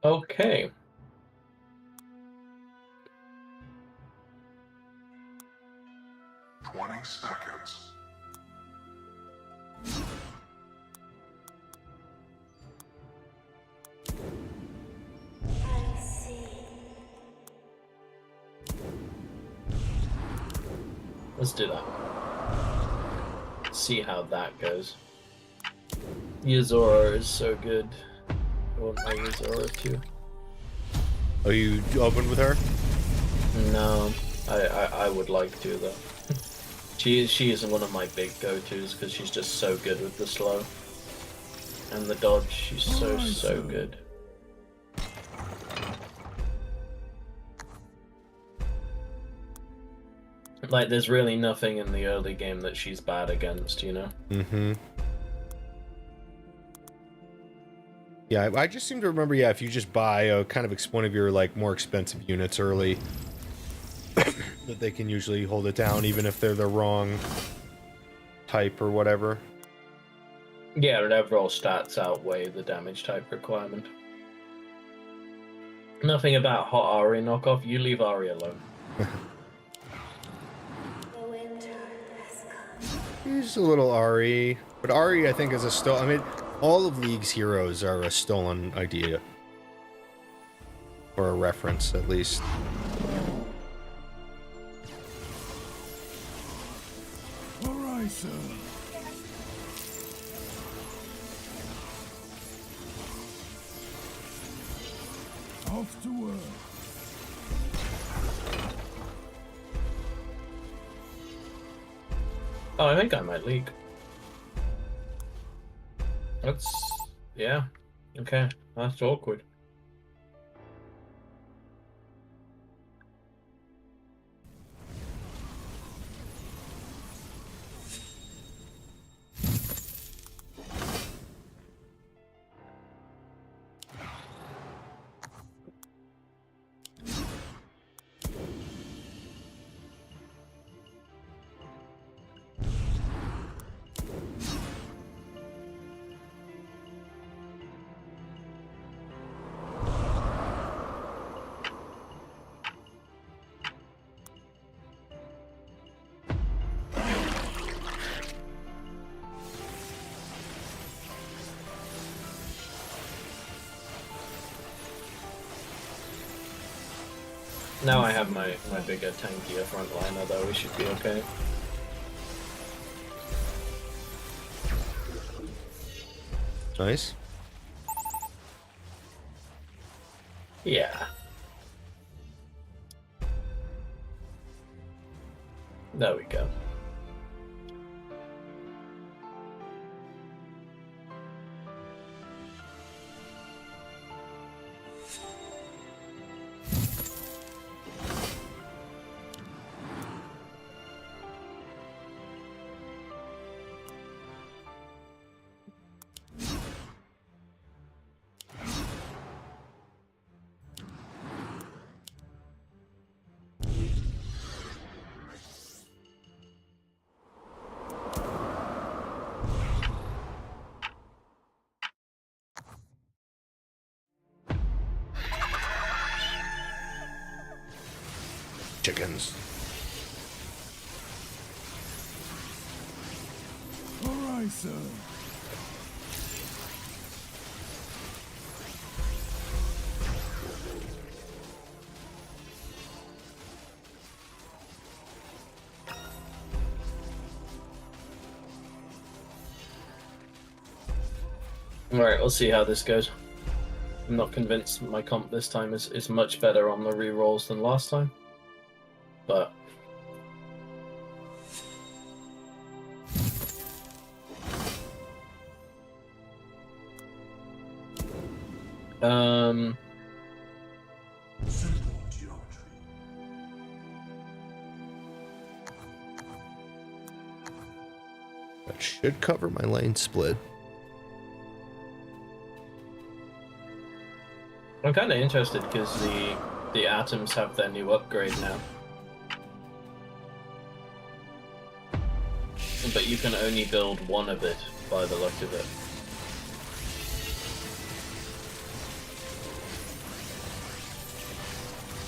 Okay. Seconds. I see. Let's do that. See how that goes. Yuzora is so good. I want my Yuzora too. Oh, you opened with her? No, I would like to though. She is one of my big go-tos because she's just so good with the slow and the dodge. She's so good. Like, there's really nothing in the early game that she's bad against, you know? Mm-hmm. Yeah, I just seem to remember, yeah, if you just buy kind of one of your, like, more expensive units early, that they can usually hold it down, even if they're the wrong type or whatever. Yeah, but overall stats outweigh the damage type requirement. Nothing about hot Ari knockoff, you leave Ari alone. He's a little Ari, but Ari, I think, is a stolen. I mean, all of League's heroes are a stolen idea, or a reference, at least. All right, sir. Off to work. Oh, I think I might leak. That's... yeah. Okay, that's awkward. Now I have my bigger, tankier frontliner, though we should be okay. Nice. Yeah. There we go. Chickens. All right, sir. Alright, we'll see how this goes. I'm not convinced my comp this time is much better on the rerolls than last time. But... That should cover my lane split. I'm kind of interested because the atoms have their new upgrade now. But you can only build one of it by the look of it.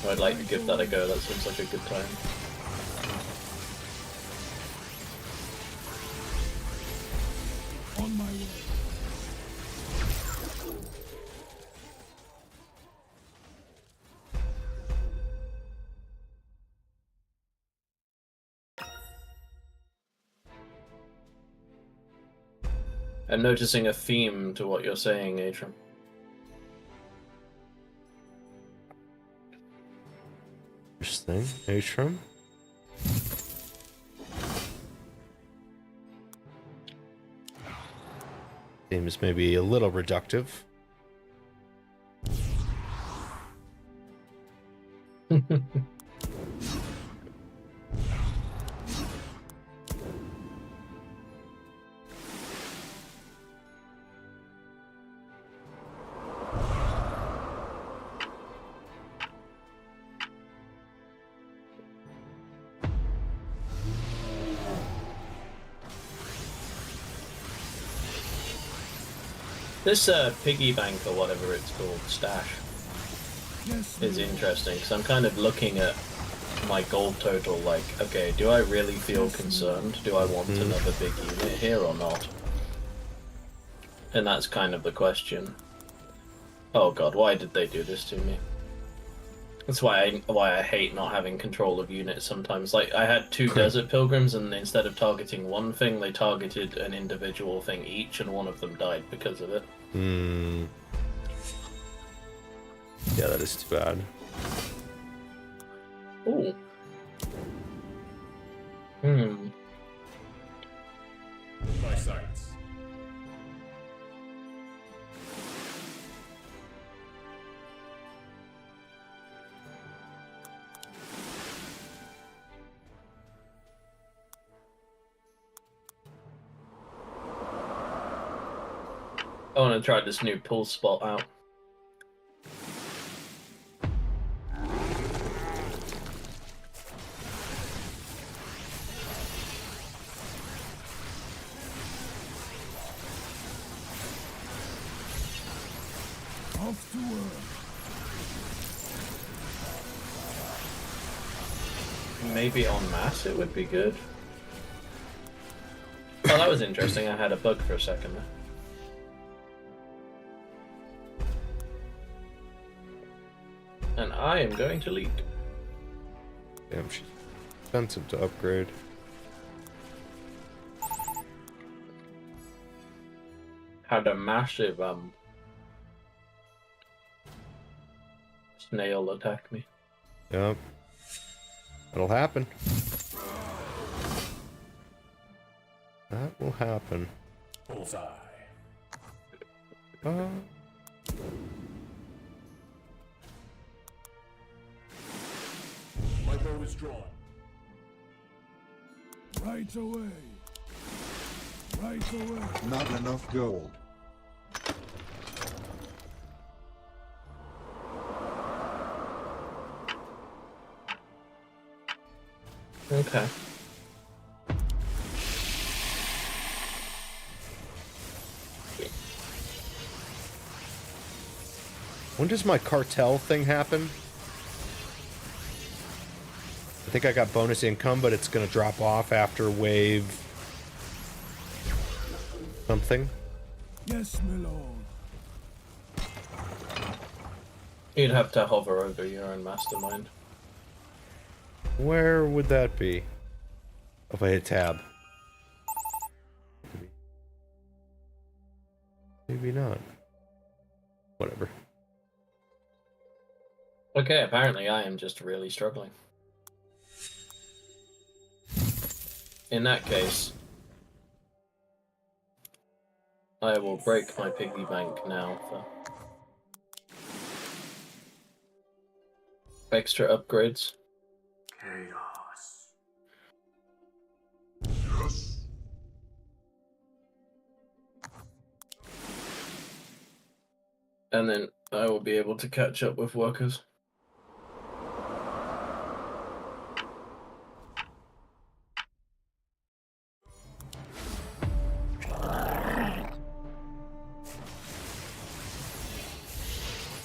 I'd like to give that a go. That seems like a good time. On my way. I'm noticing a theme to what you're saying, Atrum. Interesting. Atrum? Seems maybe a little reductive. This piggy bank or whatever it's called, stash, is interesting because I'm kind of looking at my gold total like, okay, do I really feel concerned? Do I want another big unit here or not? And that's kind of the question. Oh god, why did they do this to me? That's why I hate not having control of units sometimes. Like, I had 2 Desert Pilgrims, and instead of targeting one thing, they targeted an individual thing each, and one of them died because of it. Yeah, that is too bad. Ooh. My sights. I want to try this new pull spot out. Off to work. Maybe en masse it would be good. Oh, that was interesting. I had a bug for a second there. And I am going to leak. Damn, she's expensive to upgrade. Had a massive snail attack me. Yep. It'll happen. That will happen. Bullseye. My bow is drawn. Right away. Right away. Not enough gold. Okay. When does my cartel thing happen? I think I got bonus income, but it's gonna drop off after wave something. Yes, my lord. You'd have to hover over your own mastermind. Where would that be? If I hit tab. Maybe not. Whatever. Okay, apparently I am just really struggling. In that case, I will break my piggy bank now for extra upgrades. Chaos. Yes. And then I will be able to catch up with workers.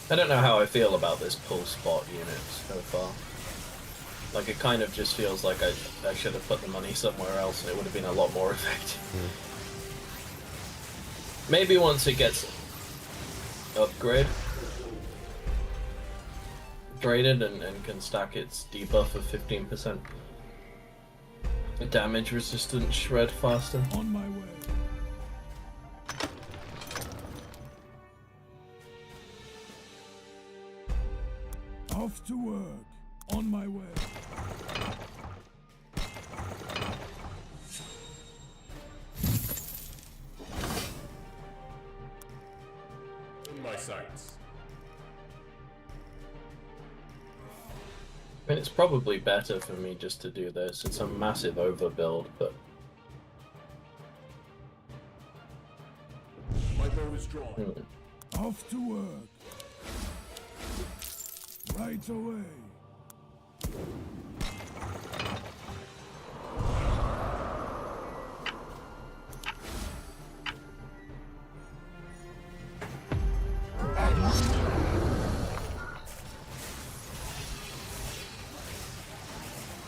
I don't know how I feel about this pull spot unit so far. Like, it kind of just feels like I should have put the money somewhere else and it would have been a lot more effective. Maybe once it gets upgraded and can stack its debuff of 15%. Damage resistant shred faster. On my way. Off to work. On my way. In my sights. I mean, it's probably better for me just to do this. It's a massive overbuild, but... My bow is drawn. Off to work. Right away.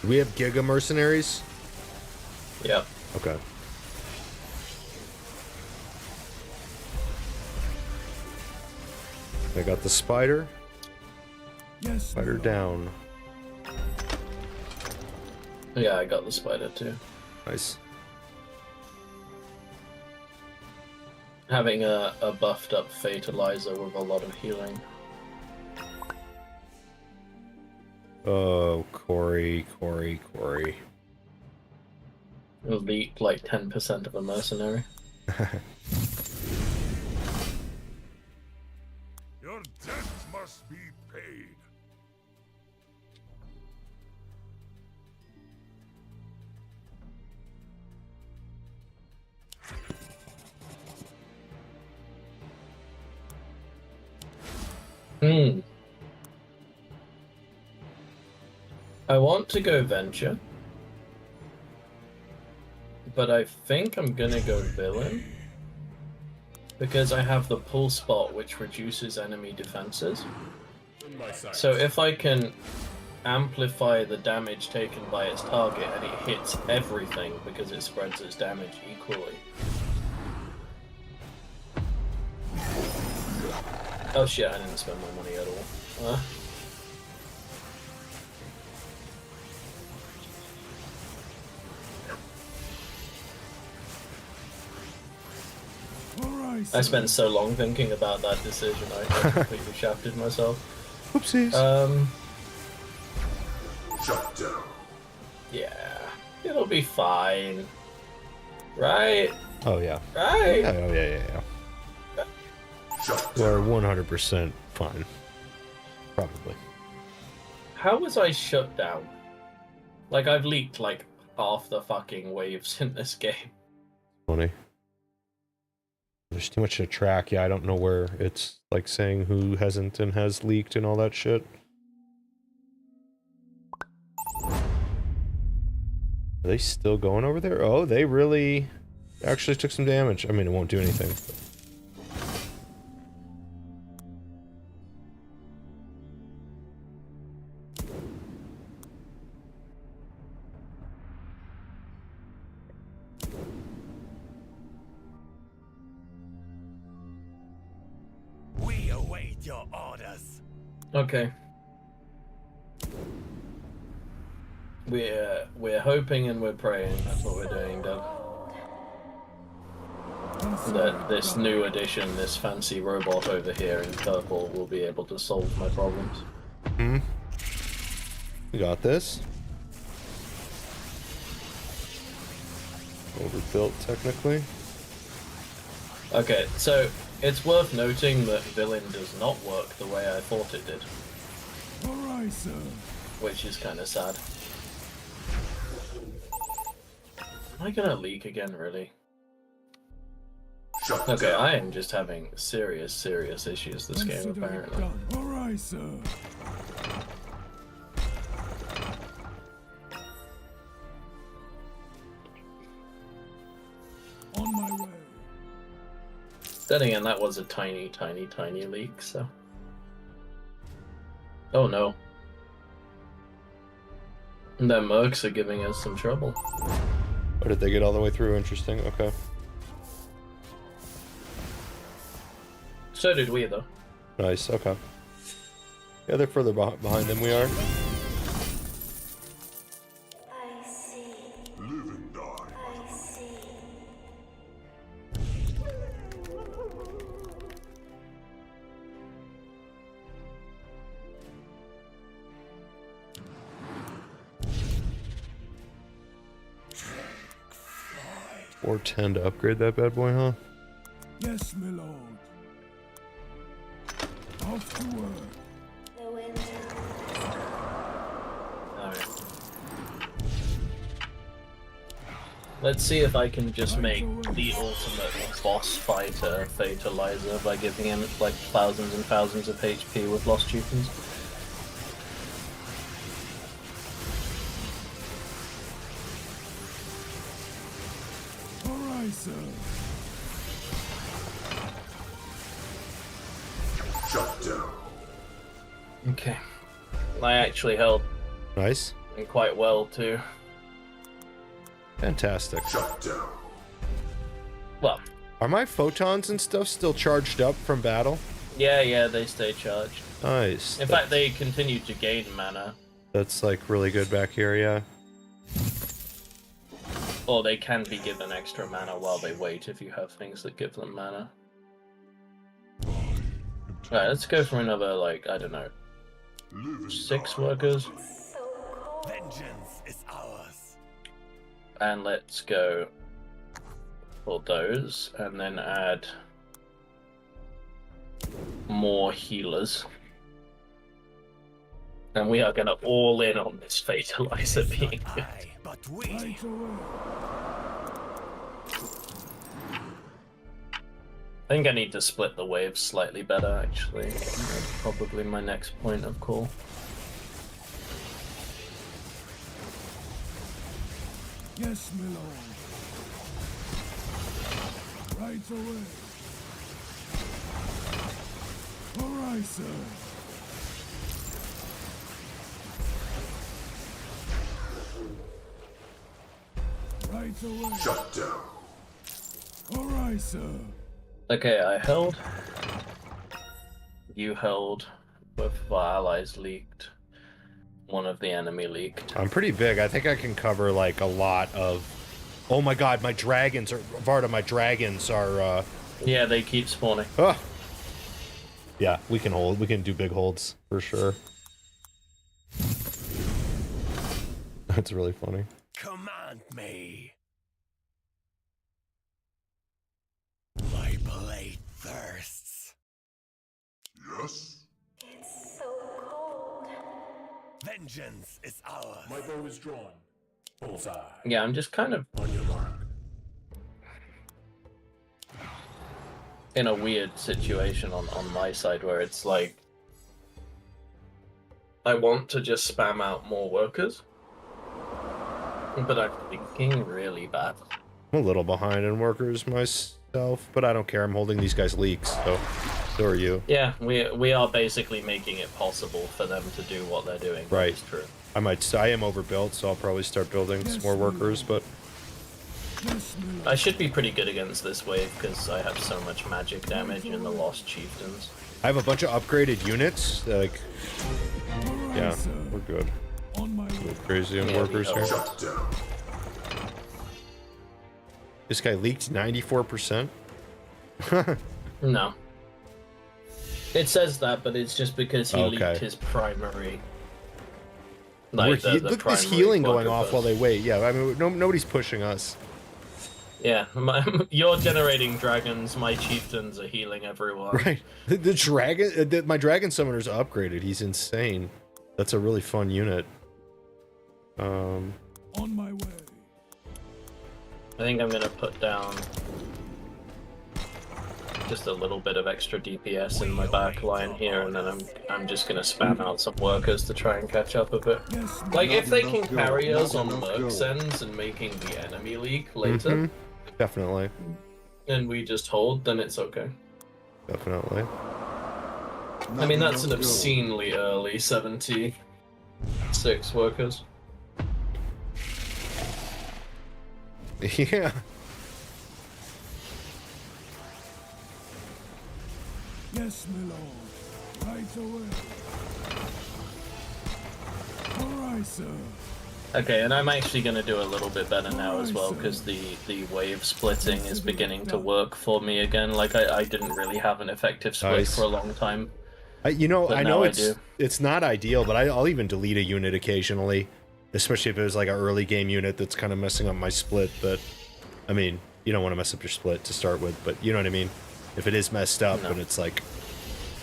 Do we have Giga Mercenaries? Yep. Okay. I got the spider. Yes. Spider down. Yeah, I got the spider too. Nice. Having a buffed up Fatalizer with a lot of healing. Oh, Corey. Elite like 10% of a mercenary. Your debt must be paid. I want to go Venture, but I think I'm gonna go Villain, because I have the pull spot which reduces enemy defenses. In my sights. So if I can amplify the damage taken by its target and it hits everything because it spreads its damage equally. Oh shit, I didn't spend my money at all. I spent so long thinking about that decision, I completely shafted myself. Oopsies. Shut down. Yeah, it'll be fine. Right? Oh, yeah. Right? Oh, yeah. You are 100% fine. Probably. How was I shut down? Like, I've leaked, like, half the fucking waves in this game. Funny. There's too much to track. Yeah, I don't know where it's, like, saying who hasn't and has leaked and all that shit. Are they still going over there? Oh, they really actually took some damage. I mean, it won't do anything. We await your orders. Okay. We're hoping and we're praying. That's what we're doing, Doug. That this new addition, this fancy robot over here in purple, will be able to solve my problems. We got this. Overbuilt, technically. Okay, so it's worth noting that Villain does not work the way I thought it did. Alright, sir. Which is kind of sad. Am I gonna leak again, really? Okay, I am just having serious issues this game, apparently. Alright, sir. On my way. Then again, that was a tiny leak, so... Oh no. And their mercs are giving us some trouble. Oh, did they get all the way through? Interesting. Okay. So did we, though. Nice. Okay. Yeah, they're further behind than we are. I see. Live and die. I see. Or 10 to upgrade that bad boy, huh? Yes, my lord. Off to work. The winter. Alright. Let's see if I can just make the ultimate boss fighter Fatalizer by giving him like thousands and thousands of HP with Lost Chieftains. Alright, sir. Shut down. Okay. I actually held Nice. and quite well too. Fantastic. Shut down. Well, Are my photons and stuff still charged up from battle? yeah, they stay charged. Nice. In fact, they continue to gain mana. That's like really good back here, yeah. Or they can be given extra mana while they wait if you have things that give them mana. Alright, let's go for another, like, I don't know, 6 workers. Vengeance is ours. And let's go for those, and then add more healers. And we are going to all in on this Fatalizer being good. But we. I think I need to split the waves slightly better, actually. That's probably my next point of call. Yes, my lord. Right away. Alright, sir. Right away. Shut down. Alright, sir. Okay, I held. You held. Both of our allies leaked. One of the enemy leaked. I'm pretty big. I think I can cover like a lot of... Oh my god, my dragons are... Varda, my dragons are... Yeah, they keep spawning. Oh. Yeah, we can hold. We can do big holds, for sure. That's really funny. Command me. My blade thirsts. Yes? It's so cold. Vengeance is ours. My bow is drawn. Bullseye. Yeah, I'm just kind of On your mark. in a weird situation on my side where it's like I want to just spam out more workers, but I'm thinking really bad. I'm a little behind in workers myself, but I don't care. I'm holding these guys leaks, so are you. Yeah, we are basically making it possible for them to do what they're doing. Right. That's true. I am overbuilt, so I'll probably start building some more workers, but... I should be pretty good against this wave because I have so much magic damage in the Lost Chieftains. I have a bunch of upgraded units, like... Yeah, we're good. A little crazy on workers here. Shut down. This guy leaked 94%? No. It says that, but it's just because he Okay. leaked his primary. Look at this primary healing going off quadrupus. while they wait. Yeah, I mean, nobody's pushing us. Yeah, you're generating dragons, my chieftains are healing everyone. Right. The dragon... my dragon summoner's upgraded. He's insane. That's a really fun unit. On my way. I think I'm gonna put down just a little bit of extra DPS in my back line here, and then I'm just gonna spam out some workers to try and catch up a bit. Like if they can carry us on Merc Sends and making the enemy leak later, Definitely. and we just hold, then it's okay. Definitely. I mean, that's an obscenely early 76 workers. Yeah. Yes, my lord. Right away. Alright, sir. Okay, and I'm actually going to do a little bit better now as well, because the wave splitting is beginning to work for me again. Like, I didn't really have an effective split for a long time. You know, I know do. it's not ideal, but I'll even delete a unit occasionally, especially if it was like an early game unit that's kind of messing up my split. But, I mean, you don't want to mess up your split to start with, but you know what I mean? If it is messed up and it's like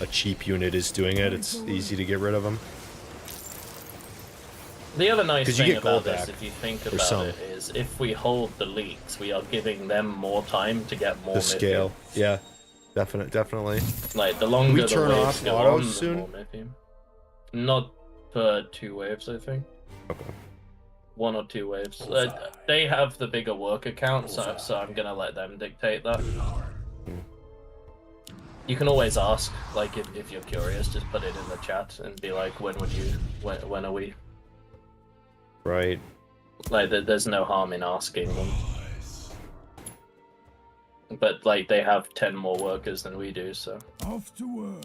a cheap unit is doing it, it's easy to get rid of them. The other nice thing about this, if you think about it, is if we hold the leaks, we are giving them more time to get more scale. Yeah, definitely. Like, the longer we the turn waves off go autos on, soon? the more Mithium. Not for 2 waves, I think. Okay. 1 or 2 waves. They have the bigger work account, so I'm gonna let them dictate that. You can always ask, like, if you're curious, just put it in the chat and be like, when are we? Right. Like, there's no harm in asking them. But, like, they have 10 more workers than we do, so... Off to work.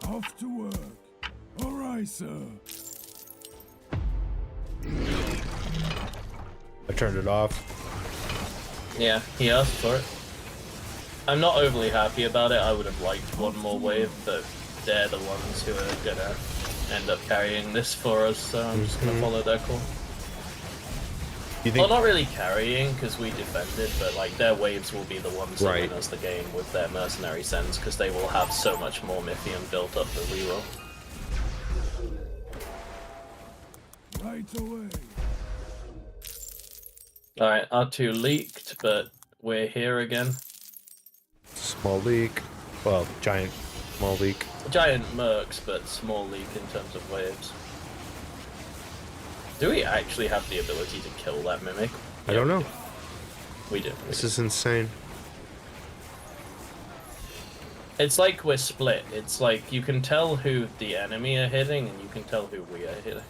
Off to work. Alright, sir. I turned it off. Yeah, he asked for it. I'm not overly happy about it. I would have liked one more wave, but they're the ones who are gonna end up carrying this for us, so I'm just gonna follow their call. Well, not really carrying, because we defended, but like their waves will be the ones that win us the game with their mercenary sends, because they will have so much more Mithium built up than we will. Right away. Alright, R2 leaked, but we're here again. Small leak. Well, giant small leak. Giant mercs, but small leak in terms of waves. Do we actually have the ability to kill that mimic? I don't know. We do. This is insane. It's like we're split. It's like you can tell who the enemy are hitting, and you can tell who we are hitting.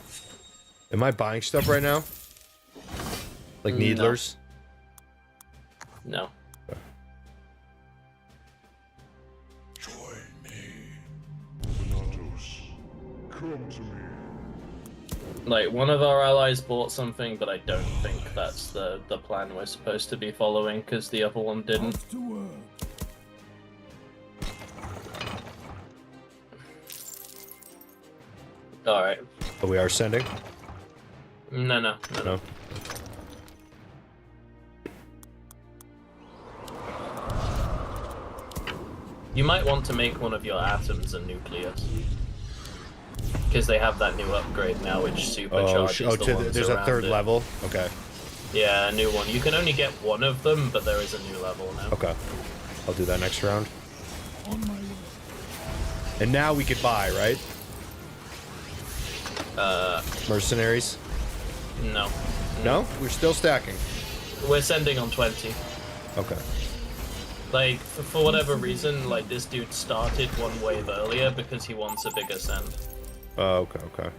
Am I buying stuff right now? Like needlers? No. Join me. Thanatos, come to me. Like, one of our allies bought something, but I don't think that's the plan we're supposed to be following, because the other one didn't. Alright. Oh, we are sending? No. You might want to make one of your atoms a nucleus. Because they have that new upgrade now, which supercharges the ones there's a around third it. level? Okay. Yeah, a new one. You can only get one of them, but there is a new level now. Okay. I'll do that next round. And now we could buy, right? Mercenaries? No. No? We're still stacking. We're sending on 20. Okay. Like, for whatever reason, like, this dude started one wave earlier because he wants a bigger send. Oh, okay.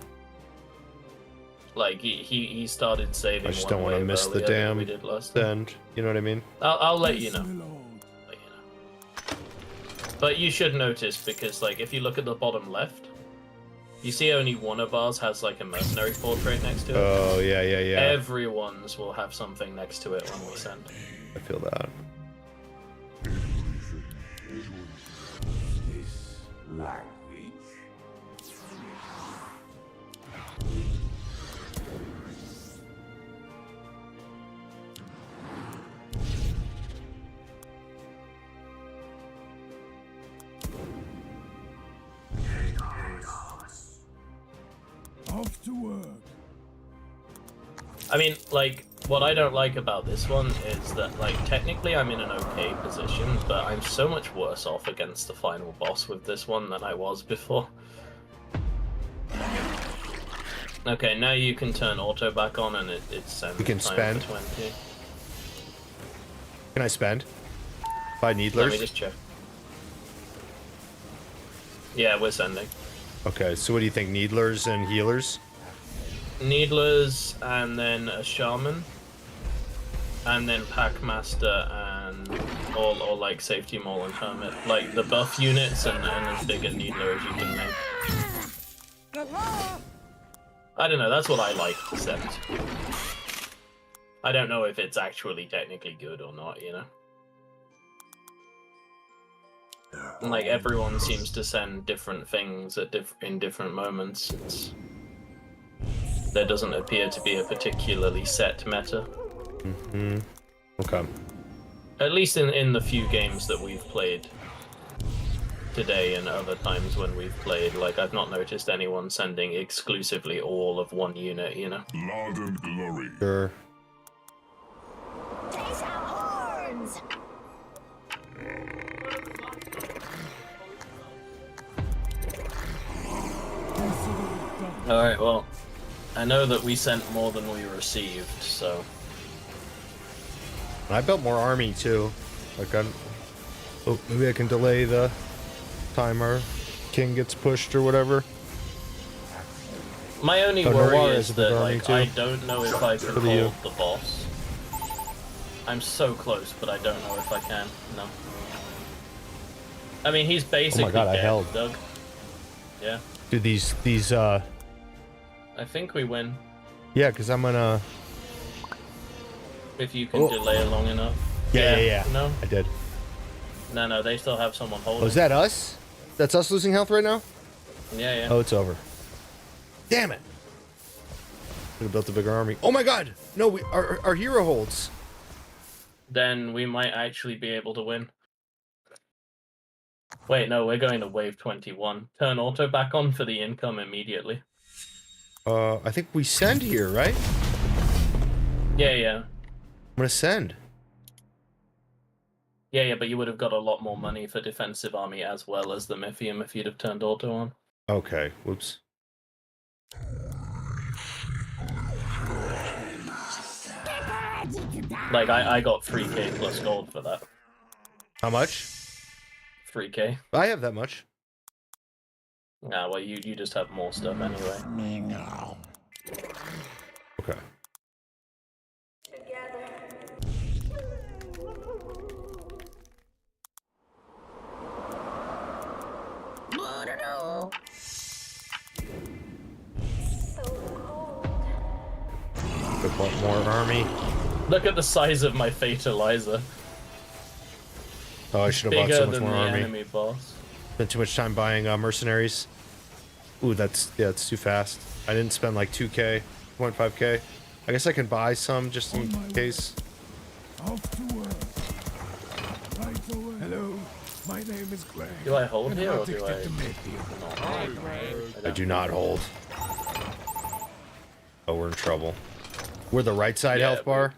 Like, he started saving. I just don't want to miss the damn send. You know what I mean? I'll let you know. But you should notice, because, like, if you look at the bottom left, you see only one of ours has, like, a mercenary portrait next to it. Oh, yeah. Everyone's will have something next to it when we send. I feel that. Off to work. I mean, like, what I don't like about this one is that, like, technically I'm in an okay position, but I'm so much worse off against the final boss with this one than I was before. Okay, now you can turn auto back on and it sends you can time spend. for 20. Can I spend? Buy Let me needlers? just check. Yeah, we're sending. Okay, so what do you think? Needlers and healers? Needlers, and then a shaman, and then packmaster, and or like safety mole and hermit, like the buff units, and as big a needler as you can make. I don't know. That's what I like to send. I don't know if it's actually technically good or not. You know, and, like everyone seems to send different things at in different moments. There doesn't appear to be a particularly set meta. Mm-hmm. Okay. At least in the few games that we've played today and other times when we've played, like I've not noticed anyone sending exclusively all of one unit, you know? Blood and glory. Sure. Taste our horns! Alright, well, I know that we sent more than we received, so... I built more army too. Like oh, maybe I can delay the timer. King gets pushed or whatever. My only worry is that, like, I don't know if I can hold the boss. I'm so close, but I don't know if I can. No. I mean, he's basically oh my god, dead, I held. Doug. Yeah. Dude, these I think we win. Yeah, because I'm gonna... If you can delay long enough. Yeah. No? I did. No, they still have someone holding. Oh, is that us? That's us losing health right now? Yeah. Oh, it's over. Damn it. Could have built a bigger army. Oh my god! No, our hero holds. Then we might actually be able to win. Wait, no, we're going to wave 21. Turn auto back on for the income immediately. I think we send here, right? Yeah. I'm gonna send. Yeah, but you would have got a lot more money for defensive army as well as the Mythium if you'd have turned auto on. Okay, whoops. Like, I got 3k plus gold for that. How much? 3k. I have that much. Nah, well, you just have more stuff anyway. Okay. Could want more army. Look at the size of my Fatalizer. Oh, I should have bought so much more army. Enemy boss. Spent too much time buying mercenaries. Ooh, it's too fast. I didn't spend like 2k, 0.5k. I guess I can buy some just in case. Off to work. Right away. Hello, my name is Greg. Do I hold here or do I do not hold. Oh, we're in trouble. We're the right side health bar?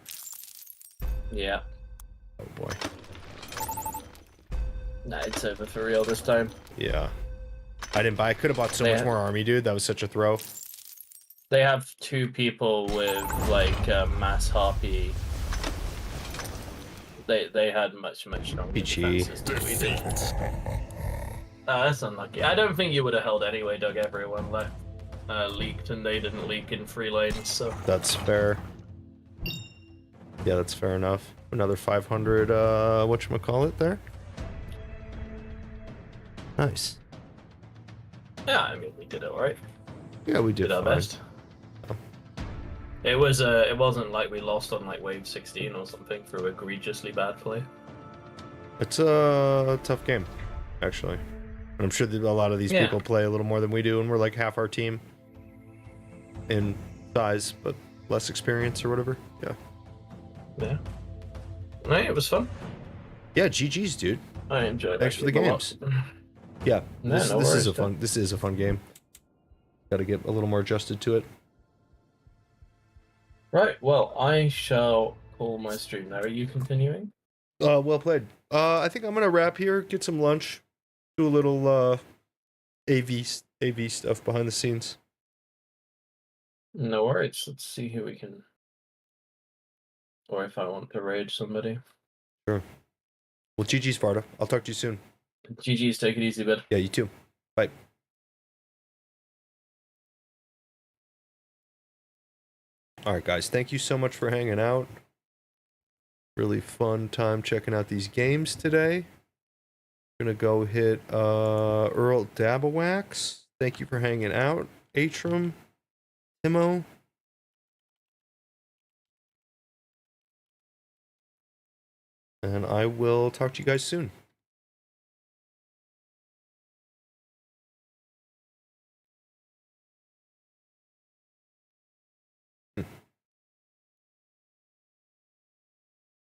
Yeah. Oh boy. Nah, it's over for real this time. Yeah. I didn't buy. I could have bought so much more army, dude. That was such a throw. They have 2 people with like mass harpy. They had much stronger defenses than we did. That's unlucky. I don't think you would have held anyway, Doug. Everyone left leaked, and they didn't leak in 3 lanes, so that's fair. Yeah, that's fair enough. Another 500. Whatchamacallit there. Nice. yeah, I mean we did it alright. Yeah, we did our fine. best. It wasn't like we lost on like wave 16 or something through egregiously bad play. It's a tough game, actually. And I'm sure that a lot of these people play a little more than we do, and we're like half our team in size, but less experience or whatever. Yeah. No, it was fun. Yeah, GG's, dude. I enjoyed. Thanks for the games. Yeah, this is a fun game. Got to get a little more adjusted to it. Right. Well, I shall call my stream now. Are you continuing? Well played. I think I'm gonna wrap here, get some lunch, do a little AV stuff behind the scenes. No worries. Let's see who we can, or if I want to raid somebody. Sure. Well, GG, Sparta. I'll talk to you soon. GG's, take it easy, bud. Yeah, you too. Bye. All right, guys. Thank you so much for hanging out. Really fun time checking out these games today. Gonna go hit Earl Dabawax. Thank you for hanging out. Atrum, Timo. And I will talk to you guys soon.